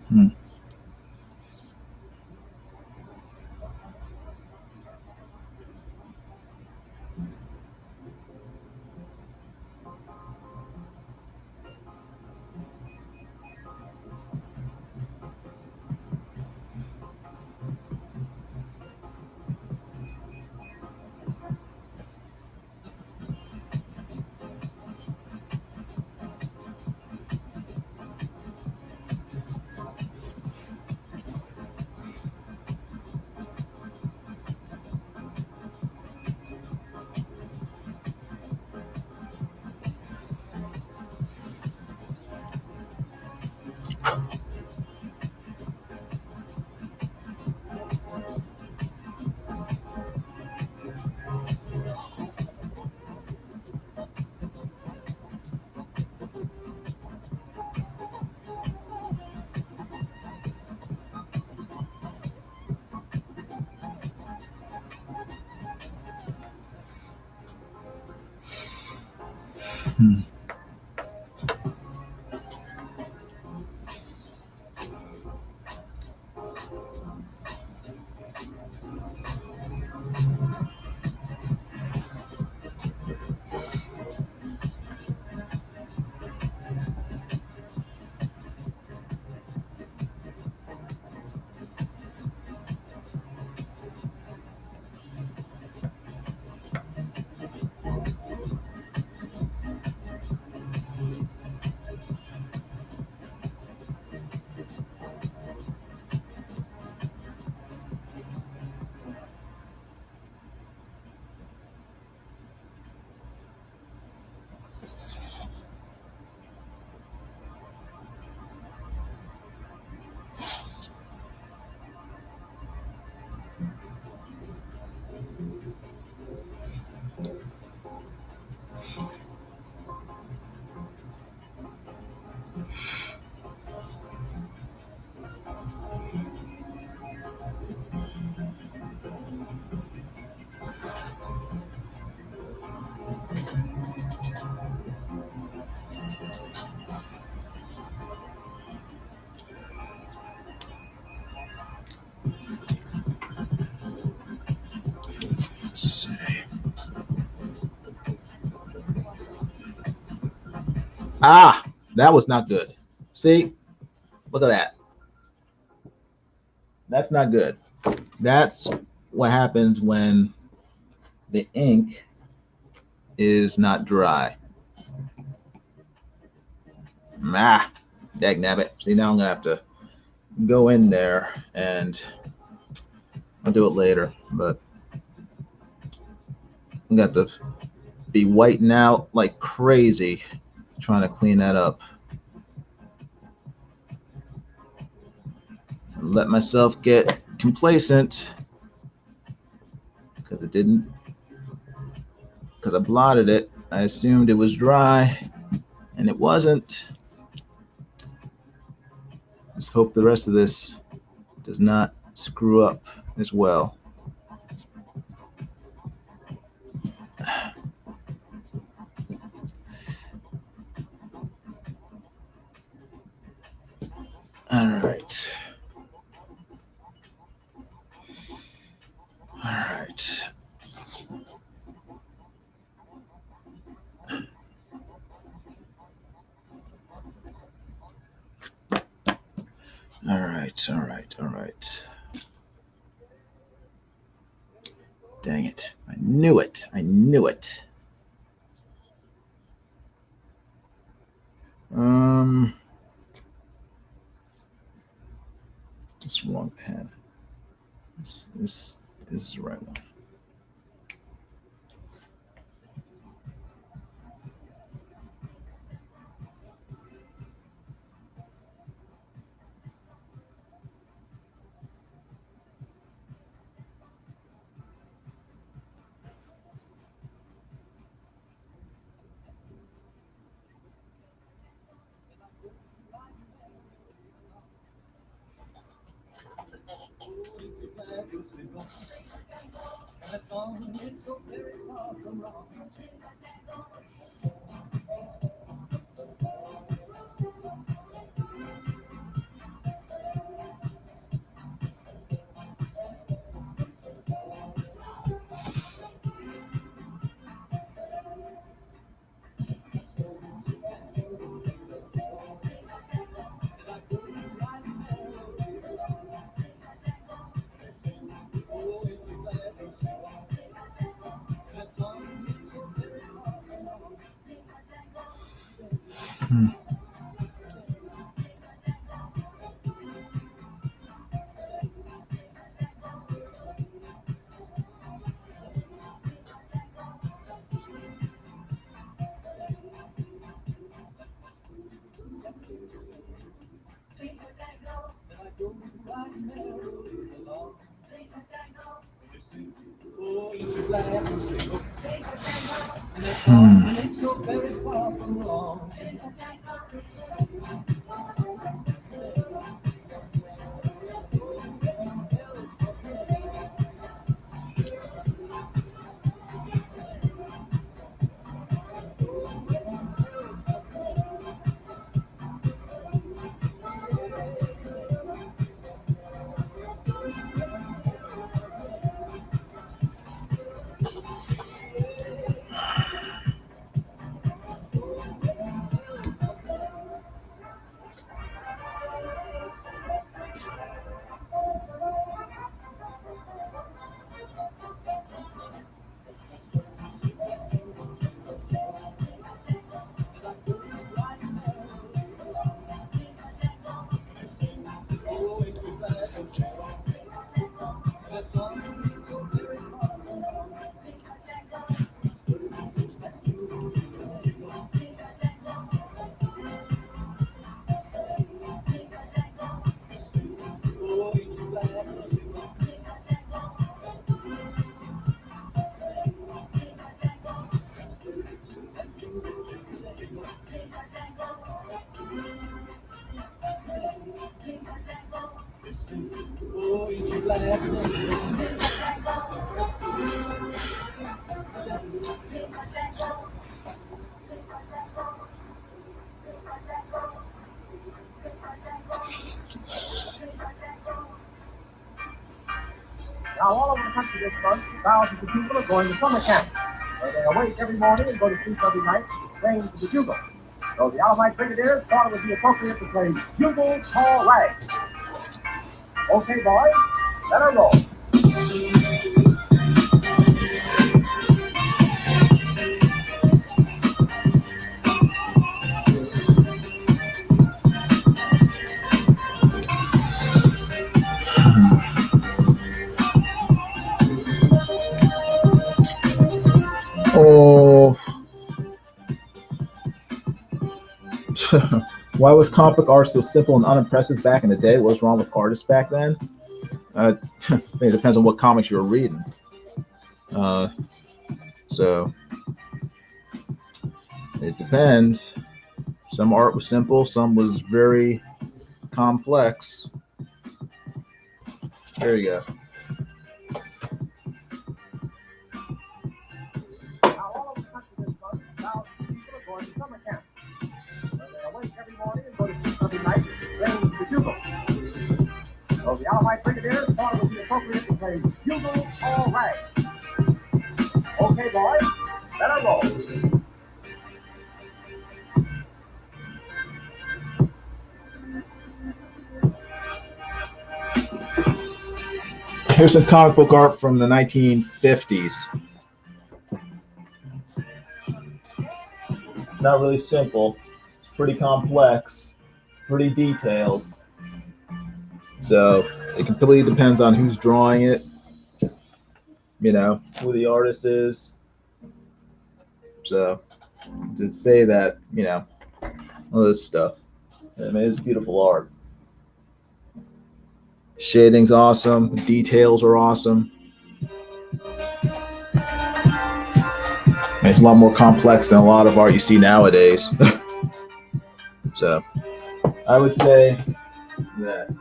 Hmm. Hmm. Let's see. Ah, that was not good. See, look at that. That's not good. That's what happens when the ink is not dry. Ah, dagnabbit. See, now I'm gonna have to go in there and I'll do it later, but I'm gonna have to be whiting out like crazy trying to clean that up. Let myself get complacent because I blotted it. I assumed it was dry and it wasn't. Let's hope the rest of this does not screw up as well. right, all right, all right. Dang it. I knew it. I knew it. This wrong pen. This is the right one. Now, all over the country this month, thousands of people are going to summer camp, where they awake every morning and go to sleep every night playing to the bugle. So the Alabama Brigadiers thought it would be appropriate to play Bugle Call Rags. Okay, boys, let her roll. Oh. Why was comic art so simple and unimpressive back in the day? What was wrong with artists back then? It depends on what comics you were reading. So it depends. Some art was simple, some was very complex. There you go. Now, all over the country this month, thousands of people are going to summer camp, where they awake every morning and go to sleep every night playing to the bugle. So the Alabama Brigadiers thought it would be appropriate to play Bugle Call Rags. Okay, boys, let her roll. Here's some comic book art from the 1950s. It's not really simple. It's pretty complex, pretty detailed. So it completely depends on who's drawing it, you know, who the artist is. So to say that, you know, all this stuff. I mean, it's beautiful art. Shading's awesome. Details are awesome. It's a lot more complex than a lot of art you see nowadays. So I would say that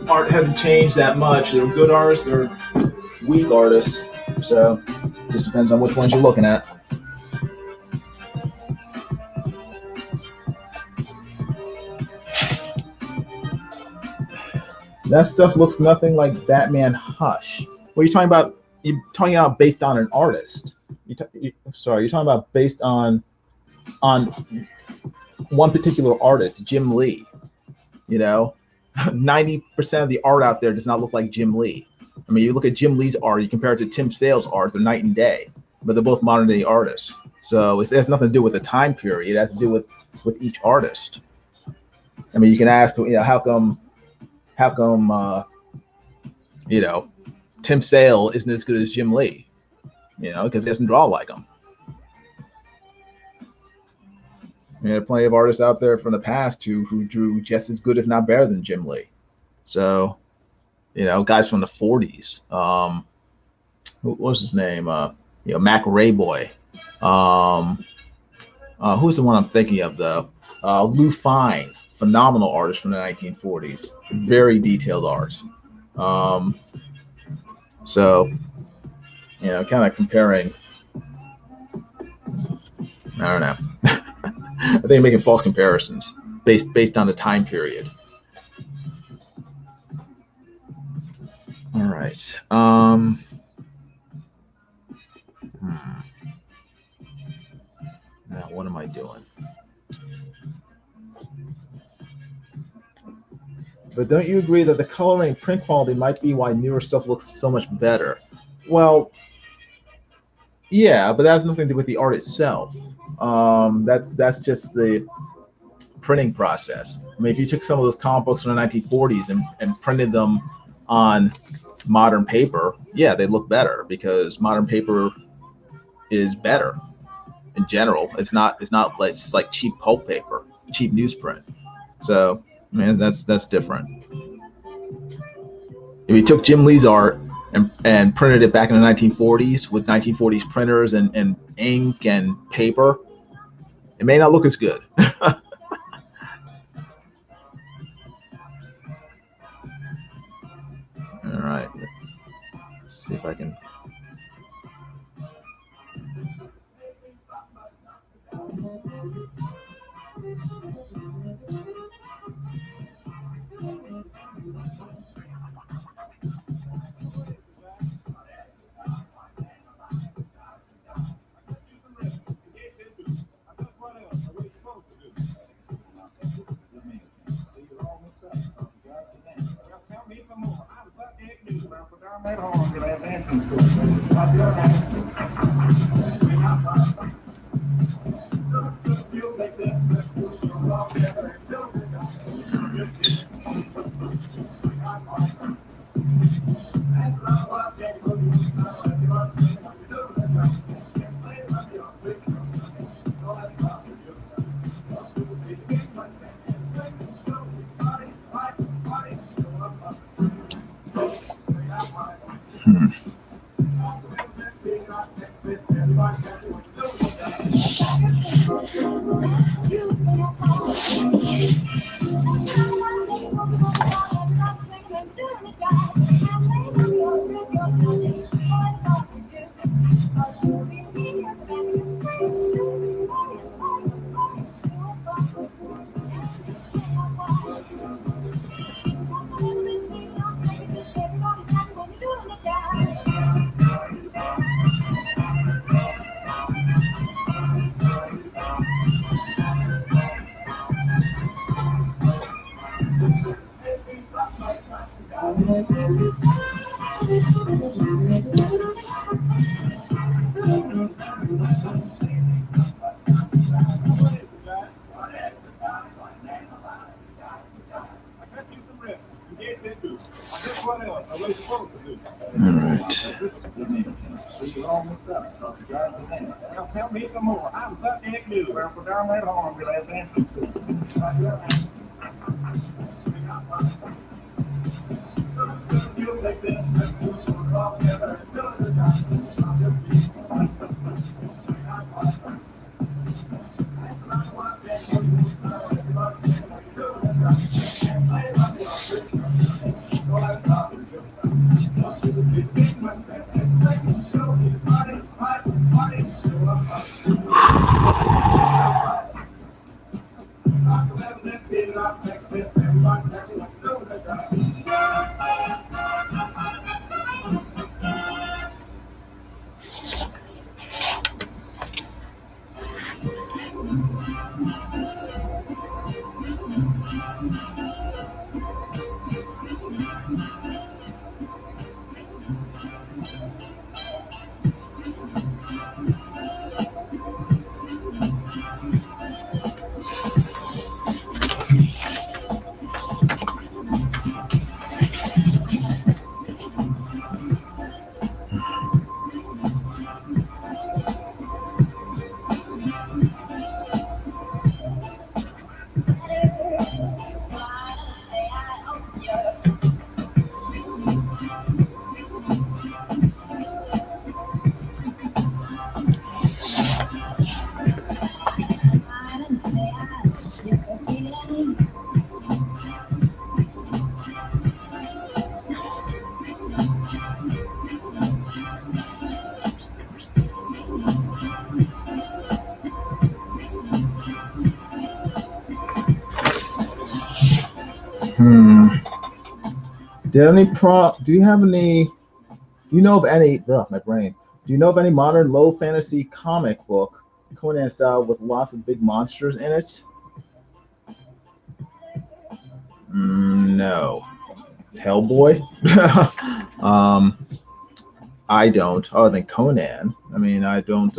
art hasn't changed that much. There are good artists, there are weak artists. So it just depends on which ones you're looking at. That stuff looks nothing like Batman Hush. What are you talking about? You're talking about based on an artist. You're talking about based on one particular artist, Jim Lee. You know, 90% of the art out there does not look like Jim Lee. I mean, you look at Jim Lee's art, you compare it to Tim Sale's art, they're night and day, but they're both modern day artists. So it has nothing to do with the time period. It has to do with each artist. I mean, you can ask, you know, how come, you know, Tim Sale isn't as good as Jim Lee? You know, because he doesn't draw like him. There are plenty of artists out there from the past who drew just as good, if not better, than Jim Lee. So, you know, guys from the 40s. What was his name? You know, Mac Rayboy. Who's the one I'm thinking of, though? Lou Fine, phenomenal artist from the 1940s. Very detailed art. So, you know, kind of comparing. I don't know. I think I'm making false comparisons based on the time period. All right. Now, what am I doing? But don't you agree that the coloring and print quality might be why newer stuff looks so much better? Well, yeah, but that has nothing to do with the art itself. That's just the printing process. I mean, if you took some of those comic books from the 1940s and printed them on modern paper, yeah, they look better because modern paper is better in general. It's not like just like cheap pulp paper, cheap newsprint. So, I mean, that's different. If you took Jim Lee's art and printed it back in the 1940s with 1940s printers and ink and paper, it may not look as good. All right, let's see if I can. You're all mixed up. Now tell me some more. I'm such a new. Well, for down that home, we'll have answers to. You'll take this. Do you have any? Do you know of any? Ugh, my brain. Do you know of any modern low fantasy comic book, Conan style, with lots of big monsters in it? No. Hellboy? I don't. Other than Conan, I mean, I don't.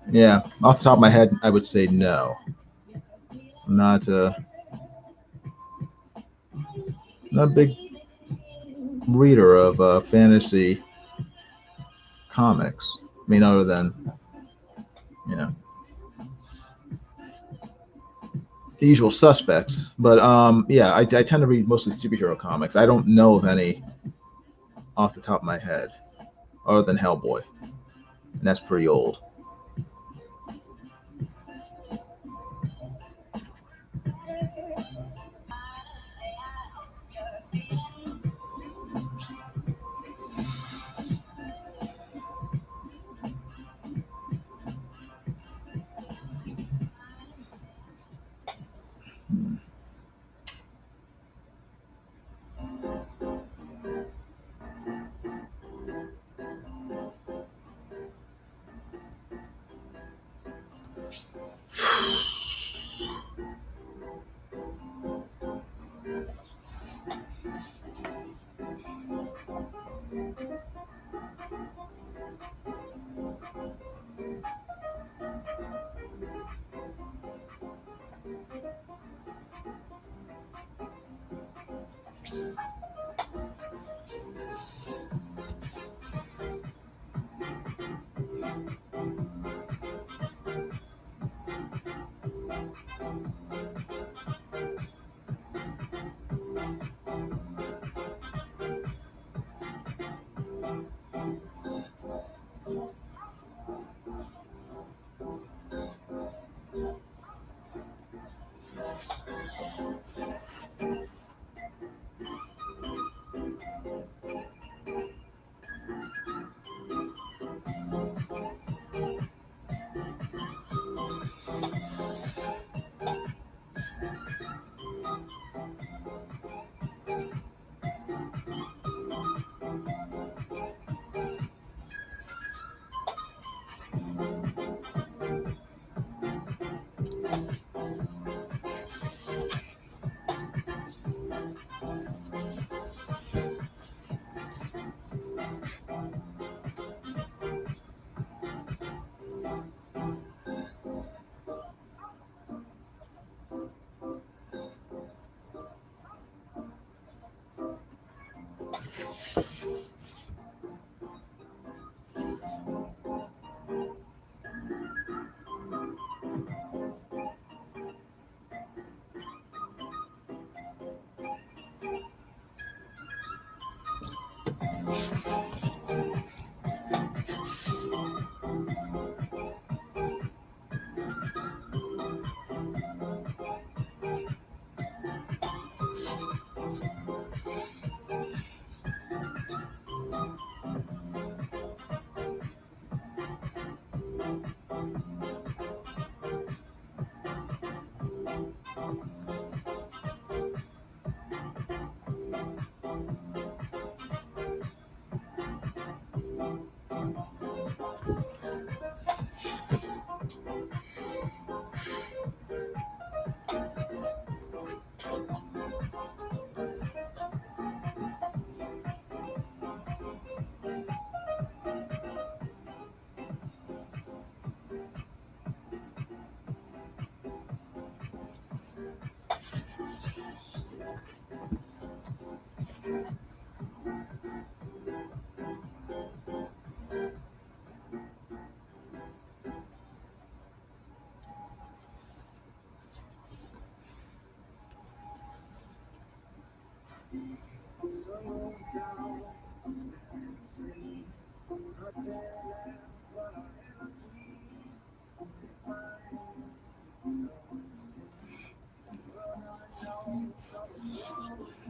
Yeah, off the top of my head, I would say no. I'm not not a big reader of fantasy comics. I mean, other than, you know, the usual suspects. But yeah, I tend to read mostly superhero comics. I don't know of any off the top of my head other than Hellboy, and that's pretty old.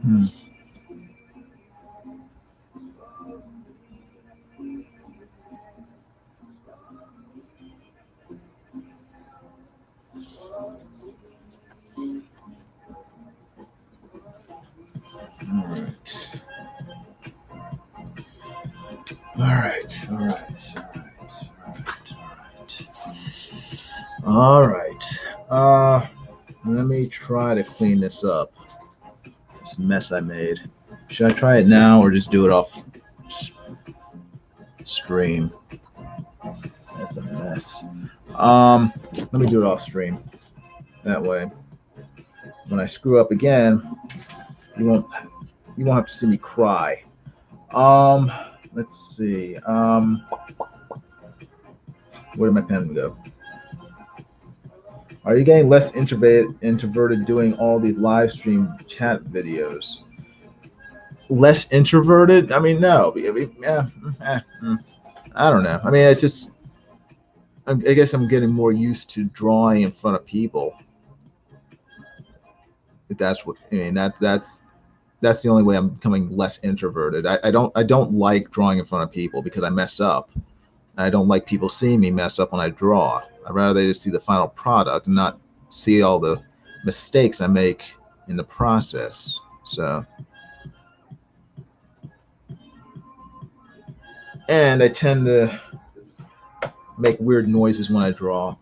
Hmm. All right. All right. All right. All right. All right. Let me try to clean this up. This mess I made. Should I try it now or just do it off stream? That's a mess. Let me do it off stream. That way, when I screw up again, you won't have to see me cry. Let's see. Where did my pen go? Are you getting less introverted doing all these live stream chat videos? Less introverted? I mean, no. I don't know. I mean, it's just. I guess I'm getting more used to drawing in front of people. If that's what I mean. That's the only way I'm becoming less introverted. I don't like drawing in front of people because I mess up. I don't like people seeing me mess up when I draw. I'd rather they just see the final product and not see all the mistakes I make in the process. So, and I tend to make weird noises when I draw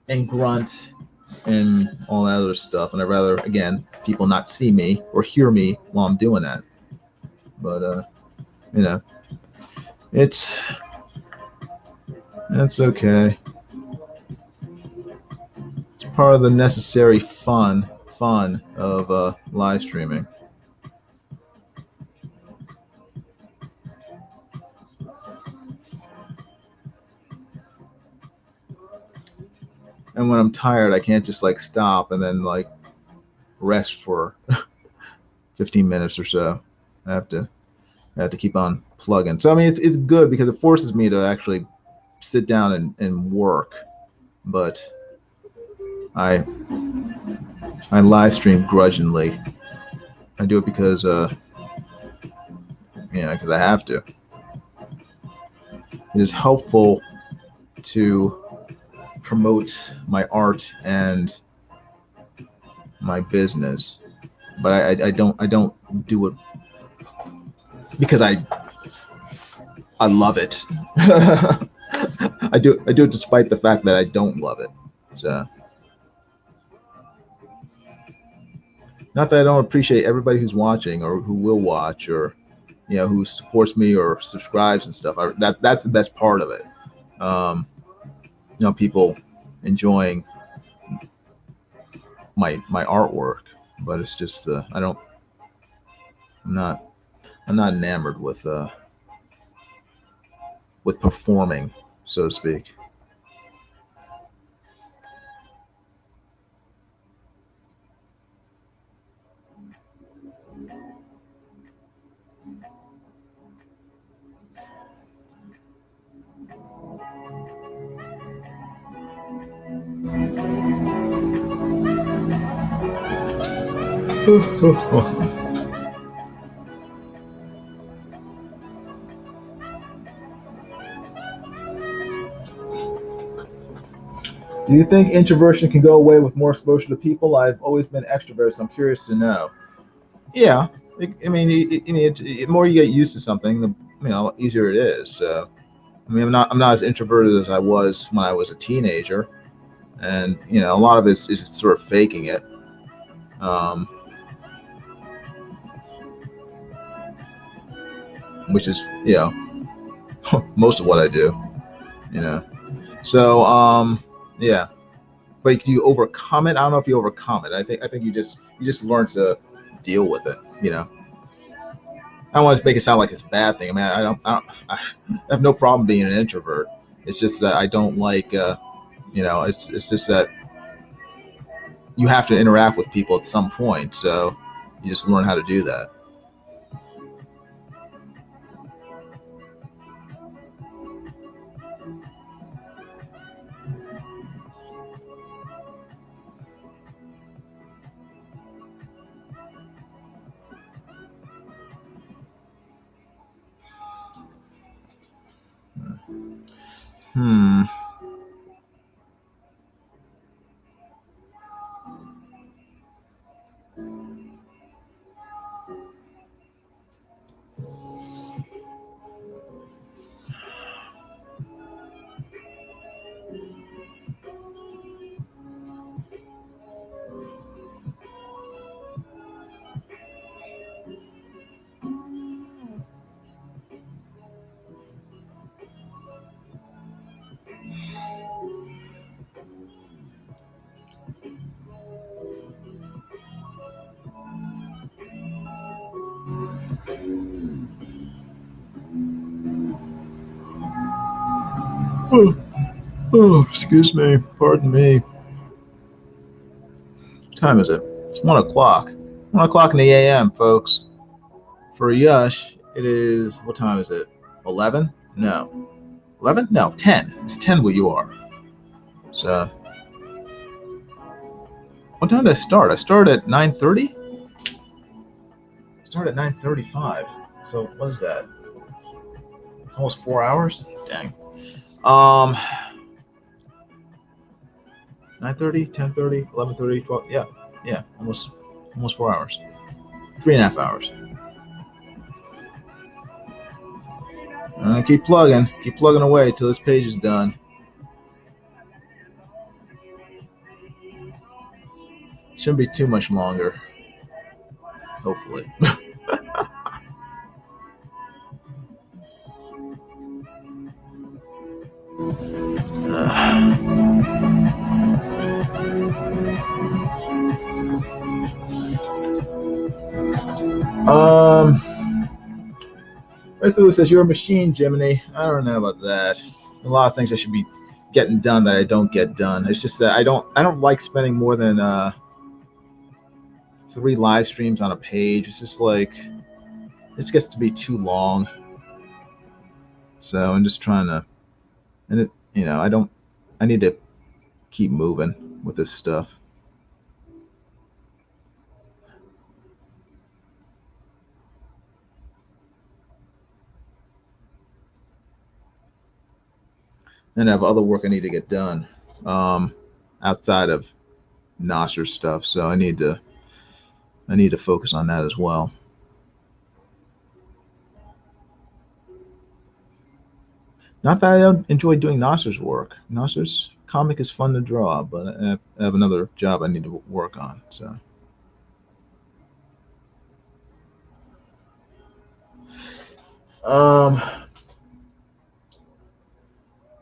and grunt and all that other stuff. And I'd rather, again, people not see me or hear me while I'm doing that. But, you know, that's okay. It's part of the necessary fun of live streaming. And when I'm tired, I can't just like stop and then like rest for 15 minutes or so. I have to keep on plugging. So I mean, it's good because it forces me to actually sit down and work. But I live stream grudgingly. I do it because because I have to. It is helpful to promote my art and my business, but I don't do it because I love it. I do it despite the fact that I don't love it. So not that I don't appreciate everybody who's watching or who will watch or who supports me or subscribes and stuff. That's the best part of it. People enjoying my artwork, but it's just I'm not enamored with performing, so to speak. Do you think introversion can go away with more exposure to people? I've always been extrovert, so I'm curious to know. Yeah, I mean, the more you get used to something, the easier it is. So, I mean, I'm not as introverted as I was when I was a teenager, and a lot of it is just sort of faking it. Which is most of what I do. So yeah. But do you overcome it? I don't know if you overcome it. I think you just learn to deal with it. I don't want to make it sound like it's a bad thing. I mean, I have no problem being an introvert. It's just that I don't like, it's just that you have to interact with people at some point. So you just learn how to do that. Hmm. Oh, excuse me. Pardon me. What time is it? It's 1 o'clock. 1 o'clock in the a.m., folks. For Yush, it is, what time is it? 11? No. 11? No, 10. It's 10 where you are. So, what time did I start? I started at 9:30? I started at 9:35. So, what is that? It's almost 4 hours? Dang. 9:30, 10:30, 11:30, 12. Yeah, almost 4 hours. 3.5 hours. Keep plugging away till this page is done. Shouldn't be too much longer, hopefully. Right through says you're a machine, Jiminy. I don't know about that. A lot of things I should be getting done that I don't get done. It's just that I don't like spending more than 3 live streams on a page. It's just like this gets to be too long. So I'm just trying to, and it, I need to keep moving with this stuff. And I have other work I need to get done outside of Nasser stuff. So I need to focus on that as well. Not that I don't enjoy doing Nasser's work. Nasser's comic is fun to draw, but I have another job I need to work on. So.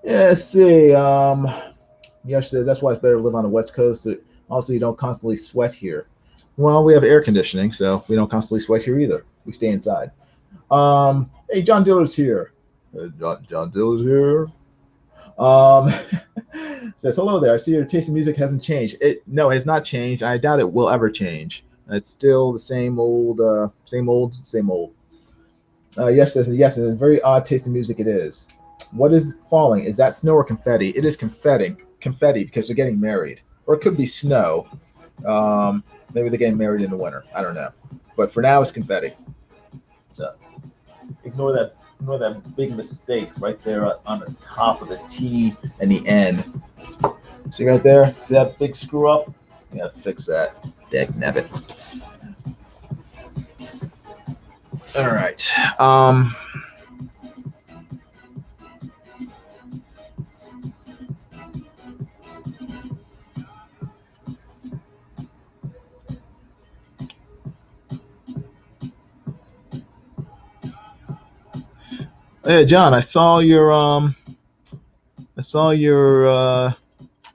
Yeah, let's see. Yash says that's why it's better to live on the West Coast. So also, you don't constantly sweat here. Well, we have air conditioning, so we don't constantly sweat here either. We stay inside. Hey, John Diller's here. John Diller's here. Says hello there. I see your taste in music hasn't changed. No, it has not changed. I doubt it will ever change. It's still the same old, same old, same old. Yes, says yes, and a very odd taste in music it is. What is falling? Is that snow or confetti? It is confetti because they're getting married, or it could be snow. Maybe they're getting married in the winter. I don't know, but for now it's confetti. So ignore that big mistake right there on the top of the T and the N. See right there? See that big screw up? You gotta fix that. Dagnabbit. All right. Hey, John, I saw your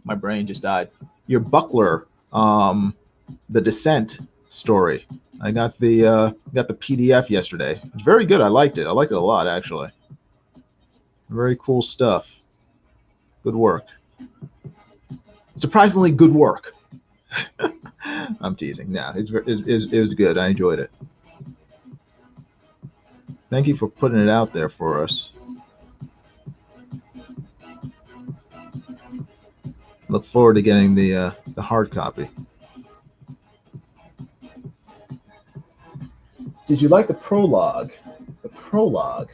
my brain just died. Your Buckler, the Descent story. I got the PDF yesterday. It's very good. I liked it. I liked it a lot, actually. Very cool stuff. Good work. Surprisingly good work. I'm teasing. No, it was good. I enjoyed it. Thank you for putting it out there for us. Look forward to getting the hard copy. Did you like the prologue? The prologue.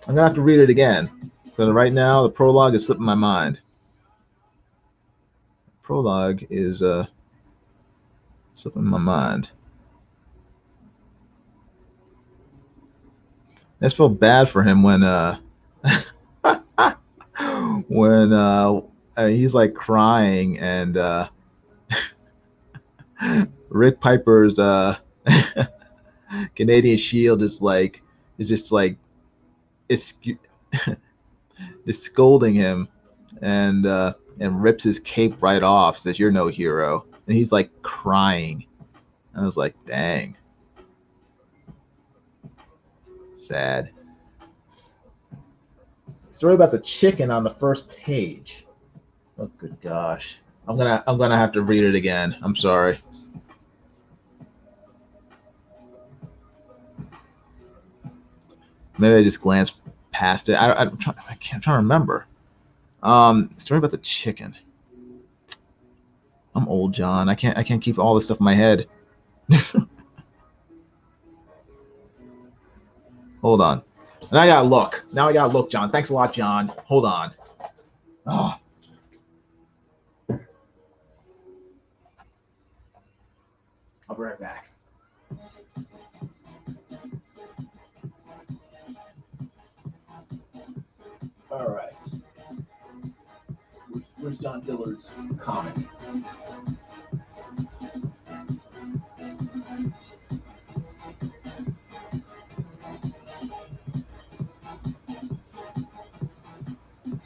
I'm gonna have to read it again. But right now, the prologue is slipping my mind. Prologue is slipping my mind. I just feel bad for him when when he's like crying and Rick Piper's Canadian Shield is just like it's is scolding him and rips his cape right off, says you're no hero, and he's like crying. I was like, dang, sad. Story about the chicken on the first page. Oh good gosh. I'm gonna have to read it again. I'm sorry. Maybe I just glanced past it. I'm trying to remember. Story about the chicken. I'm old, John. I can't keep all this stuff in my head. Hold on. And I gotta look. Now I gotta look, John. Thanks a lot, John. Hold on. Oh. I'll be right back. All right. Where's John Dillard's comic?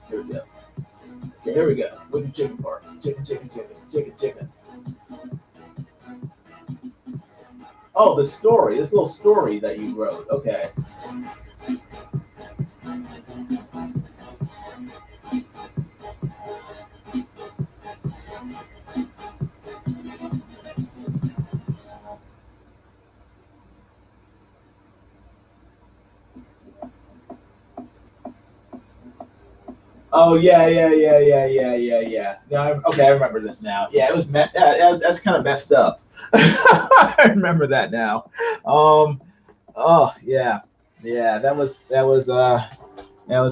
Here we go. Okay, here we go. Where's the chicken part? Chicken. Oh, the story. This little story that you wrote. Okay. Oh yeah. Yeah, okay, I remember this now. Yeah, it was that's kind of messed up. I remember that now. Oh yeah, that was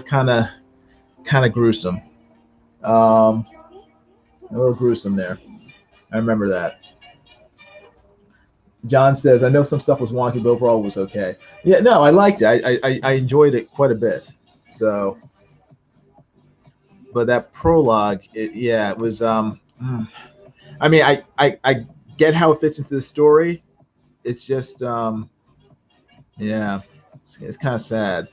kind of gruesome. A little gruesome there. I remember that. John says, "I know some stuff was wonky, but overall it was okay." Yeah, no, I liked it. I enjoyed it quite a bit. So, but that prologue, it was. I mean, I get how it fits into the story. It's just, yeah, it's kind of sad.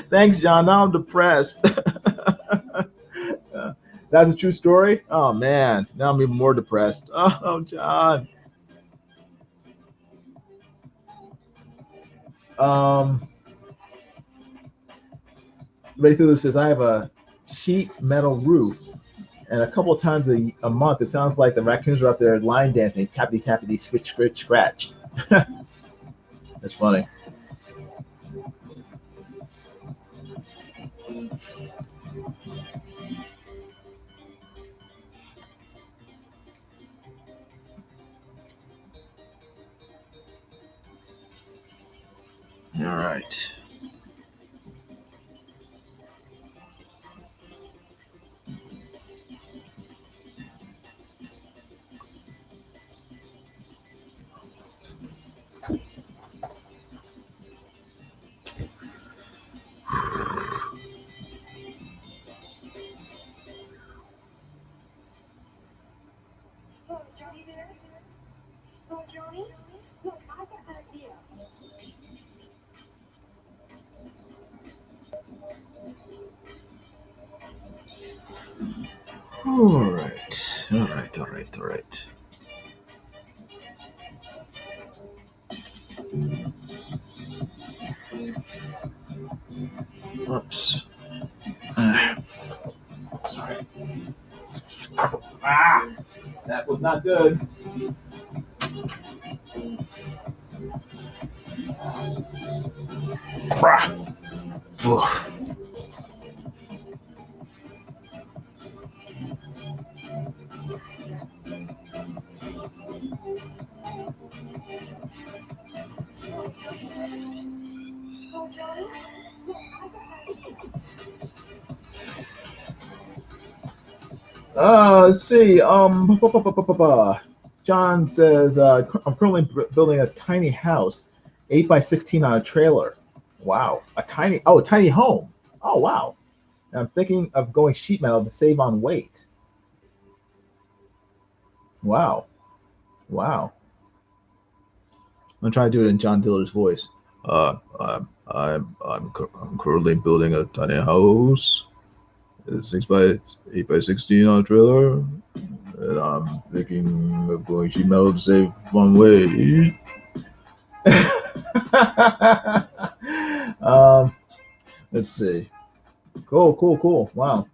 Thanks, John. Now I'm depressed. That's a true story. Oh man, now I'm even more depressed. Oh, John. Um, Ready through this says I have a sheet metal roof, and a couple of times a month it sounds like the raccoons are up there line dancing, tappity tappity, switch scratch. That's funny. All right. All right. Oops. Sorry. Ah, that was not good. Ah. Let's see. John says, I'm currently building a tiny house, 8 by 16 on a trailer. Wow, a tiny home. Oh wow. And I'm thinking of going sheet metal to save on weight. Wow, wow. I'm trying to do it in John Diller's voice. I'm currently building a tiny house, 6 by 8 by 16 on a trailer, and I'm thinking of going sheet metal to save on weight. um, let's see. Cool, cool, cool. Wow,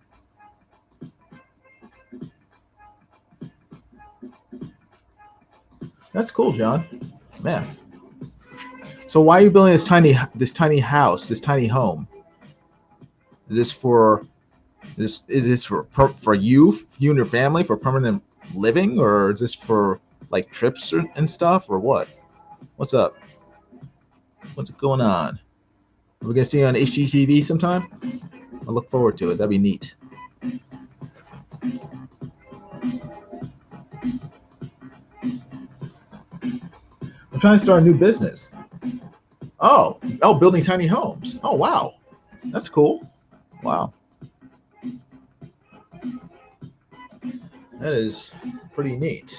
that's cool, John. Man. So why are you building this tiny house, this tiny home? Is this for is this for you and your family for permanent living, or is this for like trips and stuff, or what? What's up? What's going on? Are we gonna see you on HGTV sometime? I look forward to it. That'd be neat. I'm trying to start a new business. Oh, building tiny homes. Oh, wow, that's cool. Wow, that is pretty neat.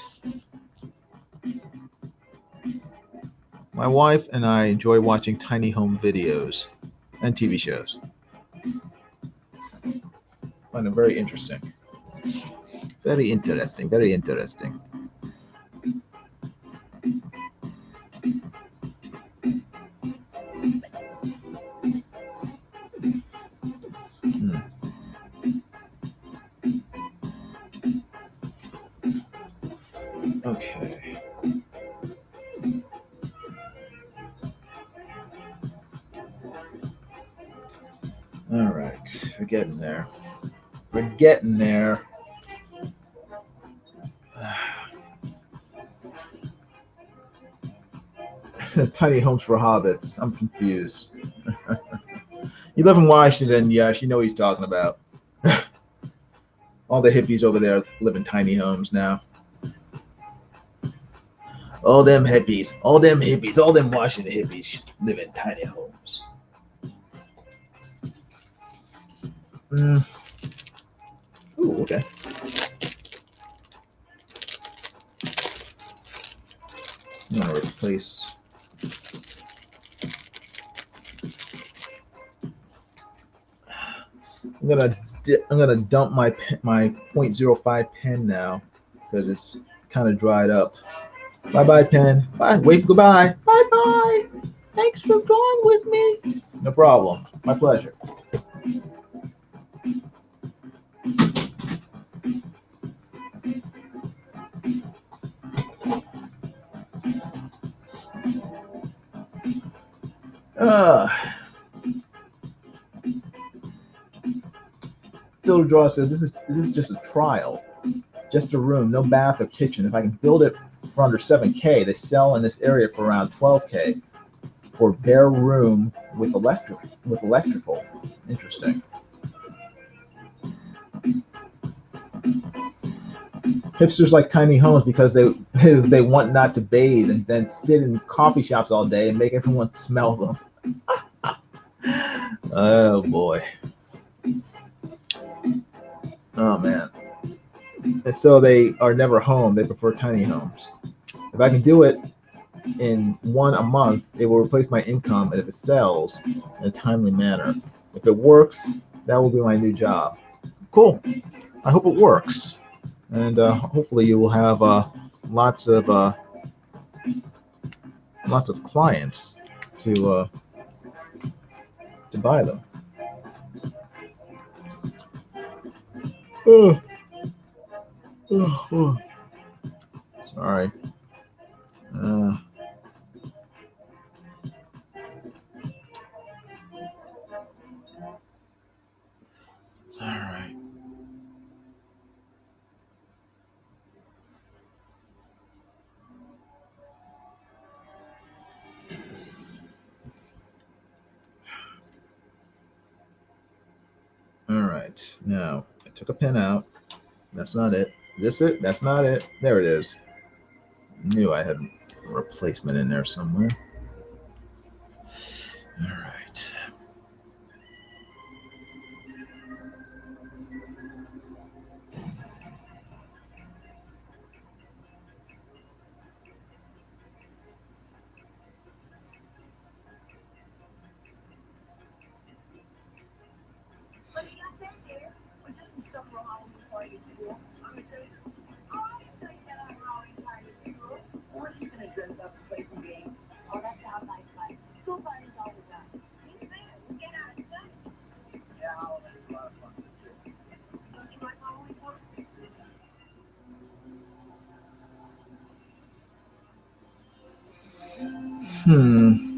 My wife and I enjoy watching tiny home videos and TV shows. I find them very interesting. Very interesting. Very interesting. Hmm. Okay. All right. We're getting there. We're getting there. Tiny homes for hobbits. I'm confused. You live in Washington, yes, you know what he's talking about. All the hippies over there live in tiny homes now. All them hippies, all them Washington hippies live in tiny homes. Mm. Ooh, okay. I'm gonna replace. I'm gonna dump my .05 pen now because it's kind of dried up. Bye bye pen. Bye. Wave goodbye. Bye bye. Thanks for drawing with me. No problem. My pleasure. Uh, Still Draw says this is just a trial, just a room, no bath or kitchen. If I can build it for under 7K, they sell in this area for around 12K for bare room with electrical. Interesting. Hipsters like tiny homes because they want not to bathe and then sit in coffee shops all day and make everyone smell them. Oh boy. Oh man. And so they are never home. They prefer tiny homes. If I can do it in one a month, it will replace my income, and if it sells in a timely manner, if it works, that will be my new job. Cool. I hope it works, and hopefully you will have lots of lots of clients to buy them. Oh, oh, oh. Sorry. Uh, all right. All right. Now I took a pen out. That's not it. This it? That's not it. There it is. Knew I had a replacement in there somewhere. All right. Hmm.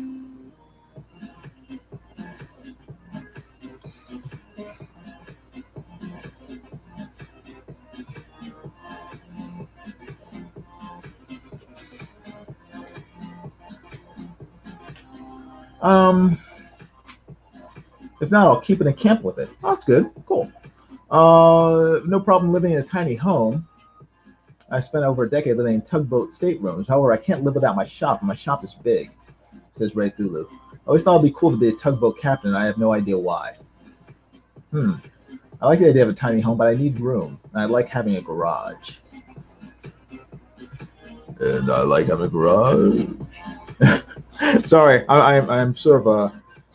Um. If not, I'll keep it in camp with it. Oh, that's good. Cool. No problem living in a tiny home. I spent over a decade living in tugboat staterooms. However, I can't live without my shop, and my shop is big, says Ray Thulu. I always thought it'd be cool to be a tugboat captain, and I have no idea why. I like the idea of a tiny home, but I need room, and I like having a garage. And I like having a garage. Sorry, I'm sort of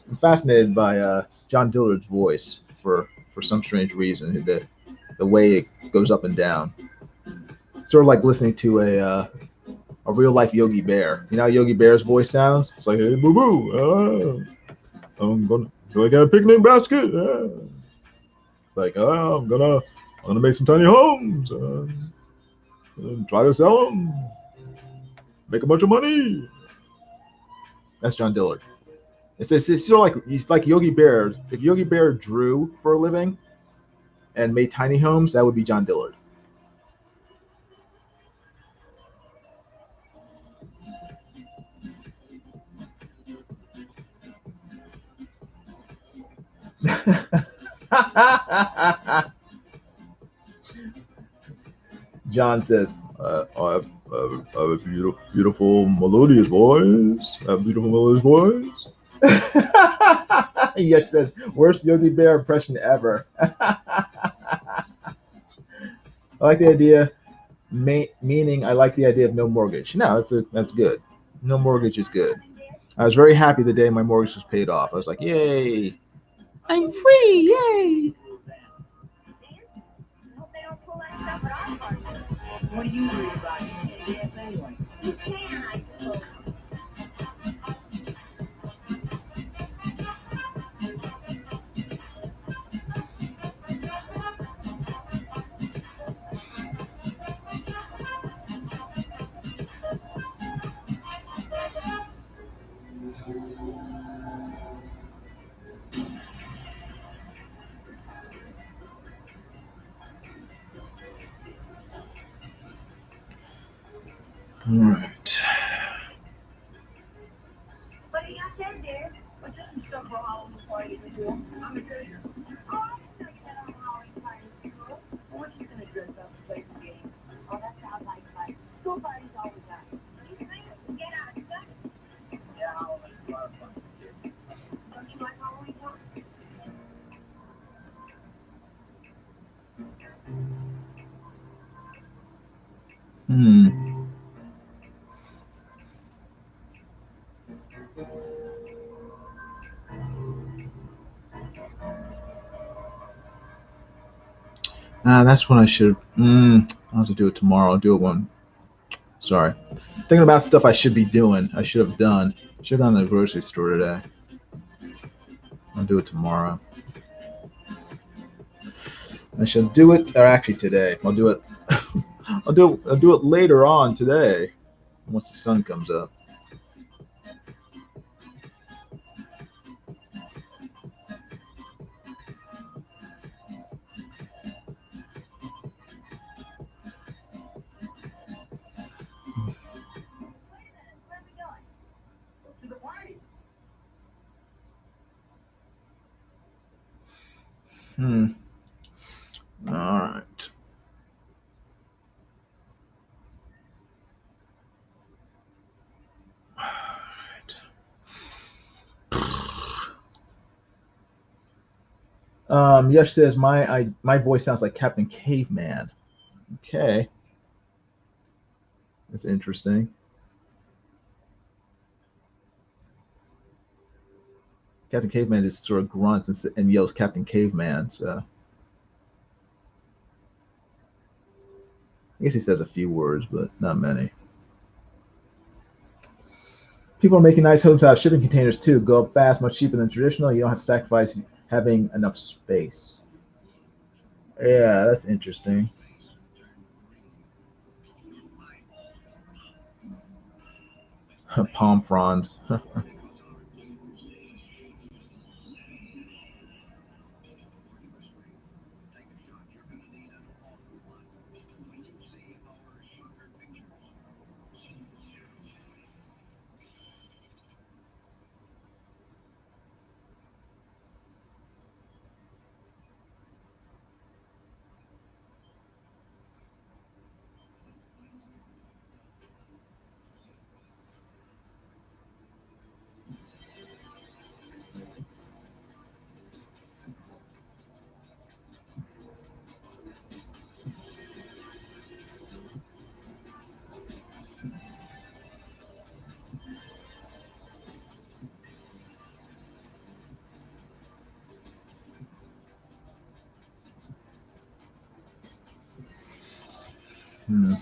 I'm fascinated by John Dillard's voice for some strange reason. The way it goes up and down, sort of like listening to a real life Yogi Bear. You know how Yogi Bear's voice sounds? It's like, hey, boo boo, do I get a picnic basket? Like, I'm gonna make some tiny homes, and try to sell them, make a bunch of money. That's John Dillard. It's sort of like he's like Yogi Bear. If Yogi Bear drew for a living and made tiny homes, that would be John Dillard. John says, I have a beautiful melodious voice. I have a beautiful melodious voice. He says, worst Yogi Bear impression ever. I like the idea, meaning I like the idea of no mortgage. No, that's good. No mortgage is good. I was very happy the day my mortgage was paid off. I was like, yay, I'm free, yay. What do you read about it anyway? You can, I suppose. All right. But he got said there. But just some stuff for Halloween party to do. I'm a treasure. Oh, I didn't know you had on Halloween party to do. Well, we're just gonna dress up and play some games. Oh, that sounds like fun. School parties always are. You think we get out of stuff? Yeah, Halloween's a lot of fun. Don't you like Halloween fun? Hmm. That's what I should. I'll have to do it tomorrow. I'll do it one. Sorry. Thinking about stuff I should be doing. I should have done. Should have gone to the grocery store today. I'll do it tomorrow. I shall do it, or actually today. I'll do it. I'll do it later on today, once the sun comes up. To the party. Hmm. All right. Yesh says my voice sounds like Captain Caveman. Okay, that's interesting. Captain Caveman just sort of grunts and yells Captain Caveman. So I guess he says a few words, but not many. People are making nice homes out of shipping containers too. Go up fast, much cheaper than traditional. You don't have to sacrifice having enough space. Yeah, that's interesting. Palm fronds. Hmm.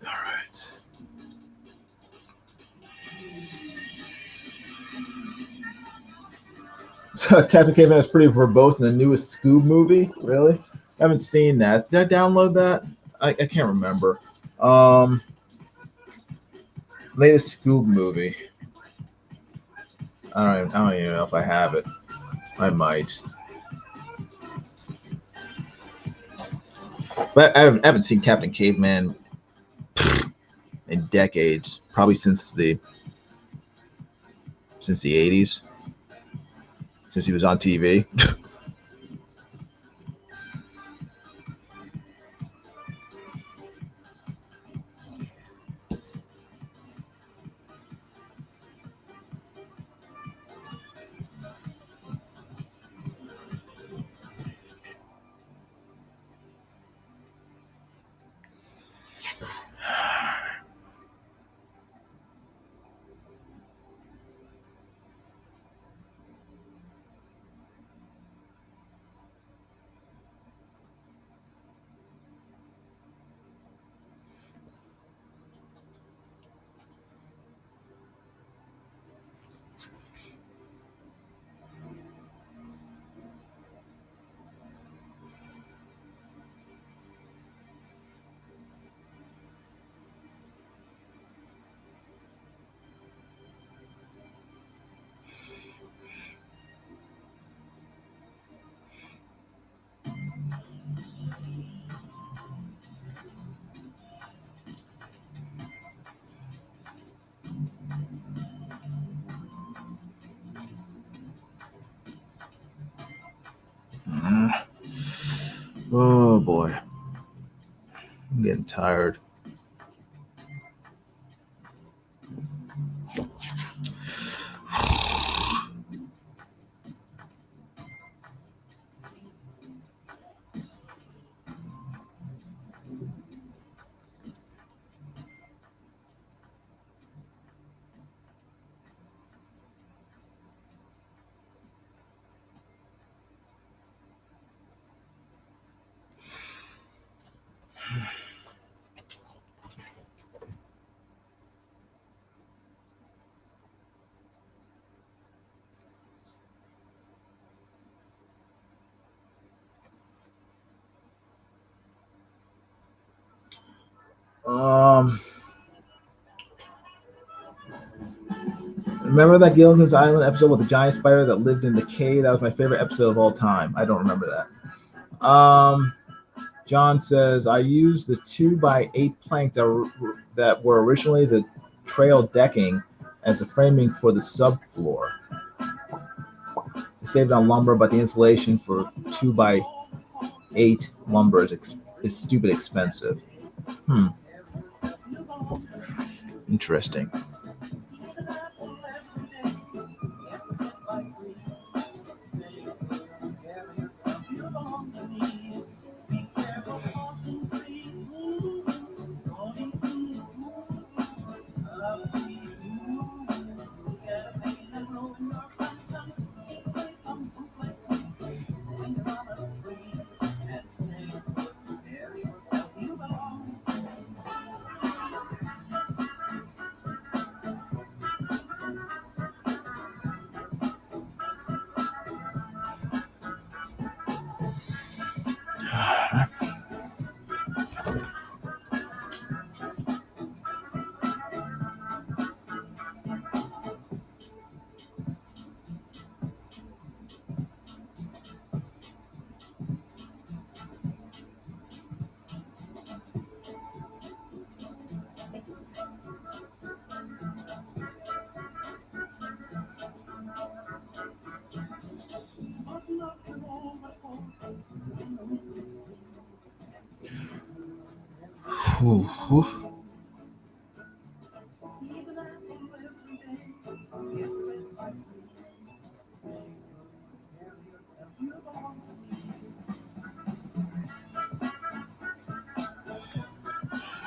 All right. So Captain Caveman is pretty verbose in the newest Scoob movie. Really? I haven't seen that. Did I download that? I can't remember. Um, latest Scoob movie. I don't even know if I have it. I might, but I haven't seen Captain Caveman in decades. Probably since the '80s, since he was on TV. Oh boy, I'm getting tired. Remember that Gilligan's Island episode with the giant spider that lived in the cave? That was my favorite episode of all time. I don't remember that. John says, I used the 2x8 planks that were originally the trail decking as the framing for the subfloor. I saved on lumber, but the insulation for 2x8 lumber is stupid expensive. Interesting.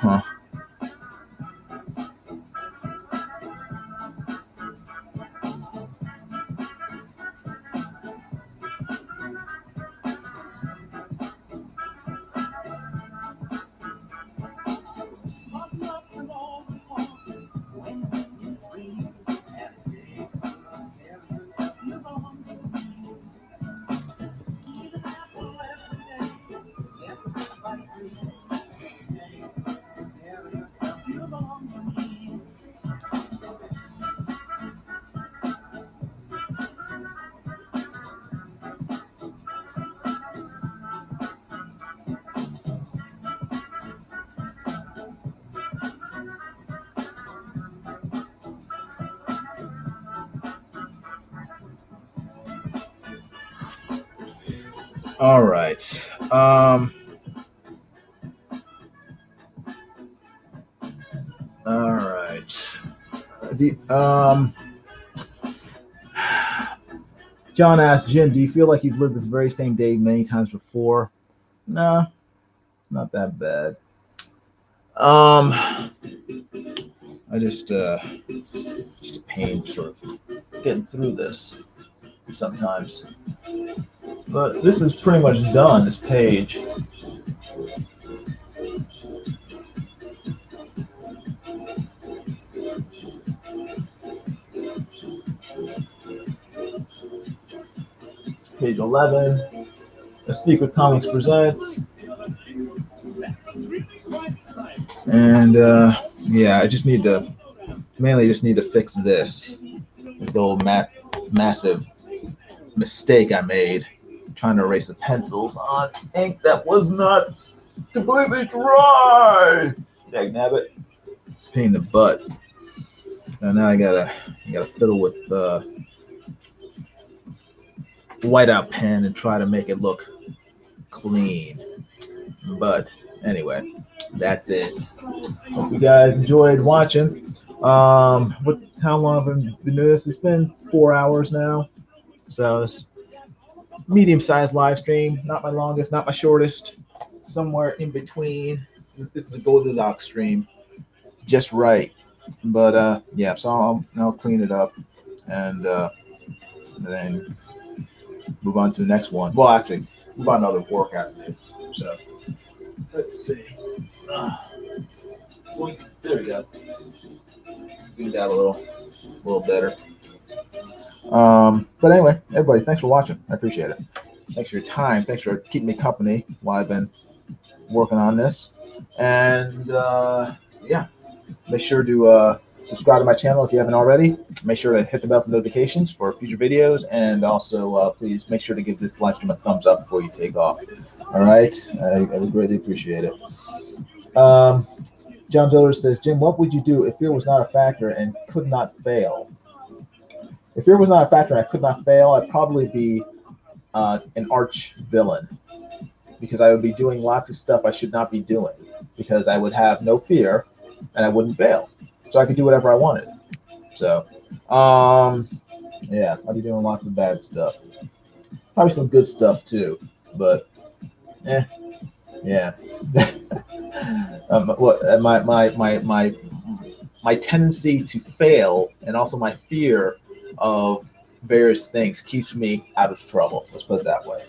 Huh. All right. All right. John asked, Jim, do you feel like you've lived this very same day many times before? No, it's not that bad. I just a pain sort of getting through this sometimes. But this is pretty much done, this page. Page 11, A Secret Comics Presents. And yeah, I just need to, mainly just need to fix this old massive mistake I made trying to erase the pencils on ink that was not completely dry. Dagnabbit. Pain in the butt. And now I gotta fiddle with whiteout pen and try to make it look clean. But anyway, that's it. Hope you guys enjoyed watching. How long have I been doing this? It's been 4 hours now. So it's medium-sized live stream. Not my longest, not my shortest. Somewhere in between. This is a Goldilocks stream. Just right. But yeah, so I'll clean it up and then move on to the next one. Well, actually, move on to other work after this. So Let's see. There we go. Zoomed out a little better. But anyway, everybody, thanks for watching. I appreciate it. Thanks for your time. Thanks for keeping me company while I've been working on this. And yeah, make sure to subscribe to my channel if you haven't already. Make sure to hit the bell for notifications for future videos. And also, please make sure to give this live stream a thumbs up before you take off. All right? I would greatly appreciate it. John Diller says, Jim, what would you do if fear was not a factor and could not fail? If fear was not a factor and I could not fail, I'd probably be an arch villain, because I would be doing lots of stuff I should not be doing, because I would have no fear and I wouldn't fail. So I could do whatever I wanted. So, yeah, I'd be doing lots of bad stuff. Probably some good stuff too, but yeah. My tendency to fail and also my fear of various things keeps me out of trouble. Let's put it that way.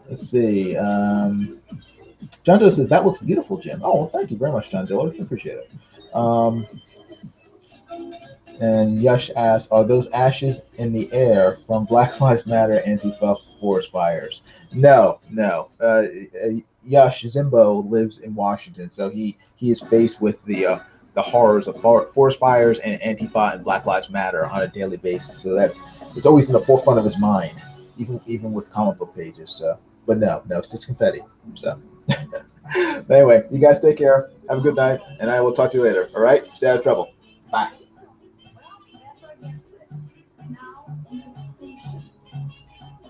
Let's see. John Doe says, that looks beautiful, Jim. Oh, well, thank you very much, John Diller. I appreciate it. And Yush asks, are those ashes in the air from Black Lives Matter Antifa forest fires? No. Yush Zimbo lives in Washington, so he is faced with the horrors of forest fires and Antifa and Black Lives Matter on a daily basis. So it's always in the forefront of his mind, even with comic book pages. So, but no, it's just confetti. So, but anyway, you guys take care. Have a good night, and I will talk to you later. All right, stay out of trouble. Bye.